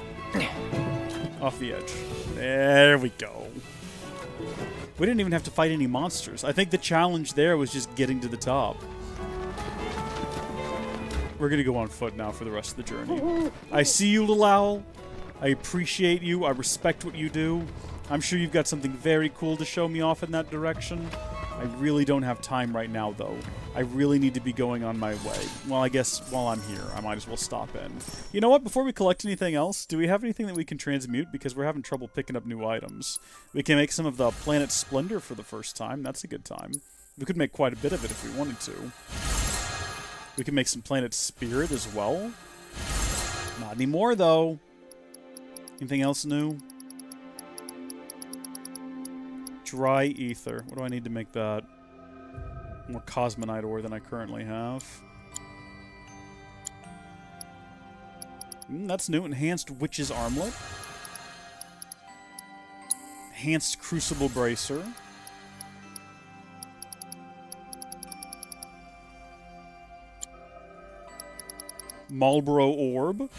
Speaker 1: Off the edge. There we go. We didn't even have to fight any monsters. I think the challenge there was just getting to the top. We're gonna go on foot now for the rest of the journey. I see you, little owl. I appreciate you. I respect what you do. I'm sure you've got something very cool to show me off in that direction. I really don't have time right now, though. I really need to be going on my way. Well, I guess while I'm here, I might as well stop in. You know what? Before we collect anything else, do we have anything that we can transmute? Because we're having trouble picking up new items. We can make some of the Planet Splendor for the first time. That's a good time. We could make quite a bit of it if we wanted to. We can make some Planet Spirit as well. Not anymore, though. Anything else new? Dry ether. What do I need to make that? More Cosmonite ore than I currently have. That's new. Enhanced Witch's Armlet. Enhanced Crucible Bracer. Marlboro Orb.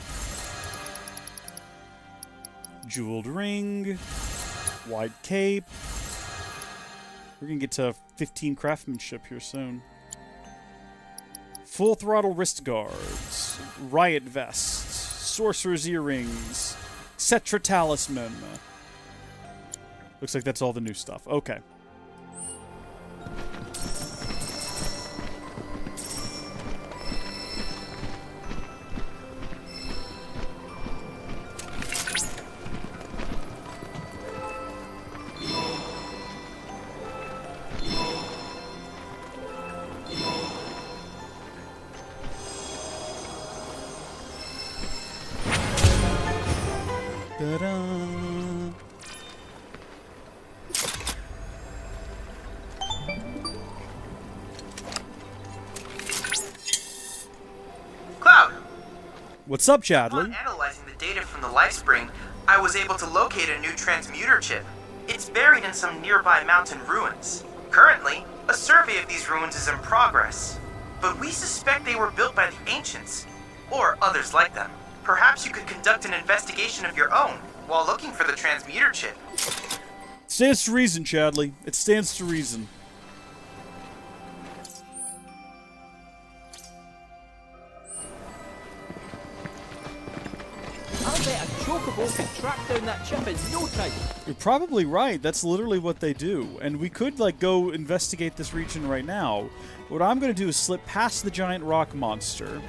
Speaker 1: Jeweled Ring. Wide Cape. We're gonna get to 15 craftsmanship here soon. Full Throttle Wrist Guards. Riot Vests. Sorcerer's Earrings. Cetra Talisman. Looks like that's all the new stuff. Okay. Ta-da.
Speaker 5: Cloud!
Speaker 1: What's up, Chadley?
Speaker 5: Upon analyzing the data from the Lifespring, I was able to locate a new transmuter chip. It's buried in some nearby mountain ruins. Currently, a survey of these ruins is in progress, but we suspect they were built by the ancients, or others like them. Perhaps you could conduct an investigation of your own while looking for the transmuter chip.
Speaker 1: Stands to reason, Chadley. It stands to reason.
Speaker 10: I bet a chocobo could track down that chip in no time.
Speaker 1: You're probably right. That's literally what they do. And we could, like, go investigate this region right now. What I'm going to do is slip past the giant rock monster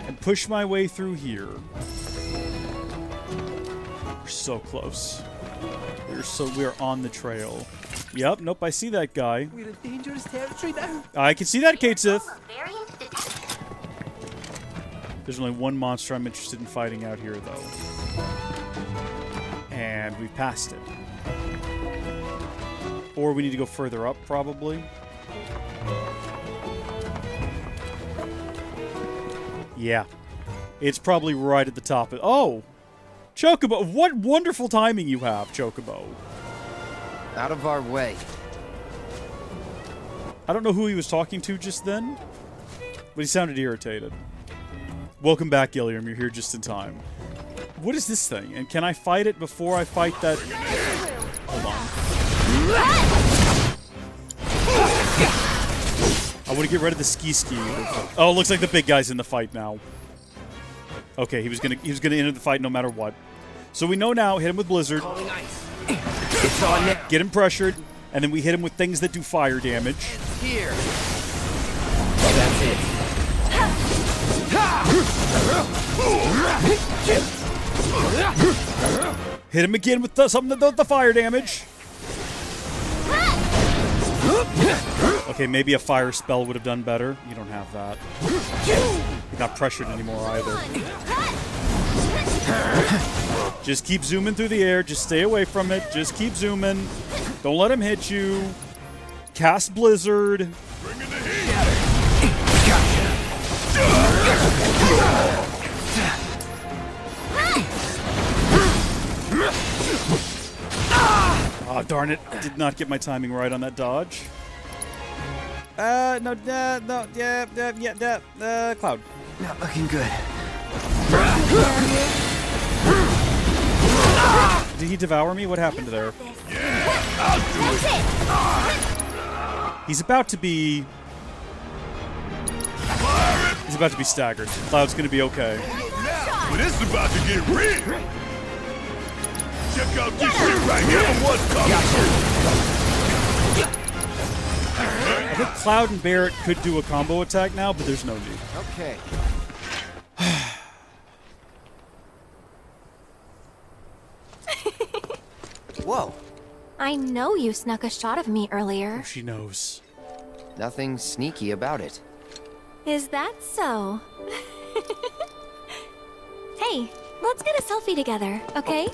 Speaker 1: and push my way through here. We're so close. We're on the trail. Yep, nope, I see that guy.
Speaker 10: We're in dangerous territory now.
Speaker 1: I can see that, Kate Sith. There's only one monster I'm interested in fighting out here, though. And we've passed it. Or we need to go further up, probably. Yeah. It's probably right at the top of... Oh! Chocobo! What wonderful timing you have, Chocobo.
Speaker 6: Out of our way.
Speaker 1: I don't know who he was talking to just then, but he sounded irritated. Welcome back, Gilliam. You're here just in time. What is this thing? And can I fight it before I fight that... Hold on. I want to get rid of the ski. Oh, it looks like the big guy's in the fight now. Okay, he was gonna enter the fight no matter what. So we know now, hit him with Blizzard.
Speaker 10: It's on now.
Speaker 1: Get him pressured, and then we hit him with things that do fire damage.
Speaker 10: Here. That's it.
Speaker 1: Hit him again with something that does the fire damage. Okay, maybe a fire spell would have done better. You don't have that. You're not pressured anymore either. Just keep zooming through the air. Just stay away from it. Just keep zooming. Don't let him hit you. Cast Blizzard. Oh, darn it. Did not get my timing right on that dodge. No, Cloud.
Speaker 7: Not looking good.
Speaker 1: Did he devour me? What happened there? He's about to be... He's about to be staggered. Cloud's gonna be okay.
Speaker 2: Well, this is about to get real. Check out this shit right here. What's coming?
Speaker 1: I think Cloud and Barret could do a combo attack now, but there's no need.
Speaker 6: Okay. Whoa.
Speaker 15: I know you snuck a shot of me earlier.
Speaker 1: Oh, she knows.
Speaker 6: Nothing sneaky about it.
Speaker 15: Is that so? Hey, let's get a selfie together, okay?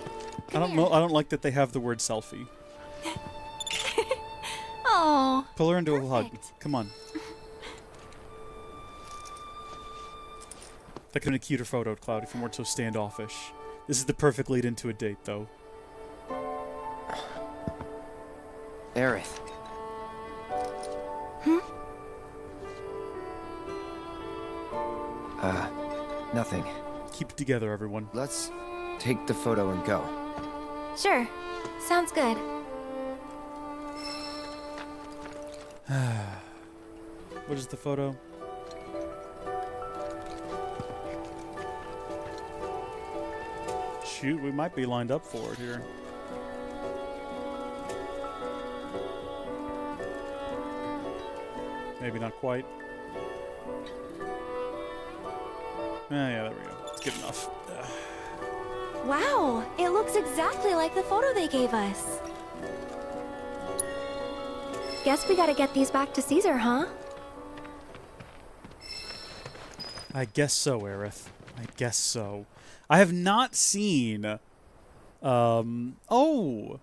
Speaker 1: I don't like that they have the word selfie.
Speaker 15: Oh.
Speaker 1: Pull her into a hug. Come on. That could have been a cuter photo, Cloud, if you weren't so standoffish. This is the perfect lead into a date, though.
Speaker 6: Aerith. Nothing.
Speaker 1: Keep it together, everyone.
Speaker 6: Let's take the photo and go.
Speaker 15: Sure. Sounds good.
Speaker 1: What is the photo? Shoot, we might be lined up for it here. Maybe not quite. Yeah, there we go. It's good enough.
Speaker 15: Wow, it looks exactly like the photo they gave us. Guess we gotta get these back to Caesar, huh?
Speaker 1: I guess so, Aerith. I guess so. I have not seen... oh!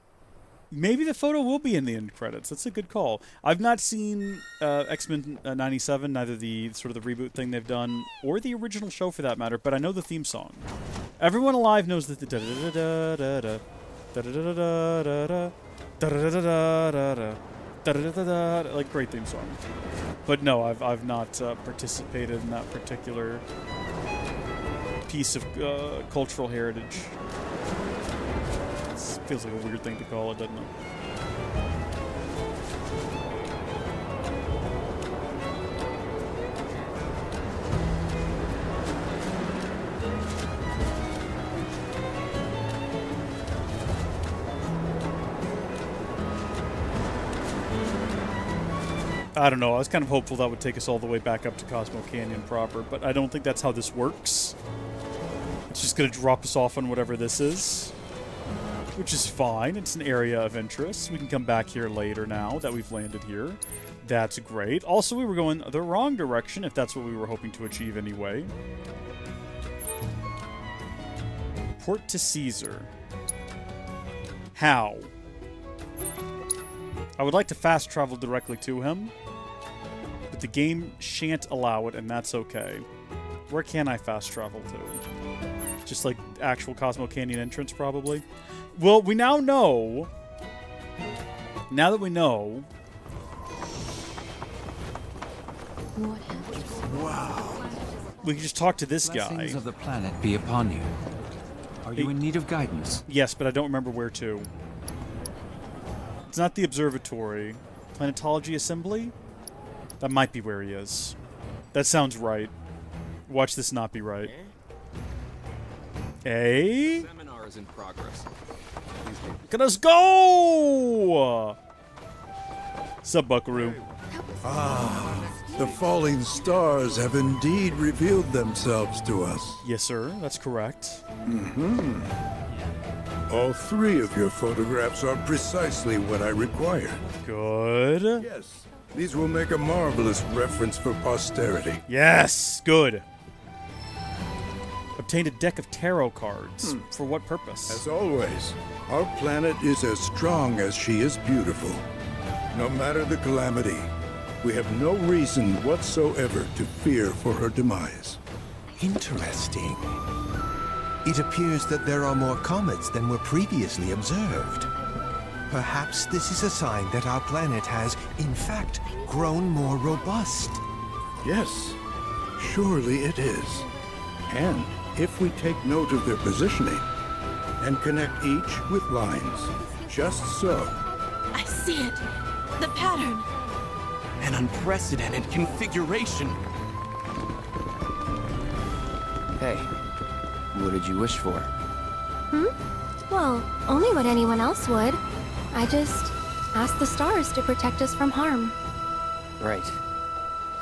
Speaker 1: Maybe the photo will be in the end credits. That's a good call. I've not seen X-Men 97, neither the sort of the reboot thing they've done, or the original show for that matter, but I know the theme song. Everyone alive knows that the da-da-da-da-da-da, da-da-da-da-da-da, da-da-da-da-da-da, da-da-da-da-da, like, great theme song. But no, I've not participated in that particular piece of cultural heritage. Feels like a weird thing to call it, doesn't it? I don't know, I was kind of hopeful that would take us all the way back up to Cosmo Canyon proper, but I don't think that's how this works. It's just going to drop us off on whatever this is. Which is fine. It's an area of interest. We can come back here later now that we've landed here. That's great. Also, we were going the wrong direction, if that's what we were hoping to achieve anyway. Port to Caesar. How? I would like to fast travel directly to him, but the game shan't allow it, and that's okay. Where can I fast travel to? Just like actual Cosmo Canyon entrance, probably? Well, we now know. Now that we know.
Speaker 8: Wow.
Speaker 1: We can just talk to this
Speaker 8: Blessings
Speaker 1: guy.
Speaker 8: of the planet be upon you. Are you in need of guidance?
Speaker 1: Yes, but I don't remember where to. It's not the observatory. Planetology Assembly? That might be where he is. That sounds right. Watch this not be right. Eh?
Speaker 12: Seminar is in progress.
Speaker 1: Let us go! Sup, Buckaroo?
Speaker 2: Ah, the falling stars have indeed revealed themselves to us.
Speaker 1: Yes, sir. That's correct.
Speaker 2: Mm-hmm. All three of your photographs are precisely what I required.
Speaker 1: Good.
Speaker 2: Yes, these will make a marvelous reference for posterity.
Speaker 1: Yes, good. Obtained a deck of tarot cards. For what purpose?
Speaker 2: As always, our planet is as strong as she is beautiful. No matter the calamity, we have no reason whatsoever to fear for her demise.
Speaker 18: Interesting. It appears that there are more comets than were previously observed. Perhaps this is a sign that our planet has, in fact, grown more robust.
Speaker 2: Yes, surely it is. And if we take note of their positioning and connect each with lines, just so.
Speaker 19: I see it. The pattern.
Speaker 7: An unprecedented configuration.
Speaker 6: Hey, what did you wish for?
Speaker 15: Well, only what anyone else would. I just asked the stars to protect us from harm.
Speaker 6: Right.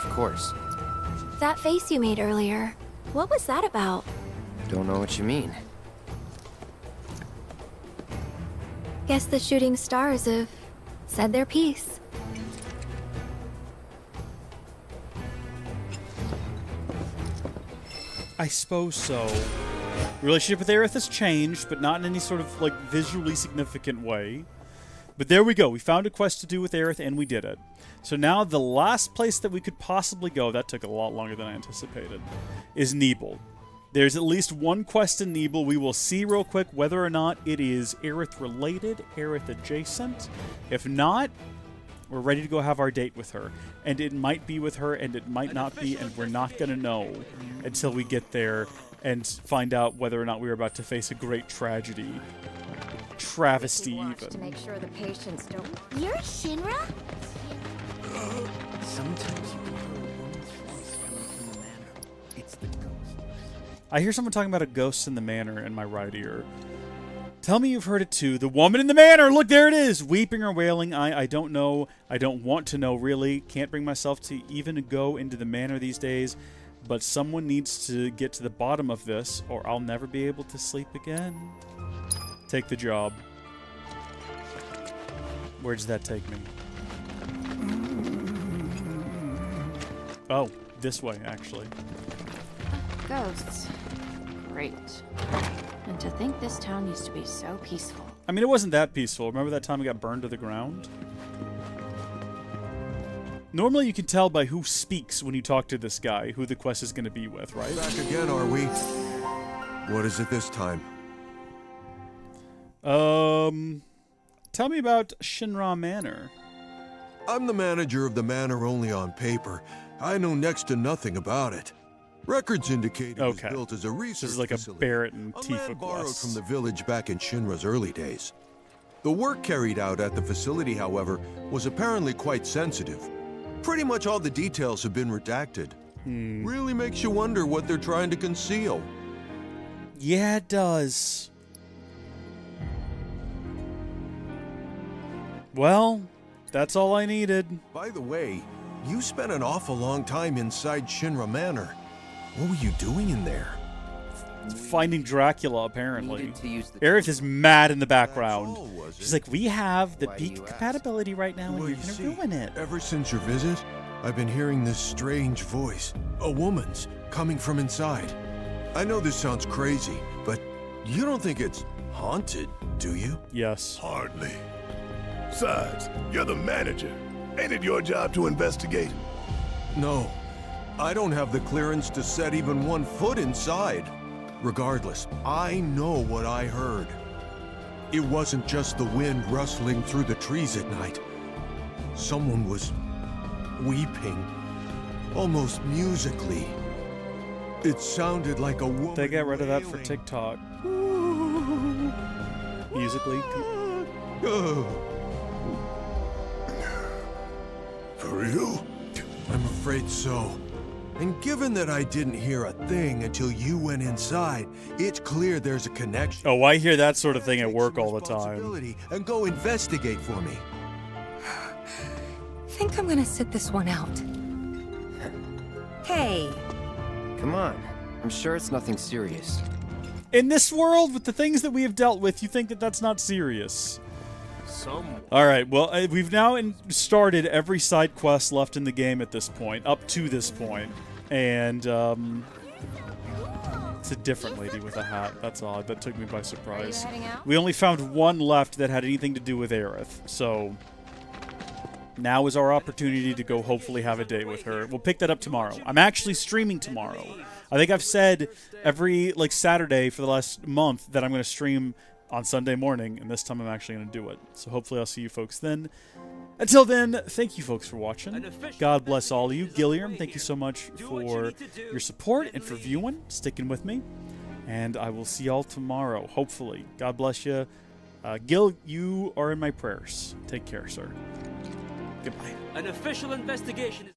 Speaker 6: Of course.
Speaker 15: That face you made earlier, what was that about?
Speaker 6: Don't know what you mean.
Speaker 15: Guess the shooting stars have said their piece.
Speaker 1: I suppose so. Relationship with Aerith has changed, but not in any sort of, like, visually significant way. But there we go. We found a quest to do with Aerith, and we did it. So now the last place that we could possibly go, that took a lot longer than I anticipated, is Nebel. There's at least one quest in Nebel. We will see real quick whether or not it is Aerith-related, Aerith-adjacent. If not, we're ready to go have our date with her. And it might be with her, and it might not be, and we're not going to know until we get there and find out whether or not we're about to face a great tragedy. Travesty, even.
Speaker 15: To make sure the patients don't.
Speaker 9: You're Shinra?
Speaker 20: Sometimes you can hear a woman's voice coming from the manor. It's the ghost.
Speaker 1: I hear someone talking about a ghost in the manor in my right ear. Tell me you've heard it too. The woman in the manor! Look, there it is! Weeping or wailing, I don't know. I don't want to know, really. Can't bring myself to even go into the manor these days. But someone needs to get to the bottom of this, or I'll never be able to sleep again. Take the job. Where does that take me? Oh, this way, actually.
Speaker 4: Ghosts. Great. And to think this town used to be so peaceful.
Speaker 1: I mean, it wasn't that peaceful. Remember that time we got burned to the ground? Normally you can tell by who speaks when you talk to this guy who the quest is going to be with, right?
Speaker 18: Back again, are we? What is it this time?
Speaker 1: Tell me about Shinra Manor.
Speaker 18: I'm the manager of the manor only on paper. I know next to nothing about it. Records indicate it was built as a research
Speaker 1: This is like a
Speaker 18: facility.
Speaker 1: Barrett and
Speaker 18: A
Speaker 1: Tifa
Speaker 18: man borrowed
Speaker 1: quest.
Speaker 18: from the village back in Shinra's early days. The work carried out at the facility, however, was apparently quite sensitive. Pretty much all the details have been redacted. Really makes you wonder what they're trying to conceal.
Speaker 1: Yeah, it does. Well, that's all I needed.
Speaker 18: By the way, you spent an awful long time inside Shinra Manor. What were you doing in there?
Speaker 1: Finding Dracula, apparently. Aerith is mad in the background. She's like, we have the peak compatibility right now, and you're going to ruin it.
Speaker 18: Ever since your visit, I've been hearing this strange voice. A woman's, coming from inside. I know this sounds crazy, but you don't think it's haunted, do you?
Speaker 1: Yes.
Speaker 12: Hardly. Besides, you're the manager. Ain't it your job to investigate?
Speaker 18: No. I don't have the clearance to set even 1 foot inside. Regardless, I know what I heard. It wasn't just the wind rustling through the trees at night. Someone was weeping, almost musically. It sounded like a woman.
Speaker 1: They got rid of that for TikTok. Musically.
Speaker 12: For real?
Speaker 18: I'm afraid so. And given that I didn't hear a thing until you went inside, it's clear there's a connection.
Speaker 1: Oh, I hear that sort of thing at work all the time.
Speaker 18: And go investigate for me.
Speaker 24: Think I'm gonna sit this one out.
Speaker 6: Hey! Come on. I'm sure it's nothing serious.
Speaker 1: In this world, with the things that we have dealt with, you think that that's not serious. All right, well, we've now started every side quest left in the game at this point, up to this point. And, it's a different lady with a hat. That's odd. That took me by surprise. We only found one left that had anything to do with Aerith, so now is our opportunity to go hopefully have a date with her. We'll pick that up tomorrow. I'm actually streaming tomorrow. I think I've said every, Saturday for the last month that I'm going to stream on Sunday morning, and this time I'm actually going to do it. So hopefully I'll see you folks then. Until then, thank you folks for watching. God bless all of you. Gilliam, thank you so much for your support and for viewing, sticking with me. And I will see y'all tomorrow, hopefully. God bless you. Gil, you are in my prayers. Take care, sir. Goodbye.
Speaker 10: An official investigation is